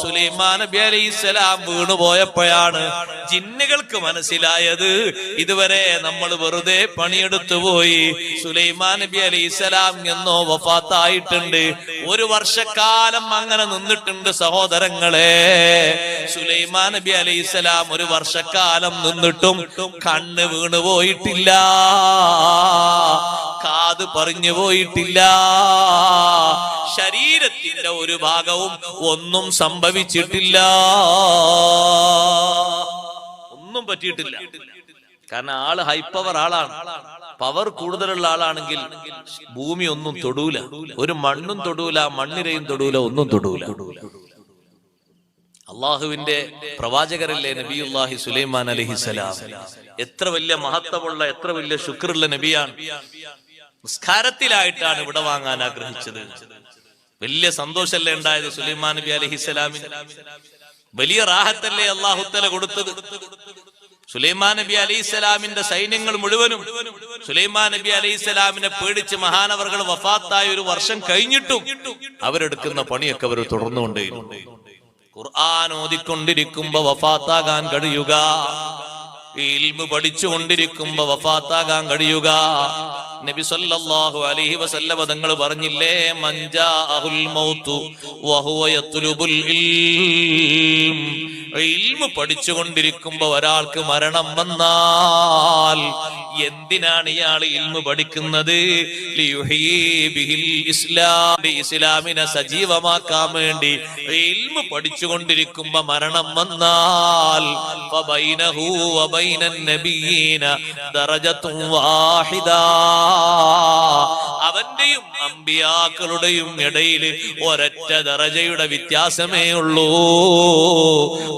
സുലൈമാൻ നബി അലൈഹിസ്സലാം വീണുപോയപ്പോഴാണ് ജിന്നുകൾക്ക് മനസ്സിലായത് ഇതുവരെ നമ്മൾ വെറുതെ പണിയെടുത്തു പോയി. സുലൈമാൻ നബി അലൈഹിസ്സലാം എന്നോ വഫാത്തായിട്ടുണ്ട്. ഒരു വർഷക്കാലം അങ്ങനെ നിന്നിട്ടുണ്ട് സഹോദരങ്ങളെ. സുലൈമാൻ നബി അലൈഹിസ്സലാം ഒരു വർഷക്കാലം നിന്നിട്ടും കണ്ണ് വീണു പോയിട്ടില്ല, കാത് പറഞ്ഞു പോയിട്ടില്ല, ശരീരത്തിന്റെ ഒരു ഭാഗവും ഒന്നും സംഭവിച്ചിട്ടില്ല, ഒന്നും പറ്റിയിട്ടില്ല. കാരണം ആള് ഹൈപ്പവർ ആളാണ്. പവർ കൂടുതലുള്ള ആളാണെങ്കിൽ ഭൂമി ഒന്നും തൊടൂല, ഒരു മണ്ണും തൊടൂല, മണ്ണിരയും തൊടൂല, ഒന്നും തൊടൂല. അള്ളാഹുവിന്റെ പ്രവാചകരല്ലേ നബിയുല്ലാഹി സുലൈമാൻ അലൈഹിസ്സലാം. എത്ര വലിയ മഹത്വമുള്ള, എത്ര വലിയ ശുക്റുള്ള നബിയാണ്. നിസ്കാരത്തിലായിട്ടാണ് ഇവിടെ വാങ്ങാൻ ആഗ്രഹിച്ചത്. വലിയ സന്തോഷല്ലേ ഉണ്ടായത് സുലൈമാൻ നബി അലൈഹിസ്സലാമിന്. വലിയ റാഹത്തല്ലേ അല്ലാഹു തആല കൊടുത്തത്. സുലൈമാൻ നബി അലൈഹിസ്സലാമിന്റെ സൈന്യങ്ങൾ മുഴുവനും സുലൈമാൻ നബി അലൈഹിസ്സലാമിനെ പേടിച്ച് മഹാനവർകൾ വഫാത്തായ 1 വർഷം കഴിഞ്ഞിട്ടും അവരെടുക്കുന്ന പണിയൊക്കെ അവർ തുടർന്നുകൊണ്ടേയിരുന്നു. ഖുർആൻ ഓതിക്കൊണ്ടിരിക്കുമ്പോ വഫാത്താകാൻ കഴിയുക, ഇൽമു പഠിച്ചുകൊണ്ടിരിക്കുമ്പോ വഫാത്താകാൻ കഴിയുക. നബി സല്ലല്ലാഹു അലൈഹി വസല്ലം തങ്ങൾ പറഞ്ഞില്ലേ, മൻജാഅഹുൽ മൗതു വഹുവ യത്ലുബുൽ ഇൽം. ഇൽമു പഠിച്ചുകൊണ്ടിരിക്കുമ്പോ ഒരാൾക്ക് മരണം വന്നാൽ എന്തിനാണ് ഇയാൾ ഇൽമു പഠിക്കുന്നത്? ലിയുഹീ ബിഹിൽ ഇസ്ലാം, ഇസ്ലാമിനെ സജീവമാക്കാൻ വേണ്ടി. ഇൽമു പഠിച്ചുകൊണ്ടിരിക്കുമ്പോ മരണം വന്നാൽ ഫബൈനഹു വബൈനൻ നബിയീന ദറജത്തുൻ വാഹിദാ, അവന്റെയും അമ്പിയാക്കളുടെയും ഇടയിൽ ഒരൊറ്റ ദറജയുടെ വ്യത്യാസമേ ഉള്ളൂ.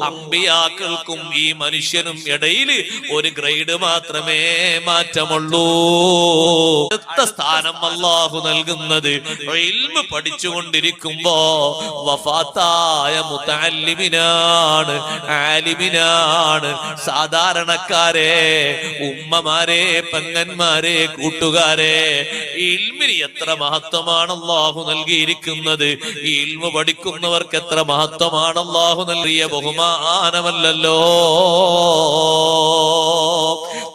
അമ്പിയാക്കൾക്കും ഈ മനുഷ്യനും ഇടയിൽ ഒരു ഗ്രേഡ് മാത്രമേ മാറ്റമുള്ളൂ. അടുത്ത സ്ഥാനം അല്ലാഹു നൽകുന്നത് ഇൽമു പഠിച്ചുകൊണ്ടിരിക്കുമ്പോ വഫാത്തായ മുതഅല്ലിമിനാണ്, ആലിമിനാണ്. സാധാരണക്കാരെ, ഉമ്മമാരെ, പെങ്ങന്മാരെ, കൂട്ടുകാരെ, ഇൽമിന് എത്ര മഹത്വമാണ് അല്ലാഹു നൽകിയിരിക്കുന്നത്. ഈ ഇൽമു പഠിക്കുന്നവർക്ക് എത്ര മഹത്വമാണ് അല്ലാഹു നൽകിയ ബഹുമാനമല്ലല്ലോ.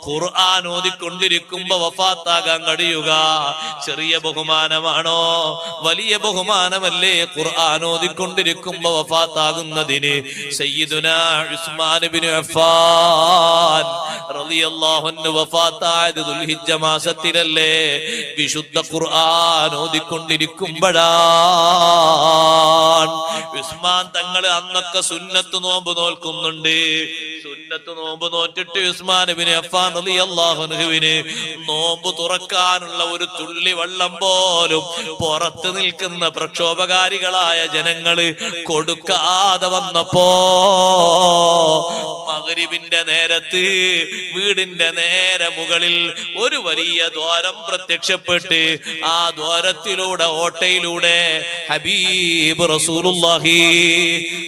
ഖുർആൻ ഓതിക്കൊണ്ടിരിക്കുമ്പോ വഫാത്താകാൻ കഴിയുക ചെറിയ ബഹുമാനമാണോ? വലിയ ബഹുമാനമല്ലേ ഖുർആൻ ഓതിക്കൊണ്ടിരിക്കുമ്പോ വഫാത്താകുന്നതിന്. സയ്യിദുനാ ഉസ്മാൻ ഇബ്നു അഫ്ഫാൻ റളിയല്ലാഹു അൻഹു വഫാത്തായത് ദുൽഹിജ്ജ മാസത്തിലല്ലേ? വിശുദ്ധ ഖുർആൻ ഓതിക്കൊണ്ടിരിക്കുമ്പോഴാണ്. ഉസ്മാൻ തങ്ങൾ അന്നൊക്കെ സുന്നത്ത് നോമ്പ് നോൽക്കുന്നുണ്ട്. സുന്നത്ത് നോമ്പ് നോറ്റിട്ട് ഉസ്മാൻ ഇബ്നു അഫ്ഫാൻ റളിയല്ലാഹു അൻഹുവിന് നോമ്പ് തുറക്കാനുള്ള ഒരു തുള്ളി വെള്ളം പോലും പുറത്ത് നിൽക്കുന്ന പ്രക്ഷോഭകാരികളായ ജനങ്ങള് കൊടുക്കാതെ വന്നപ്പോ മഗ്രിബിന്റെ നേരത്ത് വീടിന്റെ നേരെ മുകളിൽ ഒരു വലിയ ദ്വാരം പ്രത്യക്ഷപ്പെട്ട് ആ ദ്വാരത്തിലൂടെ, ഓട്ടയിലൂടെ ഹബീബ് റസൂലുള്ളാഹി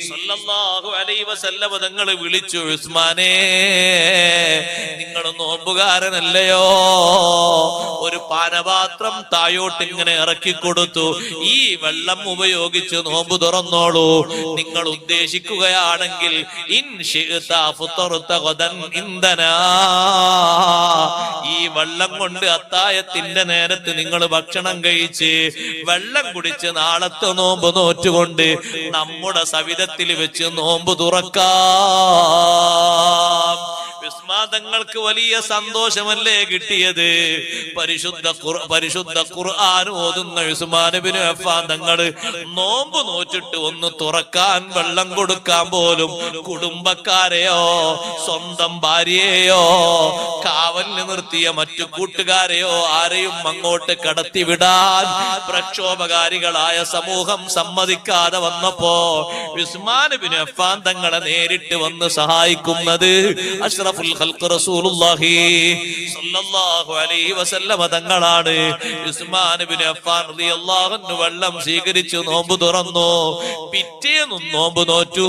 സ്വല്ലല്ലാഹു അലൈഹി വസല്ലം തങ്ങൾ വിളിച്ചു, ഉസ്മാനേ, നിങ്ങൾ നോമ്പുകാരനല്ലയോ? ഒരു പാനപാത്രം തായോട്ട് ഇങ്ങനെ ഇറക്കി കൊടുത്തു. ഈ വെള്ളം ഉപയോഗിച്ച് നോമ്പ് തുറന്നോളൂ. നിങ്ങൾ ഉദ്ദേശിക്കുകയാണെങ്കിൽ ഈ വെള്ളം കൊണ്ട് അത്തായത്തിന്റെ നേരത്ത് നിങ്ങൾ ഭക്ഷണം കഴിച്ച് വെള്ളം കുടിച്ച് നാളത്തെ നോമ്പ് നോറ്റുകൊണ്ട് നമ്മുടെ സവിധത്തിൽ വെച്ച് നോമ്പ് തുറക്കാം. വിസ്മാദങ്ങൾക്ക് വലിയ സന്തോഷമല്ലേ കിട്ടിയത്? പരിശുദ്ധ ഖുർആൻ ഓതുന്ന ഉസ്മാൻ ഇബ്നു അഫ്ഫാൻ തങ്ങൾ നോമ്പ് നോറ്റിട്ട് ഒന്ന് തുറക്കാൻ വെള്ളം കൊടുക്കാൻ പോലും കുടുംബക്കാരെയോ സ്വന്തം ഭാര്യയെയോ കാവലിന് നിർത്തിയ മറ്റു കൂട്ടുകാരെയോ ആരെയും അങ്ങോട്ട് കടത്തിവിടാൻ പ്രക്ഷോഭകാരികളായ സമൂഹം സമ്മതിക്കാതെ വന്നപ്പോ ഉസ്മാൻ ഇബ്നു അഫ്ഫാൻ തങ്ങളെ നേരിട്ട് വന്ന് സഹായിക്കുന്നത് അഷ്റഫുൽ ഖൽഖ് റസൂലുള്ളാഹി സ്വല്ലല്ലാഹു അലൈഹി വസല്ലം തങ്ങളാണ്. ഉസ്മാൻ ഇബ്നു അഫ്ഫാൻ റളിയല്ലാഹു അൻഹു വെള്ളം സ്വീകരിച്ചു നോമ്പ് തുറന്നു. പിറ്റേന്നും നോമ്പ് നോറ്റു.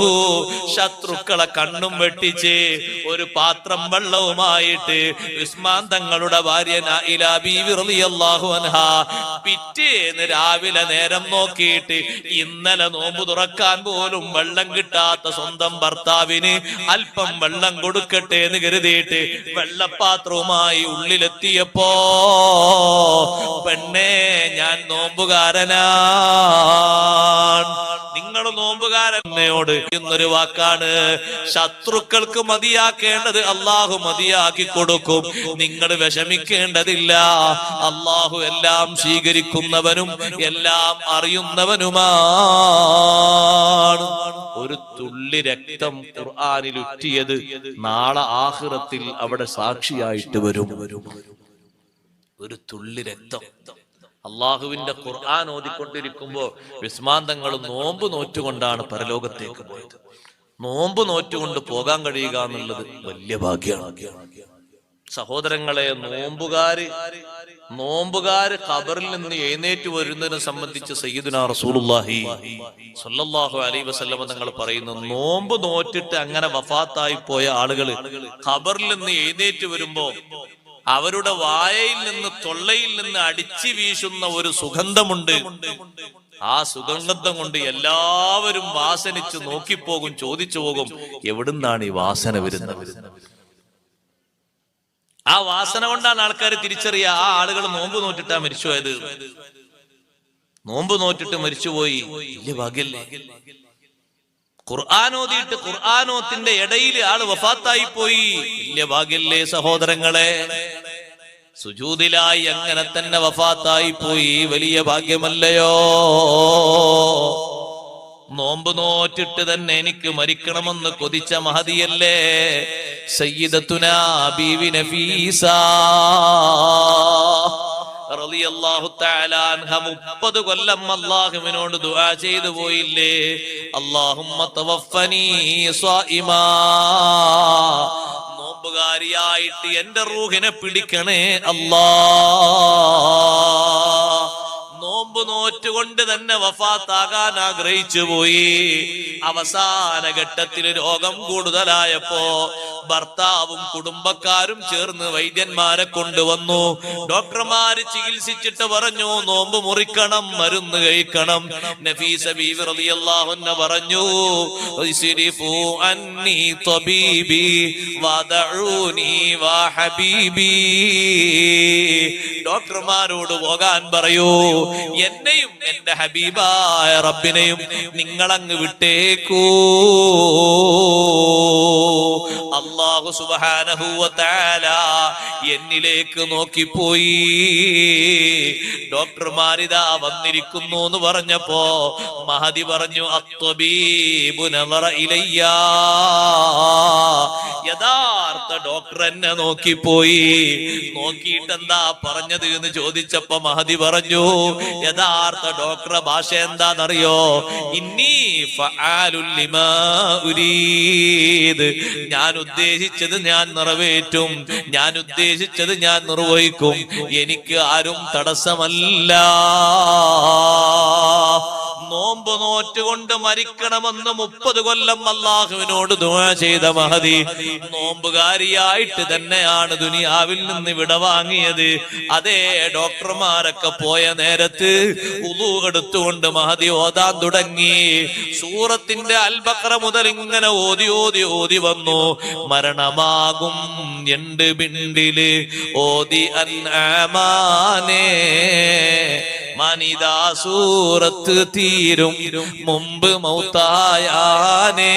ശത്രുക്കളെ കണ്ണും വെട്ടിച്ച് ഒരു പാത്രം വെള്ളവുമായിട്ട് ഉസ്മാൻ തങ്ങളുടെ ഭാര്യ നായില ബീവി റളിയല്ലാഹു അൻഹാ പിറ്റേന്ന് രാവിലെ നേരം നോക്കിയിട്ട് ഇന്നലെ നോമ്പ് തുറക്കാൻ പോലും വെള്ളം കിട്ടാത്ത സ്വന്തം ഭർത്താവിന് അല്പം വെള്ളം കൊടുക്കട്ടെ എന്ന് കരുതിയിട്ട് വെള്ളപ്പാത്രവുമായി ഉള്ളിലെത്തിയപ്പോ, പെണ്ണേ, ഞാൻ നോമ്പുകാരനാണ്, നിങ്ങൾ നോമ്പുകാരനോട് എന്നൊരു വാക്കാണ്. ശത്രുക്കൾക്ക് മതിയാക്കേണ്ടത് അള്ളാഹു മതിയാക്കി കൊടുക്കും. നിങ്ങൾ വിഷമിക്കേണ്ടതില്ല. അള്ളാഹു എല്ലാം സ്വീകരിക്കുന്നവനും എല്ലാം അറിയുന്നവനുമാണ്. ഒരു തുള്ളി രക്തം ഖുർആനിൽ ഉറ്റിയത് നാളെ ആഖിറത്തിൽ അവിടെ സാക്ഷിയായിട്ട് വരും. ഒരു തുള്ളി രക്തം. അള്ളാഹുവിന്റെ ഖുർആൻ ഓതിക്കൊണ്ടിരിക്കുമ്പോ ഉസ്മാൻ തങ്ങൾ നോമ്പ് നോറ്റുകൊണ്ടാണ് പരലോകത്തേക്ക് പോയത്. നോമ്പ് നോറ്റുകൊണ്ട് പോകാൻ കഴിയുക എന്നുള്ളത് വലിയ ഭാഗ്യമാണ്. സഹോദരങ്ങളെ, നോമ്പുകാര് ഖബറിൽ നിന്ന് എഴുന്നേറ്റ് വരുന്നതിനെ സംബന്ധിച്ച് സയ്യിദുനാ റസൂലുള്ളാഹി സ്വല്ലല്ലാഹു അലൈഹി വസല്ലം തങ്ങൾ പറയുന്നു, നോമ്പ് നോറ്റിട്ട് അങ്ങനെ വഫാത്തായി പോയ ആളുകൾ ഖബറിൽ നിന്ന് എഴുന്നേറ്റ് വരുമ്പോ അവരുടെ വായയിൽ നിന്ന് തൊള്ളയിൽ നിന്ന് അടിച്ചു വീശുന്ന ഒരു സുഗന്ധമുണ്ട്. ആ സുഗന്ധം കൊണ്ട് എല്ലാവരും വാസനിച്ച് നോക്കിപ്പോകും, ചോദിച്ചു പോകും, എവിടുന്നാണ് ഈ വാസന വരുന്നത്? ആ വാസന കൊണ്ടാണ് ആൾക്കാർ തിരിച്ചറിയുക ആ ആളുകൾ നോമ്പ് നോറ്റിട്ടാ മരിച്ചുപോയത്. നോമ്പ് നോറ്റിട്ട് മരിച്ചുപോയി, വലിയ ഭാഗ്യല്ലേ? ഖുർആാനോദിയിട്ട് ഖുർആാനോത്തിന്റെ ഇടയിൽ ആള് വഫാത്തായി പോയി, വലിയ ഭാഗ്യല്ലേ സഹോദരങ്ങളെ? സുജൂദിലായി അങ്ങനെ തന്നെ വഫാത്തായി പോയി, വലിയ ഭാഗ്യമല്ലയോ? നോമ്പ് നോറ്റിട്ട് തന്നെ എനിക്ക് മരിക്കണമെന്ന് കൊതിച്ച മഹദിയല്ലേ സയ്യിദത്തുനാ ബീവി നഫീസ റളിയല്ലാഹു തആല അൻഹ. 30 കൊല്ലം അല്ലാഹുവിനോട് ദുആ ചെയ്തു പോയില്ലേ, അല്ലാഹുമ്മ തവഫനി സ്വായിമാ, നോമ്പുകാരിയായിട്ട് എന്റെ റൂഹിനെ പിടിക്കണേ അല്ലാഹ്. നോമ്പ് നോറ്റുകൊണ്ട് തന്നെ വഫാത്താകാൻ ആഗ്രഹിച്ചു പോയി. അവസാന ഘട്ടത്തിൽ രോഗം കൂടുതലായപ്പോ ഭർത്താവും കുടുംബക്കാരും ചേർന്ന് വൈദ്യന്മാരെ കൊണ്ടുവന്നു. ഡോക്ടർമാര് ചികിത്സിച്ചിട്ട് പറഞ്ഞു, നോമ്പ് മുറിക്കണം, മരുന്ന് കഴിക്കണം. നഫീസ ബീവി റളിയല്ലാഹു അൻഹ പറഞ്ഞു, ഇസ്രിഫു അന്നി തബീബി വദഊനി വാ ഹബീബി, ഡോക്ടർമാരോട് പോകാൻ പറയൂ, എന്നെയും എന്റെ ഹബീബായ റബ്ബിനെയും നിങ്ങളങ്ങ് വിട്ടേക്കൂ. അല്ലാഹു സുബ്ഹാനഹു വ തആല എന്നിലേക്ക് നോക്കിപ്പോയി. ഡോക്ടർമാരിതാ വന്നിരിക്കുന്നു എന്ന് പറഞ്ഞപ്പോ മഹദി പറഞ്ഞു, അത്വബീബു നളറ ഇലയ്യ, യഥാർത്ഥ ഡോക്ടർ എന്നെ നോക്കിപ്പോയി. നോക്കിയിട്ട് എന്താ പറഞ്ഞത് എന്ന് ചോദിച്ചപ്പോ മഹദി പറഞ്ഞു, യഥാർത്ഥ ഡോക്ടറെ ഭാഷ എന്താണെന്നറിയോ? ഇന്നി ഫആലുൽ ലിമാ ഉരീദ്, ഞാൻ ഉദ്ദേശിച്ചത് ഞാൻ നിറവേറ്റും, ഞാൻ ഉദ്ദേശിച്ചത് ഞാൻ നിർവഹിക്കും, എനിക്ക് ആരും തടസ്സമല്ല. നോമ്പ് നോറ്റുകൊണ്ട് മരിക്കണമെന്ന് 30 കൊല്ലം അല്ലാഹുവിനോട് ദുആ ചെയ്ത മഹദി നോമ്പുകാരിയായിട്ട് തന്നെയാണ് ദുനിയാവിൽ നിന്ന് വിടവാങ്ങിയത്. അതേ ഡോക്ടർമാരൊക്കെ പോയ നേരത്ത് വുളു എടുത്തുകൊണ്ട് മഹദി ഓതാൻ തുടങ്ങി. സൂറത്തിന്റെ അൽ ബഖറ മുതൽ ഇങ്ങനെ ഓതി ഓതി ഓതി വന്നു. മരണമാകും എണ്ട് ബിണ്ടില് ഓതി അൻആമാനേ, മനിതാ സൂറത്ത് തീരും മുമ്പ് മൗത്തായാനേ.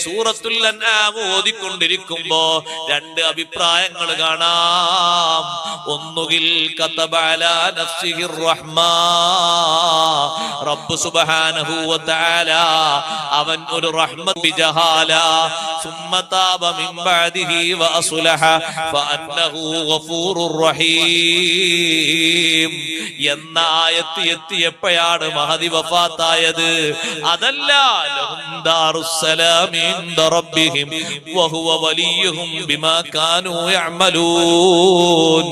സൂറത്തുൽ അൻആം ഓതിക്കൊണ്ടിരിക്കുമ്പോ 2 അഭിപ്രായങ്ങൾ കാണാം. ഒന്നുകിൽ കതബ അലാ നഫ്സിഹിർ റഹ്മാ, റബ്ബ് സുബ്ഹാനഹു വ തആല അവൻ ഒരു റഹ്മത്ത് ബിജഹാല സുമ്മ താബ മിൻ ബഅദിഹി വ അസ്ലഹ ഫഅന്നഹു ഗഫൂറുർ റഹീം എന്ന ആയത്ത് എത്തിയപ്പോഴാണ് മഹദി വഫാത്തായത്. അതല്ല, ലഹും ദാറുസ്സലാമി ഇൻദ റബ്ബിഹിം വഹുവ വലിയുഹും ബിമാ കാനൂ യഅമലൂൻ.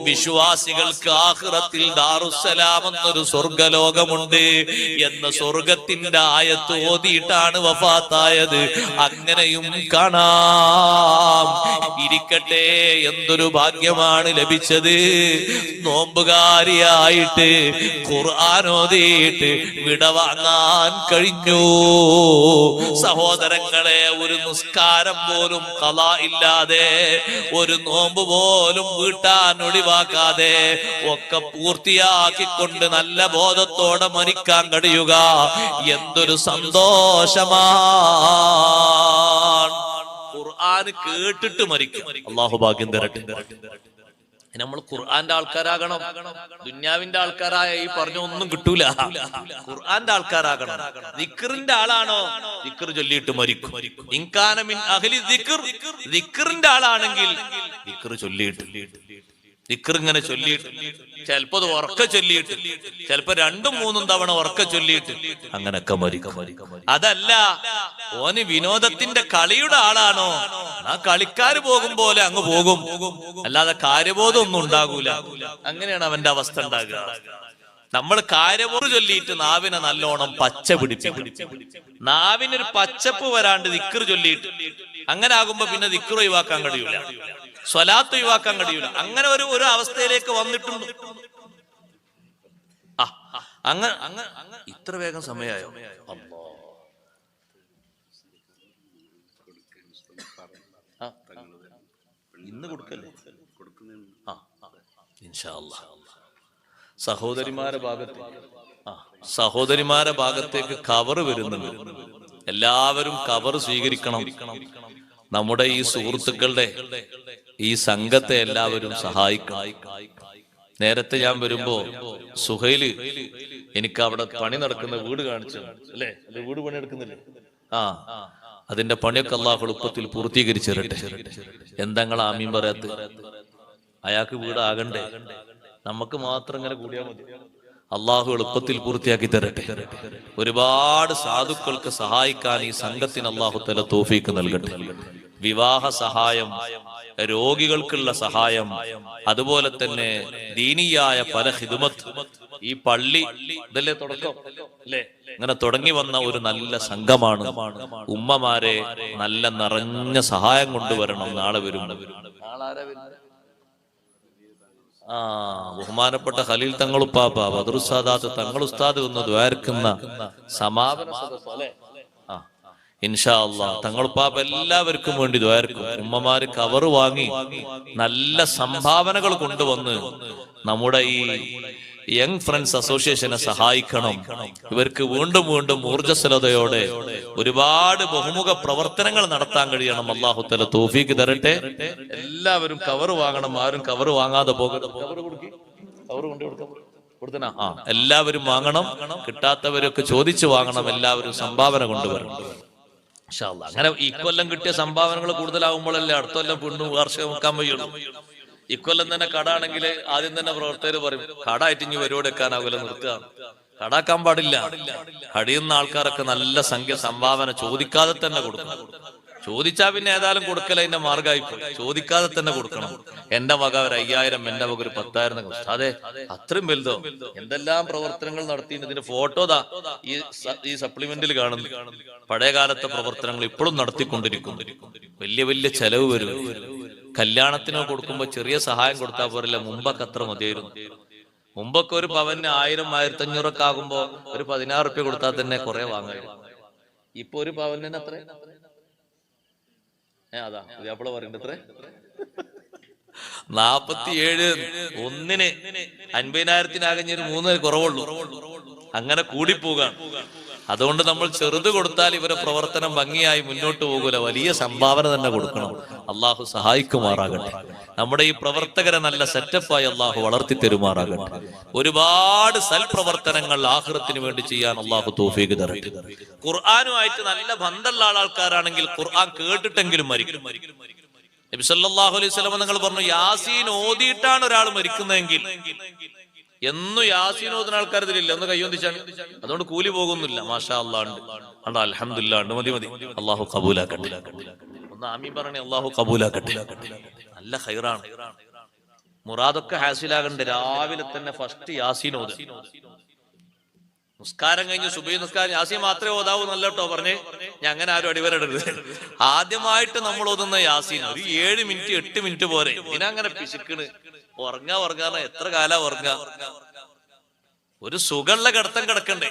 വിശ്വാസികൾക്ക് ആഖിറത്തിൽ ദാറുസ്സലാം എന്നൊരു സ്വർഗ്ഗലോകമുണ്ട് എന്ന സ്വർഗത്തിന്റെ ആയത്ത് ഓതിയിട്ടാണ് വഫാത്തായത്. അങ്ങനെയും കാണാം. ഇരിക്കട്ടെ, എന്തൊരു ഭാഗ്യമാണ് ലഭിച്ചത്. നോമ്പുകാരിയായിട്ട് ഖുർആൻ ഓതിയിട്ട് വിടവാങ്ങാൻ കഴിഞ്ഞു. സഹോദരങ്ങളെ, ഒരു നിസ്കാരം പോലും ഖളാ ഇല്ലാതെ, ഒരു നോമ്പ് പോലും വീട്ടാൻ ഒഴിവാക്കാതെ ഒക്കെ പൂർത്തിയാക്കിക്കൊണ്ട് നല്ല ബോധത്തോടെ മരിക്കാൻ കഴിയുക എന്തൊരു സന്തോഷമാണ്. ഖുർആൻ കേട്ടിട്ട് മരിക്കും. അല്ലാഹു ഭാഗ്യം തരട്ടെ. നമ്മൾ ഖുർആന്റെ ആൾക്കാരാകണം. ദുന്യാവിന്റെ ആൾക്കാരായ ഈ പറഞ്ഞ ഒന്നും കിട്ടൂല. ഖുർആന്റെ ആൾക്കാരാകണം. ദിക്റിന്റെ ആളാണോ, ദിക്ർ ചൊല്ലിയിട്ട് മരിക്കും. ഇൻകാന മിൻ അഹ്ലി ദിക്ർ, ദിക്റിന്റെ ആളാണെങ്കിൽ ദിക്ർ ചൊല്ലിയിട്ട്. ദിക്ർ ഇങ്ങനെ ചൊല്ലിയിട്ട്, ചിലപ്പോ അത് ഉറക്ക ചൊല്ലിയിട്ട്, ചിലപ്പോ 2-3 തവണ ഉറക്ക ചൊല്ലിയിട്ട് അങ്ങനൊക്കെ മരിക്കും. അതല്ല, ഓന് വിനോദത്തിന്റെ കളിയുടെ ആളാണോ, ആ കളിക്കാര് പോകും പോലെ അങ്ങ് പോകും, അല്ലാതെ കാര്യബോധം ഒന്നും ഉണ്ടാകൂല. അങ്ങനെയാണ് അവന്റെ അവസ്ഥ ഉണ്ടാകുക. നമ്മൾ കാര്യബോധം ചൊല്ലിയിട്ട് നാവിനെ നല്ലോണം പച്ച പിടിപ്പിക്കും. നാവിനൊരു പച്ചപ്പ് വരാണ്ട് ദിക്ർ ചൊല്ലിയിട്ട്, അങ്ങനെ ആകുമ്പോ പിന്നെ ദിക്ർ ഒഴിവാക്കാൻ കഴിയൂല, സ്വലാത്ത് ഒഴിവാക്കാൻ കഴിയൂല. അങ്ങനെ ഒരു അവസ്ഥയിലേക്ക് വന്നിട്ടുണ്ട്. അങ്ങ് ഇത്ര വേഗം സമയമായോ? ഇന്ന് കൊടുക്കല്ലേ? ഇൻഷാ അല്ലാഹ്. സഹോദരിമാരെ ഭാഗത്തേക്ക് കവർ വരുന്നുണ്ട്. എല്ലാവരും കവർ സ്വീകരിക്കണം. നമ്മുടെ ഈ സുഹൃത്തുക്കളുടെ ഈ സംഘത്തെ എല്ലാവരും സഹായിക്കണം. നേരത്തെ ഞാൻ വരുമ്പോ സുഹൈല് എനിക്ക് അവിടെ പണി നടക്കുന്ന വീട് കാണിച്ചു അല്ലേ? വീട് പണി എടുക്കുന്നില്ലേ? അതിന്റെ പണിയൊക്കെ അല്ലാഹു എളുപ്പത്തിൽ പൂർത്തീകരിച്ചു തരട്ടെ. എന്താ ആമീൻ പറയാത്ത? അയാൾക്ക് വീടാകണ്ടേ? നമുക്ക് മാത്രം ഇങ്ങനെ കൂടിയാൽ മതി. അള്ളാഹു എളുപ്പത്തിൽ പൂർത്തിയാക്കി തരട്ടെ. ഒരുപാട് സാധുക്കൾക്ക് സഹായിക്കാൻ ഈ സംഘത്തിന് അള്ളാഹു തആല തൗഫീഖ് നൽകട്ടെ. വിവാഹ സഹായം, രോഗികൾക്കുള്ള സഹായം, അതുപോലെ തന്നെ ദീനിയായ പല ഖിദ്മത്ത്. ഈ പള്ളി ഇതല്ലേ തുടക്കം അല്ലേ? ഇങ്ങനെ തുടങ്ങി വന്ന ഒരു നല്ല സംഘമാണ്. ഉമ്മമാരെ നല്ല നിറഞ്ഞ സഹായം കൊണ്ടുവരണം. നാളെ വരും. ബഹുമാനപ്പെട്ട ഖലീൽ തങ്ങൾ ഉപ്പാപ്പ, ബദറുസ്സാദാത്ത് തങ്ങൾ ഉസ്താദ് എന്ന് ദ്വാരക്കുന്ന സമാപന സദസ്സ് അല്ലേ? ഇൻഷാ അല്ലാഹ് തങ്ങൾ ഉപ്പാപ്പ എല്ലാവർക്കും വേണ്ടി ദ്വാരക്കും. ഉമ്മമാര് കവറ് വാങ്ങി നല്ല സംഭാവനകൾ കൊണ്ടുവന്ന് നമ്മുടെ ഈ യങ് ഫ്രണ്ട്സ് അസോസിയേഷനെ സഹായിക്കണം. ഇവർക്ക് വീണ്ടും വീണ്ടും ഊർജ്ജസ്വലതയോടെ ഒരുപാട് ബഹുമുഖ പ്രവർത്തനങ്ങൾ നടത്താൻ കഴിയണം. അല്ലാഹു തആല തൗഫീഖ് തരട്ടെ. എല്ലാവരും കവർ വാങ്ങണം. ആരും കവർ വാങ്ങാതെ പോകരുത്. എല്ലാവരും വാങ്ങണം. കിട്ടാത്തവരൊക്കെ ചോദിച്ചു വാങ്ങണം. എല്ലാവരും സംഭാവന കൊണ്ടുവരണം. ഇൻഷാ അല്ലാഹ്. അങ്ങനെ ഇക്കൊല്ലം കിട്ടിയ സംഭാവനകൾ കൂടുതലാവുമ്പോഴല്ലേ അടുത്ത കൊല്ലം വീണ്ടും വാർഷികം വെക്കാൻ വയ്യുള്ളൂ. ഇക്കൊല്ലം തന്നെ കട ആണെങ്കിൽ ആദ്യം തന്നെ പ്രവർത്തകർ പറയും, കടായിട്ട് ഇനി പരിപാടി വെക്കാനാവില്ല, നിർത്തുക. കടാക്കാൻ പാടില്ല. കടിയുന്ന ആൾക്കാരൊക്കെ നല്ല സംഖ്യ സംഭാവന ചോദിക്കാതെ തന്നെ കൊടുക്കണം. ചോദിച്ചാ പിന്നെ ഏതായാലും കൊടുക്കല അതിന്റെ മാർഗമായിപ്പോയി. ചോദിക്കാതെ തന്നെ കൊടുക്കണം. എന്റെ വക ഒരു 5000, എന്റെ വക ഒരു 10,000. അതെ, അത്രയും വലുതോ? എന്തെല്ലാം പ്രവർത്തനങ്ങൾ നടത്തി. ഇതിന്റെ ഫോട്ടോ ഈ സപ്ലിമെന്റിൽ കാണുന്നു. പഴയ കാലത്തെ പ്രവർത്തനങ്ങൾ ഇപ്പോഴും നടത്തിക്കൊണ്ടിരിക്കും. വലിയ വലിയ ചെലവ് വരും. കല്യാണത്തിനോ കൊടുക്കുമ്പോ ചെറിയ സഹായം കൊടുത്താൽ പോരല്ല. മുമ്പൊക്കെ അത്ര മതിയായിരുന്നു. മുമ്പൊക്കെ ഒരു പവന് 1000, 1500 ഒക്കെ ആകുമ്പോ ഒരു 16 റുപ്യ കൊടുത്താൽ തന്നെ കുറെ വാങ്ങായിരുന്നു. ഇപ്പൊ ഒരു പവന് അത്ര അതാ പുതിയാപ്പിള പറയുന്നത് എത്ര? 47. ഒന്നിന് 50,000-നാകഞ്ഞൊരു 3 കുറവുള്ളൂ. അങ്ങനെ കൂടിപ്പോകാൻ. അതുകൊണ്ട് നമ്മൾ ചെറുത് കൊടുത്താൽ ഇവരെ പ്രവർത്തനം ഭംഗിയായി മുന്നോട്ട് പോകൂല. വലിയ സംഭാവന തന്നെ കൊടുക്കണം. അള്ളാഹു സഹായിക്കുമാറാകട്ടെ. നമ്മുടെ ഈ പ്രവർത്തകരെ നല്ല സെറ്റപ്പായി അള്ളാഹു വളർത്തി തരുമാറാകട്ടെ. ഒരുപാട് സൽപ്രവർത്തനങ്ങൾ ആഖിറത്തിന് വേണ്ടി ചെയ്യാൻ അള്ളാഹു തൗഫീഖ് തരട്ടെ. ഖുർആനുമായിട്ട് നല്ല ബന്ധമുള്ള ആൾക്കാരാണെങ്കിൽ ഖുർആൻ കേട്ടിട്ടെങ്കിലും മരിക്കും. നബി സല്ലല്ലാഹു അലൈഹി വസല്ലം നിങ്ങൾ പറഞ്ഞു, യാസീൻ ഓതിയിട്ടാണ് ഒരാൾ മരിക്കുന്നതെങ്കിൽ, എന്നും യാസീൻ ഓതുന്ന ആൾക്കാർ ഇതിലില്ല, ഒന്ന് കയ്യൊന്നിച്ചാണ്. അതുകൊണ്ട് കൂലി പോകുന്നില്ല. മാഷാ അല്ലാഹ് ഉണ്ട്, അൽഹംദുലില്ലാഹ് ഉണ്ട്. മതി. അള്ളാഹു ഖബൂലാക്കട്ടെ. ഒന്ന് ആമീൻ പറഞ്ഞേ. അള്ളാഹു ഖബൂലാക്കട്ടെ. നല്ല ഖൈറാണ്. മുറാദൊക്കെ ഹാസിലാകണ്ടേ. രാവിലെ തന്നെ ഫസ്റ്റ് യാസീൻ ഓത്. നിസ്കാരം കഴിഞ്ഞ് സുബഹി നിസ്കാരം യാസീൻ മാത്രമേ ഓതാവൂ നല്ല കേട്ടോ പറഞ്ഞേ. ഞാൻ അങ്ങനെ ആരും അടിവരടരുത്. ആദ്യമായിട്ട് നമ്മൾ ഓതുന്ന യാസീൻ ഒരു 7 മിനിറ്റ് 8 മിനിറ്റ് പോരെ. ഇതിനങ്ങനെ പിശുക്കണ്. ഉറങ്ങാന്ന് എത്ര കാലാ ഉറങ്ങാ? ഒരു സുഖമുള്ള കിടത്തം കിടക്കണ്ടേ?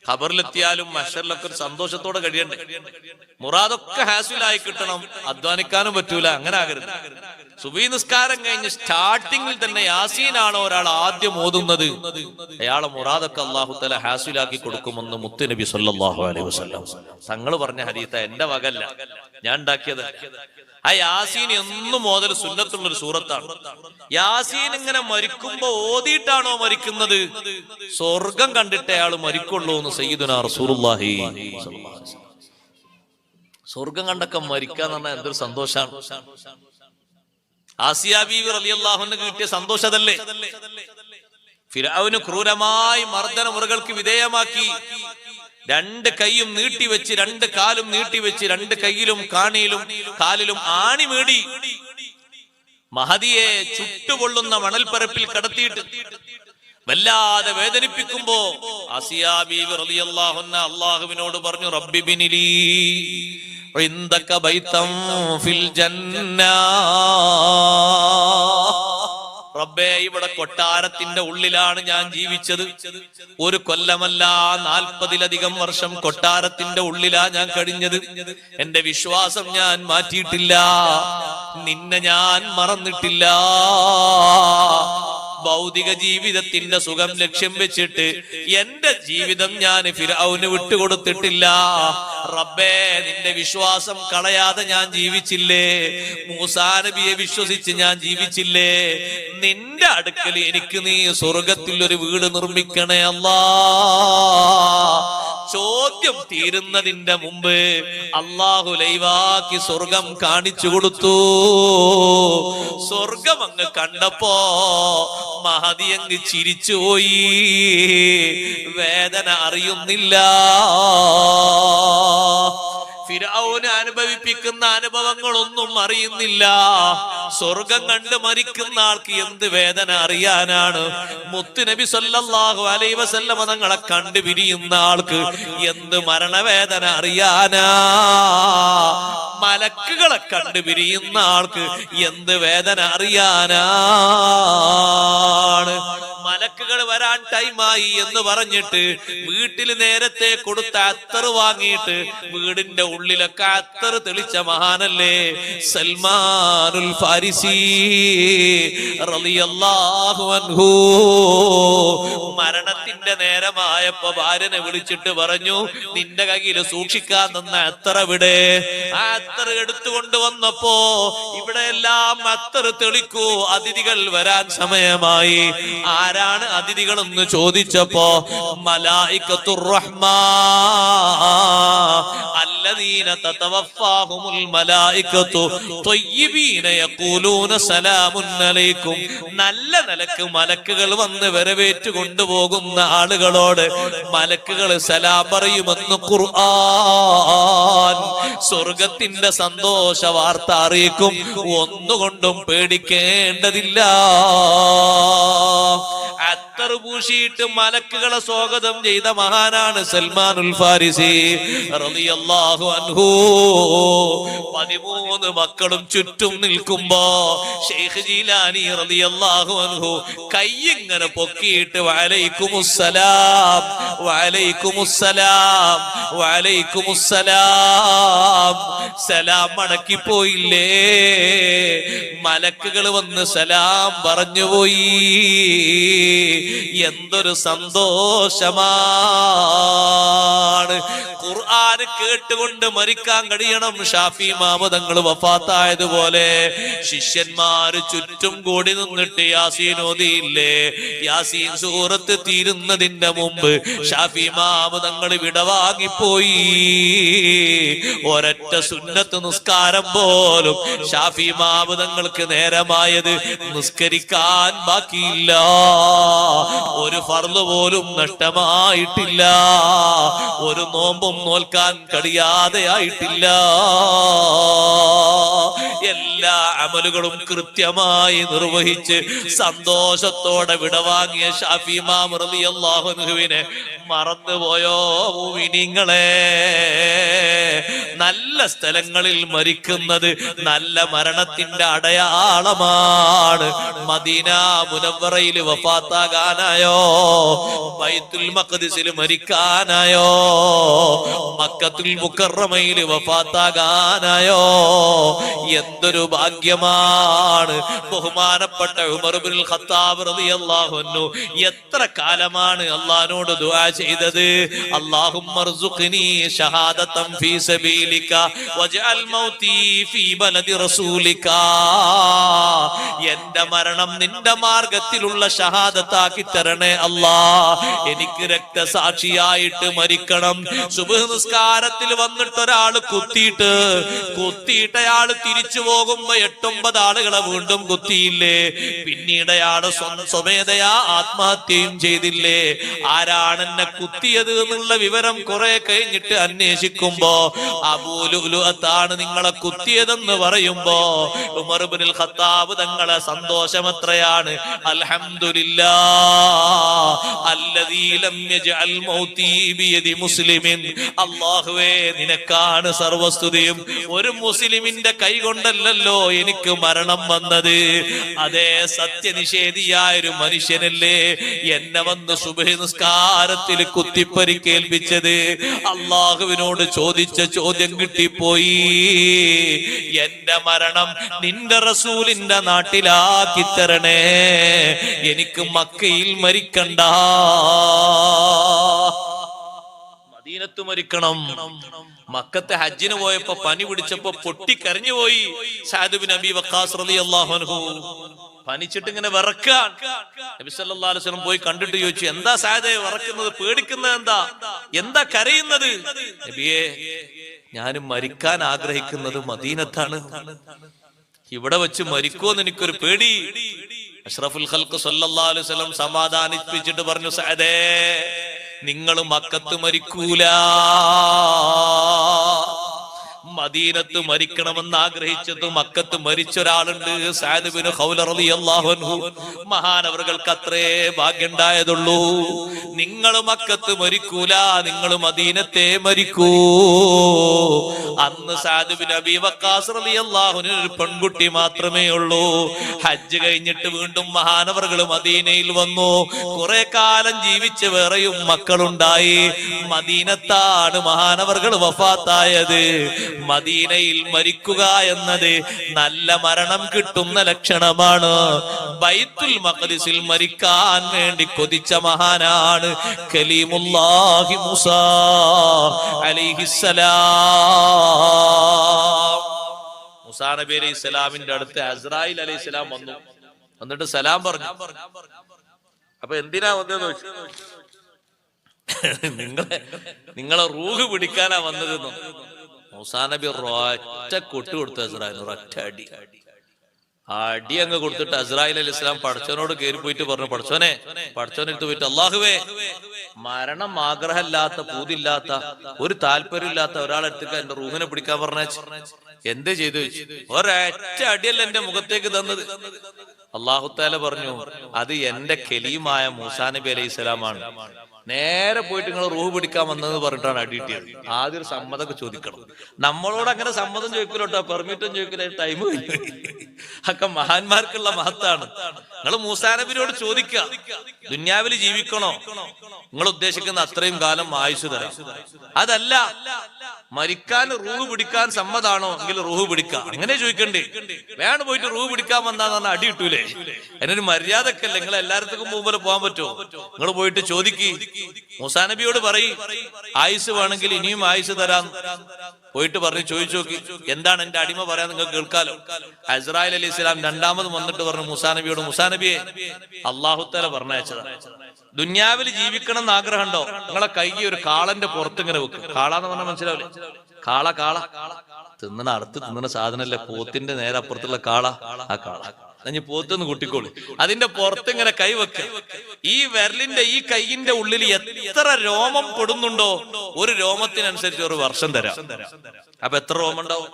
ഖബറിലെത്തിയാലും മഹ്ശറിലൊക്കെ ഒരു സന്തോഷത്തോടെ കഴിയണ്ടേ? മുറാദൊക്കെ ഹാസിലായി കിട്ടണം. അധ്വാനിക്കാനും പറ്റൂല. അങ്ങനെ ആകരുത്. സുബഹി നിസ്കാരം കഴിഞ്ഞ് സ്റ്റാർട്ടിങ്ങിൽ തന്നെ യാസീനാണോ ഒരാൾ ആദ്യം ഓതുന്നത്, അയാളെ മുറാദൊക്കെ അല്ലാഹു തആല ഹാസിലാക്കി കൊടുക്കുമെന്ന് മുത്ത് നബി സല്ലല്ലാഹു അലൈഹി വസല്ലം തങ്ങൾ പറഞ്ഞ ഹദീസ്. എന്റെ വകല്ല, ഞാൻ ഉണ്ടാക്കിയത്. ആ യാസീൻ എന്നും ഓതൽ സുന്നത്തുള്ളൊരു സൂറത്താണ്. യാസീൻ ഇങ്ങനെ മരിക്കുമ്പോ ഓതിയിട്ടാണോ മരിക്കുന്നത്? സ്വർഗം കണ്ടിട്ട് അയാൾ മരിക്കുള്ളൂ എന്ന് സയ്യിദുനാ റസൂലുള്ളാഹി. സ്വർഗം കണ്ടൊക്കെ മരിക്കാന്ന് പറഞ്ഞാൽ എന്തൊരു സന്തോഷാണ്. ആസിയ ബീവി റളിയല്ലാഹു അൻഹ കിട്ടിയ സന്തോഷതല്ലേ? ഫിർഔന് ക്രൂരമായി മർദ്ദന മുറകൾക്ക് വിധേയമാക്കി, രണ്ട് കൈയും നീട്ടിവെച്ച് രണ്ട് കാലും നീട്ടിവെച്ച് രണ്ട് കൈയിലും കാണിയിലും കാലിലും ആണി മേടി മഹദിയെ ചുട്ടുപൊള്ളുന്ന മണൽപ്പരപ്പിൽ കടത്തിയിട്ട് വല്ലാതെ വേദനിപ്പിക്കുമ്പോ ആസിയ ബീവി റളിയല്ലാഹു അൻഹ അല്ലാഹുവിനോട് പറഞ്ഞു, റബ്ബി ബിനിലി ഇൻദക ബൈതൻ ഫിൽ ജന്ന. റബ്ബേ, ഇവിടെ കൊട്ടാരത്തിന്റെ ഉള്ളിലാണ് ഞാൻ ജീവിച്ചത്. ഒരു കൊല്ലമല്ല, 40-ലധികം വർഷം കൊട്ടാരത്തിന്റെ ഉള്ളിലാ ഞാൻ കഴിഞ്ഞത്. എന്റെ വിശ്വാസം ഞാൻ മാറ്റിയിട്ടില്ല, നിന്നെ ഞാൻ മറന്നിട്ടില്ല. ഭൗതിക ജീവിതത്തിന്റെ സുഖം ലക്ഷ്യം വെച്ചിട്ട് എന്റെ ജീവിതം ഞാൻ ഫിർഔന് വിട്ടുകൊടുത്തിട്ടില്ല. റബ്ബേ, നിന്റെ വിശ്വാസം കളയാതെ ഞാൻ ജീവിച്ചില്ലേ? മൂസാ നബിയെ വിശ്വസിച്ച് ഞാൻ ജീവിച്ചില്ലേ? നിന്റെ അടുക്കൽ എനിക്ക് നീ സ്വർഗത്തിൽ ഒരു വീട് നിർമ്മിക്കണേ അല്ലാ. ചോദ്യം തീരുന്നതിന്റെ മുമ്പ് അല്ലാഹു ലൈവാക്കി സ്വർഗം കാണിച്ചു കൊടുത്തു. സ്വർഗം അങ്ങ് കണ്ടപ്പോ മഹദി അങ്ങ് ചിരിച്ചുപോയി, വേദന അറിയുന്നില്ല. ഫിർഔന് അനുഭവിപ്പിക്കുന്ന അനുഭവങ്ങളൊന്നും അറിയുന്നില്ല. സ്വർഗം കണ്ട് മരിക്കുന്ന ആൾക്ക് എന്ത് വേദന അറിയാനാണ്? മുത്തുനബി സല്ലല്ലാഹു അലൈഹി വസല്ലമ തങ്ങളെ കണ്ടു പിരിയുന്ന ആൾക്ക് എന്ത് മരണവേദന അറിയാനാ? മലക്കുകളെ കണ്ടു പിരിയുന്ന ആൾക്ക് എന്ത് വേദന അറിയാനാണ്? മലക്കുകൾ വരാൻ ടൈമായി എന്ന് പറഞ്ഞിട്ട് വീട്ടിൽ നേരത്തെ കൊടുത്ത അത്തർ വാങ്ങിയിട്ട് വീടിന്റെ ഉള്ളിലൊക്കെ അത്തർ തെളിച്ച മഹാനല്ലേ സൽമാനുൽ ഫാരിസി റളിയല്ലാഹു അൻഹു. മരണത്തിന്റെ നേരമായപ്പോ ഭാര്യനെ വിളിച്ചിട്ട് പറഞ്ഞു, നിന്റെ കയ്യിൽ സൂക്ഷിക്കാൻ തന്ന അത്തർ എവിടെ? ആ അത്തർ എടുത്തുകൊണ്ട് വന്നപ്പോ ഇവിടെ എല്ലാം അത്തർ തെളിക്കൂ, അതിഥികൾ വരാൻ സമയമായി. ആരാണ് അതിഥികൾ എന്ന് ചോദിച്ചപ്പോ മലായികത്തുർ റഹ്മാൻ അല്ലദീന തതവഫാഹുമുൽ മലായികത്തു ത്വയ്യിബീന യഖൂലൂന സലാമുൻ അലൈക്കും. നല്ല നിലക്ക് മലക്കുകൾ വന്ന് വരവേറ്റു കൊണ്ടുപോകുന്ന ആളുകളോട് മലക്കുകൾ സലാം പറയുമെന്ന് ഖുർആൻ. സ്വർഗത്തിന്റെ സന്തോഷ വാർത്ത അറിയിക്കും, ഒന്നുകൊണ്ടും പേടിക്കേണ്ടതില്ല. അത്തർ പൂശിയിട്ട് മലക്കുകളെ സ്വാഗതം ചെയ്ത മഹാനാണ് സൽമാനുൽ ഫാരിസി റളിയല്ലാഹു അൻഹു. 13 മക്കളും ചുറ്റും നിൽക്കുമ്പോ ശൈഖ് ജീലാനി റളിയല്ലാഹു അൻഹു കൈയിങ്ങനെ പൊക്കിയിട്ട് വഅലൈക്കുമുസ്സലാം വഅലൈക്കുമുസ്സലാം വഅലൈക്കുമുസ്സലാം സലാം മടക്കി പോയില്ലേ? മലക്കുകൾ വന്ന് സലാം പറഞ്ഞുപോയി. എന്തൊരു സന്തോഷമാണ്! ഖുർആൻ കേട്ടുകൊണ്ട് മരിക്കാൻ കഴിയണം. ഷാഫി ഇമാം തങ്ങൾ വഫാത്തായതുപോലെ ശിഷ്യന്മാര് ചുറ്റും കൂടി നിന്നിട്ട് യാസീൻ ഓതിയില്ലേ? യാസീൻ സൂറത്ത് തീരുന്നതിന്റെ മുമ്പ് ഷാഫി ഇമാം തങ്ങൾ വിടവാങ്ങിപ്പോയി. ഒരൊറ്റ സുന്നത്ത് നിസ്കാരം പോലും ഷാഫി ഇമാം തങ്ങൾക്ക് നേരമായത് നിസ്കരിക്കാൻ ബാക്കിയില്ല. ഒരു ഫർള് പോലും നഷ്ടമായിട്ടില്ല. ഒരു നോമ്പും നോൽക്കാൻ കഴിയാതെ ആയിട്ടില്ല. എല്ലാ അമലുകളും കൃത്യമായി നിർവഹിച്ച് സന്തോഷത്തോടെ വിടവാങ്ങിയ ഷാഫി ഇമാം റളിയല്ലാഹു അൻഹുവിനെ മറന്നുപോയോ മുഅ്മിനീങ്ങളെ? നല്ല സ്ഥലങ്ങളിൽ മരിക്കുന്നത് നല്ല മരണത്തിന്റെ അടയാളമാണ്. മദീന മുനവ്വറയിൽ വഫാത്താകാനായോ? ബൈത്തുൽ മഖ്ദിസിൽ മരിക്കാനായോ? മക്കത്തുൽ മുക്കറമയിൽ വഫാത്താകാനായോ? എന്തൊരു ഭാഗ്യമാണ്! ബഹുമാനപ്പെട്ട ഉമർ ഇബ്നുൽ ഖത്താബ് റളിയല്ലാഹു അൻഹു എത്ര കാലമാണ് അല്ലാഹുവോട് ദുആ ചെയ്തത്? അല്ലാഹുമ്മർസുഖ്നി ഷഹാദതൻ ഫീ സബീലിക വജ്അൽ മൗതി ഫീ ബലദി റസൂലിക. എന്റെ മരണം നിന്റെ മാർഗത്തിലുള്ള ഷഹാദത്താക്കി തരണേ അല്ലാ. എനിക്ക് രക്തസാക്ഷിയായിട്ട് മരിക്കണം. സുബ്ഹ് നിസ്കാരത്തിൽ വന്നിട്ട് ഒരാൾ കുത്തിയിട്ട് അയാൾ തിരിച്ചു പോകും. പോകുമ്പോ 8-9 ആളുകളെ വീണ്ടും കുത്തിയില്ലേ? പിന്നീട് അയാള് സ്വമേധയാ ആത്മഹത്യയും ചെയ്തില്ലേ? ആരാണ് എന്നെ കുത്തിയത് എന്നുള്ള വിവരം കുറെ കഴിഞ്ഞിട്ട് അന്വേഷിക്കുമ്പോ അബൂ ലുഅ്ലുഅത്താണ് നിങ്ങളെ കുത്തിയതെന്ന് പറയുമ്പോ ഉമർ ഇബ്നുൽ ഖത്താബ് തങ്ങളെ സന്തോഷം എത്രയാണ്! അൽഹംദുലില്ലാഹ് അല്ലദീ ലം യജ്അൽ മൗതി ബിയദി മുസ്ലിമിൻ. അല്ലാഹുവേ, നിനക്കാണ് സർവസ്തുതിയും. ഒരു മുസ്ലിമിന്റെ കൈ കൊണ്ടല്ലല്ലോ എനിക്ക് മരണം വന്നത്. അതേ, സത്യനിഷേധിയായ ഒരു മനുഷ്യനല്ലേ എന്നെ വന്ന് സുബ്ഹി നിസ്കാരത്തിൽ കുത്തിപ്പരിക്കേൽപ്പിച്ചത്. അള്ളാഹുവിനോട് ചോദിച്ച ചോദ്യം കിട്ടിപ്പോയി. എന്റെ മരണം നിന്റെ റസൂലിന്റെ നാട്ടിലാക്കി തരണേ, എനിക്ക് മക്കയിൽ മരിക്കണ്ട, മദീനത്ത് മരിക്കണം. മക്കത്തെ ഹജ്ജിന് പോയപ്പോ പനി പിടിച്ചപ്പോ പൊട്ടിക്കരഞ്ഞു പോയി സഅദ് ഇബ്നു അബീ വഖാസ് റളിയല്ലാഹു അൻഹു. പനിച്ചിട്ട് ഇങ്ങനെ വിറക്കാൻ നബി സല്ലല്ലാഹു അലൈഹി വസല്ലം പോയി കണ്ടിട്ട് ചോദിച്ചു, എന്താ സഅദേ വിറക്കുന്നത്, പേടിക്കുന്നത് എന്താ കരയുന്നത്? നബിയേ, ഞാനും മരിക്കാൻ ആഗ്രഹിക്കുന്നത് മദീനത്താണ്, ഇവിടെ വെച്ച് മരിക്കുമെന്ന് എനിക്കൊരു പേടി. അഷ്റഫുൽ ഖൽഖ് സല്ലല്ലാഹു അലൈഹി വസല്ലം സമാധാനിപ്പിച്ചിട്ട് പറഞ്ഞു, സഅദേ, നിങ്ങൾ മക്കത്ത് മരിക്കൂല, മദീനത്ത് മരിക്കണമെന്ന് ആഗ്രഹിച്ചത് മക്കത്ത് മരിച്ച ഒരാളുണ്ട്, സഅദ് ഇബ്നു ഖൗല റളിയല്ലാഹു അൻഹു. മഹാനവറുകൾക്ക് അത്രേ ഭാഗ്യമുണ്ടായതുള്ളൂ. നിങ്ങൾ മക്കത്ത് മരിക്കൂല, നിങ്ങൾ മദീനത്തെ മരിക്കൂ. അന്ന് സഅദ് ഇബ്നു അബീ വഖാസ് റളിയല്ലാഹു അൻഹു ഒരു പെൺകുട്ടി മാത്രമേ ഉള്ളൂ. ഹജ്ജ് കഴിഞ്ഞിട്ട് വീണ്ടും മഹാനവറുകൾ മദീനയിൽ വന്നു. കുറെ കാലം ജീവിച്ച് വേറെയും മക്കളുണ്ടായി. മദീനത്താണ് മഹാനവറുകൾ വഫാത്തായത്. മദീനയിൽ മരിക്കുക എന്നത് നല്ല മരണം കിട്ടുന്ന ലക്ഷണമാണ്. ബൈത്തുൽ മഖ്ദിസിൽ മരിക്കാൻ വേണ്ടി കൊതിച്ച മഹാനാണ് കലീമുല്ലാഹി മൂസാ അലൈഹിസ്സലാം. മൂസാ നബി അലൈഹിസ്സലാമിന്റെ അടുത്ത് അസ്രായിൽ അലൈഹിസ്സലാം വന്നു. എന്നിട്ട് സലാം പറഞ്ഞു. അപ്പൊ എന്തിനാ വന്നതെന്ന് ചോദിച്ചു. നിങ്ങളെ റൂഹ് പിടിക്കാനാ വന്നതെന്നോ? മൂസാ നബി ഒറ്റ കൊട്ടു കൊടുത്തു അസ്രായിൽ, ഒറ്റ അടി അങ്ങ് കൊടുത്തിട്ട് അസ്രായിൽ അലൈഹി സ്വലാം പടച്ചവനോട് കയറി പോയിട്ട് പറഞ്ഞു, പടച്ചവനെടുത്ത് പോയിട്ട്, അള്ളാഹുവേ, മരണം ആഗ്രഹമില്ലാത്ത, പൂതില്ലാത്ത, ഒരു താല്പര്യമില്ലാത്ത ഒരാളെടുത്തേക്ക് എന്റെ റൂഹിനെ പിടിക്കാൻ പറഞ്ഞ എന്ത് ചെയ്തു? ഒരൊറ്റ അടിയല്ല എന്റെ മുഖത്തേക്ക് തന്നത്. അല്ലാഹു തആല പറഞ്ഞു, അത് എന്റെ കലീമായ മൂസാ നബി അലൈഹി സ്വലാമാണ്. നേരെ പോയിട്ട് നിങ്ങൾ റൂഹ് പിടിക്കാൻ വന്നതെന്ന് പറഞ്ഞിട്ടാണ് അടിയിട്ടിയത്. ആദ്യം ഒരു സമ്മതമൊക്കെ ചോദിക്കണം. നമ്മളോട് അങ്ങനെ സമ്മതം ചോദിക്കലോട്ടോ, പെർമിറ്റും ചോദിക്കലോ, ടൈം ഒക്കെ മഹാന്മാർക്കുള്ള മഹത്താണ്. നിങ്ങൾ മൂസാ നബിയോട് ചോദിക്കുക, ദുന്യാവിൽ ജീവിക്കണോ? നിങ്ങൾ ഉദ്ദേശിക്കുന്ന അത്രയും കാലം ആയുസ് തരാം. അതല്ല, മരിക്കാൻ റൂഹ് പിടിക്കാൻ സമ്മതാണോ എങ്കിൽ റൂഹ് പിടിക്കാം, അങ്ങനെ ചോദിക്കണ്ടേ. വേണം പോയിട്ട് റൂഹ് പിടിക്കാൻ വന്നാന്ന് പറഞ്ഞാൽ അടി കിട്ടൂലേ? അതിനൊരു മര്യാദക്കല്ലേ. നിങ്ങൾ എല്ലായിടത്തേക്കും മുമ്പിൽ പോകാൻ പറ്റുമോ? നിങ്ങൾ പോയിട്ട് ചോദിക്ക്. മൂസാ നബിയോട് പറയും, ആയുസ് വേണമെങ്കിൽ ഇനിയും ആയുസ് തരാം. പോയിട്ട് പറഞ്ഞു, ചോദിച്ചു നോക്കി, എന്താണ് എന്റെ അടിമ പറയാൻ നിങ്ങൾക്ക് കേൾക്കാലോ. അസ്രായിൽ അലൈഹി സ്വലാം രണ്ടാമത് വന്നിട്ട് പറഞ്ഞു മൂസാ നബിയോട്, മൂസാ നബിയെ, അല്ലാഹു തആല പറഞ്ഞയച്ചതാ, ദുന്യാവിൽ ജീവിക്കണം എന്ന് ആഗ്രഹമുണ്ടോ? നിങ്ങളെ കൈ ഒരു കാളന്റെ പുറത്ത് ഇങ്ങനെ വെക്കും. കാളാന്ന് പറഞ്ഞാൽ മനസ്സിലാവില്ലേ? കാള തിന്നണ അടുത്ത് തിന്നണ സാധനല്ലേ, പോത്തിന്റെ നേരെ അപ്പുറത്തുള്ള കാള. ആ കാള പോത്തൊന്ന് കൂട്ടിക്കോളി. അതിന്റെ പുറത്ത് ഇങ്ങനെ കൈ വെക്കുക. ഈ വിരലിന്റെ ഈ കൈയിന്റെ ഉള്ളിൽ എത്ര രോമം പെടുന്നുണ്ടോ, ഒരു രോമത്തിനനുസരിച്ച് ഒരു വർഷം തരാം. അപ്പൊ എത്ര രോമം ഉണ്ടാവും?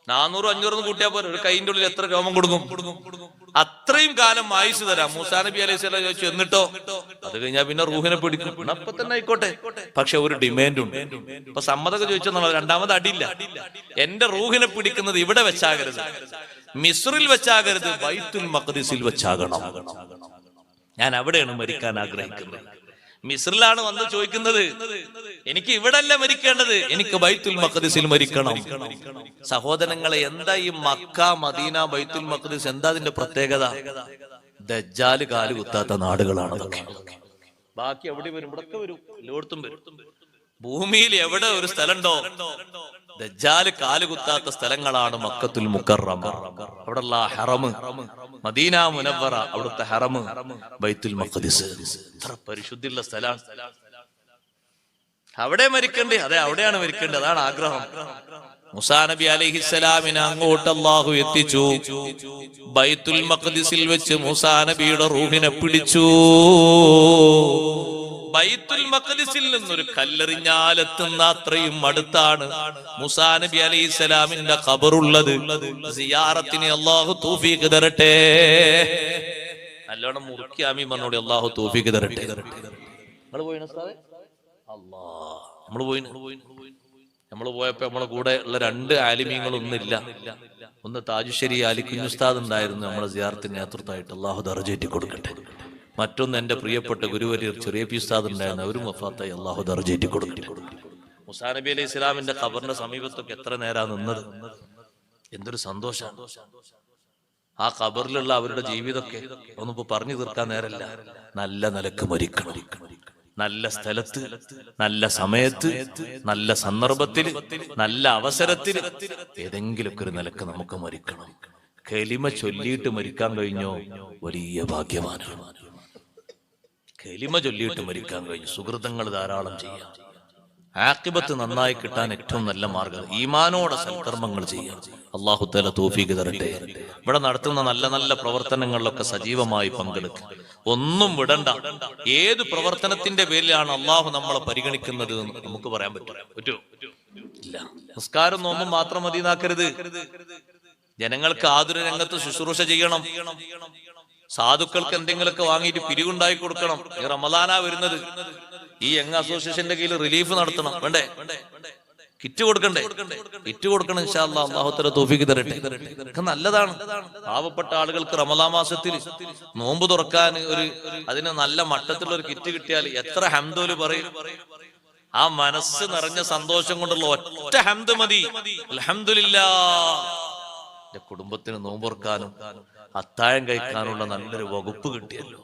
400-500 കൂട്ടിയാ പോലെ. ഒരു കൈയിന്റെ ഉള്ളിൽ എത്ര രോമം കൊടുക്കും? അത്രയും കാലം ആയുസ് തരാം. മൂസാ നബി അലൈഹി സ്വലാം ചോദിച്ചു, എന്നിട്ടോ? അത് കഴിഞ്ഞാൽ പിന്നെ റൂഹിനെ പിടിക്കും. അപ്പൊ തന്നെ ആയിക്കോട്ടെ, പക്ഷെ ഒരു ഡിമാൻഡ് ഉണ്ട്. ഇപ്പൊ സമ്മതമൊക്കെ ചോദിച്ചെന്നുള്ള രണ്ടാമത് അടിയില്ല. എന്റെ റൂഹിനെ പിടിക്കുന്നത് ഇവിടെ വെച്ചാകരുത്, മിസ്റിൽ വെച്ചാകരുത്, ബൈത്തുൽ മഖ്ദിസിൽ വെച്ചാകണം. ഞാൻ അവിടെയാണ് മരിക്കാൻ ആഗ്രഹിക്കുന്നത്. മിസ്റിലാണ് വന്ന് ചോദിക്കുന്നത്, എനിക്ക് ഇവിടെ അല്ല മരിക്കേണ്ടത്, എനിക്ക് ബൈത്തുൽ മഖ്ദിസിൽ മരിക്കണം. സഹോദരങ്ങളെ, എന്താ ഈ മക്ക, മദീന, ബൈത്തുൽ മഖ്ദിസ്, എന്താ അതിന്റെ പ്രത്യേകത? ദജ്ജാല് കാല് കുത്താത്ത നാടുകളാണ് അതൊക്കെ. ബാക്കി എവിടെ വരും? ഇവിടൊക്കെ വരും, എല്ലായിടത്തും വരും. ഭൂമിയിൽ എവിടെ ഒരു സ്ഥലമുണ്ടോ ദജ്ജാല് കാലുകുത്താത്ത സ്ഥലങ്ങളാണ് മക്കത്തുൽ മുക്കറമ, അവിടെയുള്ള ഹറം, മദീന മുനവ്വറ, അവിടുത്തെ ഹറം, ബൈത്തുൽ മഖ്ദിസ്. എത്ര പരിശുദ്ധിയുള്ള സ്ഥലമാണ്. അവിടെ മരിക്കണ്ടേ? അതെ, അവിടെയാണ് മരിക്കേണ്ടത്. അതാണ് ആഗ്രഹം. മൂസാ നബി അലൈഹിസ്സലാമിനെ അങ്ങോട്ട് അല്ലാഹു എത്തിച്ചു. ബൈത്തുൽ മഖ്ദിസിൽ വെച്ച് മൂസാ നബിയുടെ റൂഹിനെ പിടിച്ചു. ബൈത്തുൽ മഖ്ദിസിൽ നിന്നൊരു കല്ലെറിഞ്ഞാലെത്തുന്ന അത്രയും അടുത്താണ് മൂസാ നബി അലൈഹിസ്സലാമിന്റെ ഖബറുള്ളത്. സിയാറത്തിന് അല്ലാഹു തൗഫീഖ് തരട്ടെ. നല്ലോണം മുറുക്കി ആമീൻ പറഞ്ഞോളി. അല്ലാഹു തൗഫീഖ് തരട്ടെ. നമ്മൾ പോയിന ഉസ്താദേ? നമ്മൾ പോയപ്പോ നമ്മളെ കൂടെ ഉള്ള 2 ആലിമീങ്ങളൊന്നില്ല. ഒന്ന് താജുശ്ശേരി അലിക്കുഞ്ഞ് ഉസ്താദ് ഉണ്ടായിരുന്നു നമ്മളെ സിയാറത്തിന് നേതൃത്വമായിട്ട്, അല്ലാഹു ദർജയേറ്റി കൊടുക്കട്ടെ. മറ്റൊന്ന് എന്റെ പ്രിയപ്പെട്ട ഗുരുവര്യർ ചെറിയ പി ഉസ്താദ് ഉണ്ടായിരുന്നു, അവരും വഫാത്തായി, അല്ലാഹു ദർജയേറ്റി കൊടുക്കട്ടെ. മൂസാ നബി അലൈഹി സ്വലാമിന്റെ ഖബറിന്റെ സമീപത്തൊക്കെ എത്ര നേരാ നിന്നത്. എന്തൊരു സന്തോഷമാണ്. ആ ഖബറിലുള്ള അവരുടെ ജീവിതമൊക്കെ ഒന്നിപ്പോ പറഞ്ഞു തീർക്കാൻ നേരല്ല. നല്ല നിലക്ക് മരിക്കണം, നല്ല സ്ഥലത്ത്, നല്ല സമയത്ത്, നല്ല സന്ദർഭത്തിൽ, നല്ല അവസരത്തിൽ, ഏതെങ്കിലുമൊക്കെ ഒരു നിലക്ക് നമുക്ക് മരിക്കണം. കലിമ ചൊല്ലിയിട്ട് മരിക്കാൻ കഴിഞ്ഞോ വലിയ ഭാഗ്യവാനാണ്. കലിമ ചൊല്ലിയിട്ട് മരിക്കാൻ കഴിഞ്ഞു. സുഹൃതങ്ങൾ ധാരാളം ചെയ്യാം. ആഖിബത്ത് നന്നായി കിട്ടാൻ ഏറ്റവും നല്ല മാർഗം ഈമാനോടെ സൽക്കർമ്മങ്ങൾ ചെയ്യാം. അല്ലാഹു തആല തൗഫീഖ് തരട്ടെ. ഇവിടെ നടത്തുന്ന നല്ല നല്ല പ്രവർത്തനങ്ങളിലൊക്കെ സജീവമായി പങ്കെടുക്കുക. ഒന്നും വിടണ്ട. ഏത് പ്രവർത്തനത്തിന്റെ പേരിലാണ് അള്ളാഹു നമ്മളെ പരിഗണിക്കുന്നത് എന്ന് നമുക്ക് പറയാൻ പറ്റുമോ? ഇല്ല. നിസ്കാരം നോമ്പും മാത്രം മതി എന്നാക്കരുത്. ജനങ്ങൾക്ക് ആതുര രംഗത്ത് ശുശ്രൂഷ ചെയ്യണം. സാധുക്കൾക്ക് എന്തെങ്കിലുമൊക്കെ വാങ്ങിയിട്ട് പിരിവുണ്ടായി കൊടുക്കണം. ഈ റമദാനാ വരുന്നത്. ഈ യങ് അസോസിയേഷന്റെ കീഴിൽ റിലീഫ് നടത്തണം. വേണ്ടേ? കിറ്റ് കൊടുക്കണ്ടേ? കിറ്റ് കൊടുക്കണം. ഇൻഷാ അല്ലാഹ് അല്ലാഹു തആല തൗഫീഖ് തരട്ടെ. നല്ലതാണ്. പാവപ്പെട്ട ആളുകൾക്ക് റമദാൻ മാസത്തിൽ നോമ്പ് തുറക്കാൻ അതിന് നല്ല മട്ടത്തിലുള്ള ഒരു കിറ്റ് കിട്ടിയാൽ എത്ര ഹംദോല് പറയും. ആ മനസ്സ് നിറഞ്ഞ സന്തോഷം കൊണ്ടുള്ള ഒറ്റ ഹംദ് മതി. അൽഹംദുലില്ലാഹ്, എന്റെ കുടുംബത്തിന് നോമ്പുറക്കാനും അത്താഴം കഴിക്കാനുള്ള നല്ലൊരു വകുപ്പ് കിട്ടിയല്ലോ.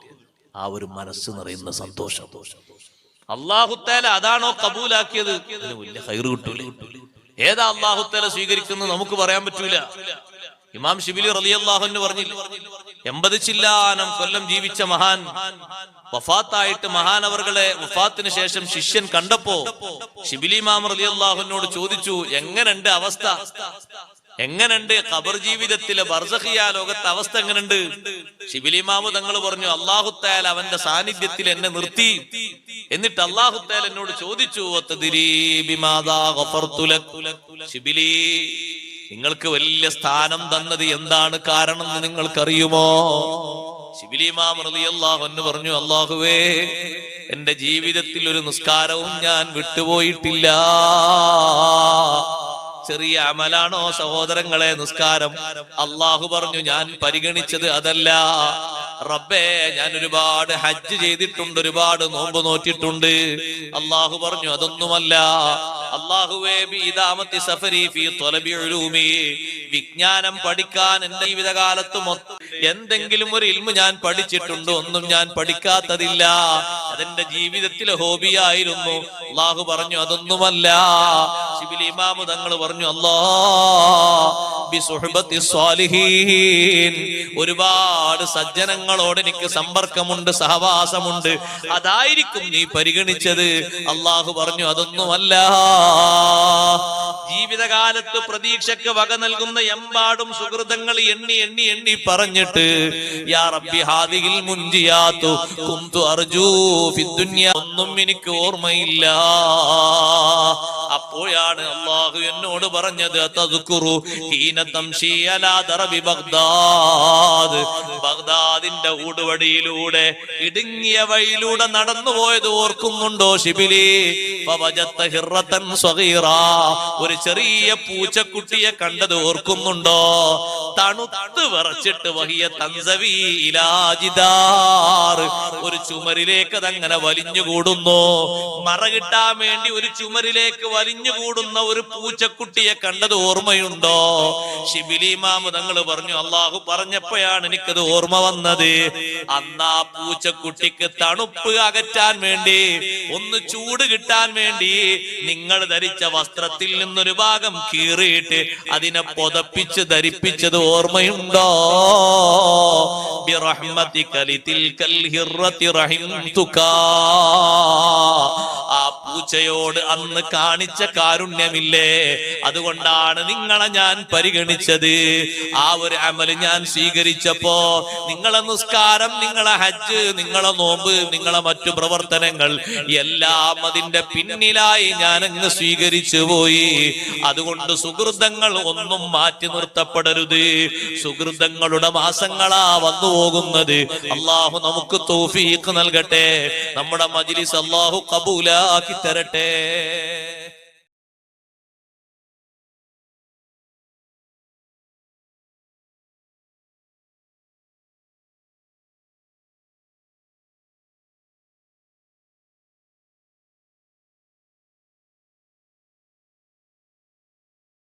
ആ ഒരു മനസ്സ് നിറയുന്ന സന്തോഷം അല്ലാഹു തആല അതാണോ കബൂലാക്കിയത്? അതിന് വലിയ ഖൈറ് കിട്ടൂല. ഏതാ അല്ലാഹു തആല സ്വീകരിക്കുന്നത് നമുക്ക് പറയാൻ പറ്റൂല. ഇമാം ശിബിലി റളിയല്ലാഹു അൻഹു പറഞ്ഞില്ല, 80 ചില്ലാനം കൊല്ലം ജീവിച്ച മഹാൻ വഫാത്തായിട്ട് മഹാനവർകളെ വഫാത്തിന് ശേഷം ശിഷ്യൻ കണ്ടപ്പോ ശിബിലി ഇമാം റളിയല്ലാഹു അൻഹുവോട് ചോദിച്ചു, എങ്ങനെയുണ്ട് അവസ്ഥ? എങ്ങനെയുണ്ട് ഖബർ ജീവിതത്തിലെ ബർസഖിയ ലോകത്തെ അവസ്ഥ എങ്ങനെയുണ്ട്? ശിബിലി ഇമാം തങ്ങൾ പറഞ്ഞു, അല്ലാഹു തആല അവന്റെ സാന്നിധ്യത്തിൽ എന്നെ നിർത്തി. എന്നിട്ട് അല്ലാഹു തആല എന്നോട് ചോദിച്ചു, വതദ്രീ ബിമാദാ ഗഫർതു ലക്. ശിബിലി, നിങ്ങൾക്ക് വലിയ സ്ഥാനം തന്നത് എന്താണ് കാരണം എന്ന് നിങ്ങൾക്കറിയുമോ? ശിബിലി ഇമാം റളിയല്ലാഹു അൻഹു പറഞ്ഞു, അല്ലാഹുവേ, എന്റെ ജീവിതത്തിൽ ഒരു നിസ്കാരവും ഞാൻ വിട്ടുപോയിട്ടില്ല. ചെറിയ അമലാണോ സഹോദരങ്ങളെ നിസ്കാരം? അല്ലാഹു പറഞ്ഞു, ഞാൻ പരിഗണിച്ചത് അതല്ല. റബ്ബേ, ഞാൻ ഒരുപാട് ഹജ്ജ് ചെയ്തിട്ടുണ്ട്, ഒരുപാട് നോമ്പ് നോറ്റിട്ടുണ്ട്. അല്ലാഹു പറഞ്ഞു, അതൊന്നുമല്ല. അല്ലാഹുവേ, ബിഇദാമത്തി സഫരി ഫീ ത്വലബി ഉലൂമി, വിജ്ഞാനം പഠിക്കാൻ എന്റെ ജീവിതകാലത്ത് എന്തെങ്കിലും ഒരു ഇൽമു ഞാൻ പഠിച്ചിട്ടുണ്ട്, ഒന്നും ഞാൻ പഠിക്കാത്തതില്ല. അതെന്റെ ജീവിതത്തിലെ ഹോബിയായിരുന്നു. അല്ലാഹു പറഞ്ഞു, അതൊന്നുമല്ല. ശിബിലി ഇമാം തങ്ങൾ പറഞ്ഞു, അല്ലാഹ് ബിസുഹ്ബത്തി സ്വാലിഹീൻ, ഒരുപാട് സജ്ജനങ്ങളോട് എനിക്ക് സമ്പർക്കമുണ്ട്, സഹവാസമുണ്ട്, അതായിരിക്കും നീ പരിഗണിച്ചത്. അല്ലാഹു പറഞ്ഞു, അതൊന്നുമല്ല. ജീവിതകാലത്ത് പ്രതീക്ഷയ്ക്ക് വക നൽകുന്ന എമ്പാടും സുഹൃതങ്ങൾ എണ്ണി എണ്ണി എണ്ണി പറഞ്ഞിട്ട്, യാ റബ്ബി ഹാദിഹിൽ മുൻജിയാതു കുന്തു അർജൂ ഫിദ്ദുനിയ, ഒന്നും എനിക്ക് ഓർമ്മയില്ല. അപ്പോഴാണ് അല്ലാഹു എന്നോട് പറഞ്ഞത്, തദ്കുറു ഹീന തംശി അലാ ദർബി ബഗ്ദാദ്, ബഗ്ദാദിന്റെ ഊടുവഴിയിലൂടെ ഇടുങ്ങിയ വഴിയിലൂടെ നടന്നുപോയത് ഓർക്കുന്നുണ്ടോ ശിബിലി? ഫവജത്ത ഹിറതൻ സ്വഗീറാ, ഒരു ചെറിയ പൂച്ചക്കുട്ടിയെ കണ്ടത് ഓർക്കുന്നുണ്ടോ? തണുത്ത് വിറച്ചിട്ട് വഹിയ തൻസവി ഇലാ ജിദാർ, ഒരു ചുമരിലേക്ക് അതങ്ങനെ വലിഞ്ഞുകൂടുന്നു. മറ കിട്ടാൻ വേണ്ടി ഒരു ചുമരിലേക്ക് വലിഞ്ഞുകൂടുന്ന ഒരു പൂച്ചക്കുട്ടിയെ കണ്ടത് ഓർമ്മയുണ്ടോ? ശിബിലി ഇമാം തങ്ങൾ പറഞ്ഞു, അല്ലാഹു പറഞ്ഞപ്പോഴാണ് എനിക്കത് ഓർമ്മ വന്നത്. അന്ന് ആ പൂച്ചക്കുട്ടിക്ക് തണുപ്പ് അകറ്റാൻ വേണ്ടി, ഒന്ന് ചൂട് കിട്ടാൻ വേണ്ടി നിങ്ങൾ ധരിച്ച വസ്ത്രത്തിൽ നിന്നൊരു ഭാഗം കീറിയിട്ട് അതിനെ പൊതപ്പിച്ച് ധരിപ്പിച്ചത് ഓർമ്മയുണ്ടോ? ബിറഹ്മതിക ലിതിൽകൽ ഹിറതി റഹിംതുക, ആ പൂച്ചയോട് അന്ന് കാണിച്ച കാരുണ്യമില്ലേ, അതുകൊണ്ടാണ് നിങ്ങളെ ഞാൻ പരിഗണിച്ചത്. ആ ഒരു അമല് ഞാൻ സ്വീകരിച്ചപ്പോ നിങ്ങളെ നിസ്കാരം, നിങ്ങളെ ഹജ്ജ്, നിങ്ങളെ നോമ്പ്, നിങ്ങളെ മറ്റു പ്രവർത്തനങ്ങൾ എല്ലാം അതിന്റെ പിന്നിലായി ഞാൻ അങ്ങ് സ്വീകരിച്ചു പോയി. അതുകൊണ്ട് സുഹൃതങ്ങൾ ഒന്നും മാറ്റി നിർത്തപ്പെടരുത്. സുഹൃതങ്ങളുടെ മാസങ്ങളാ വന്നു പോകുന്നത്. അള്ളാഹു നമുക്ക് തൗഫീഖ് നൽകട്ടെ. നമ്മുടെ മജ്ലിസ് അള്ളാഹു ഖബൂലാക്കി തരട്ടെ.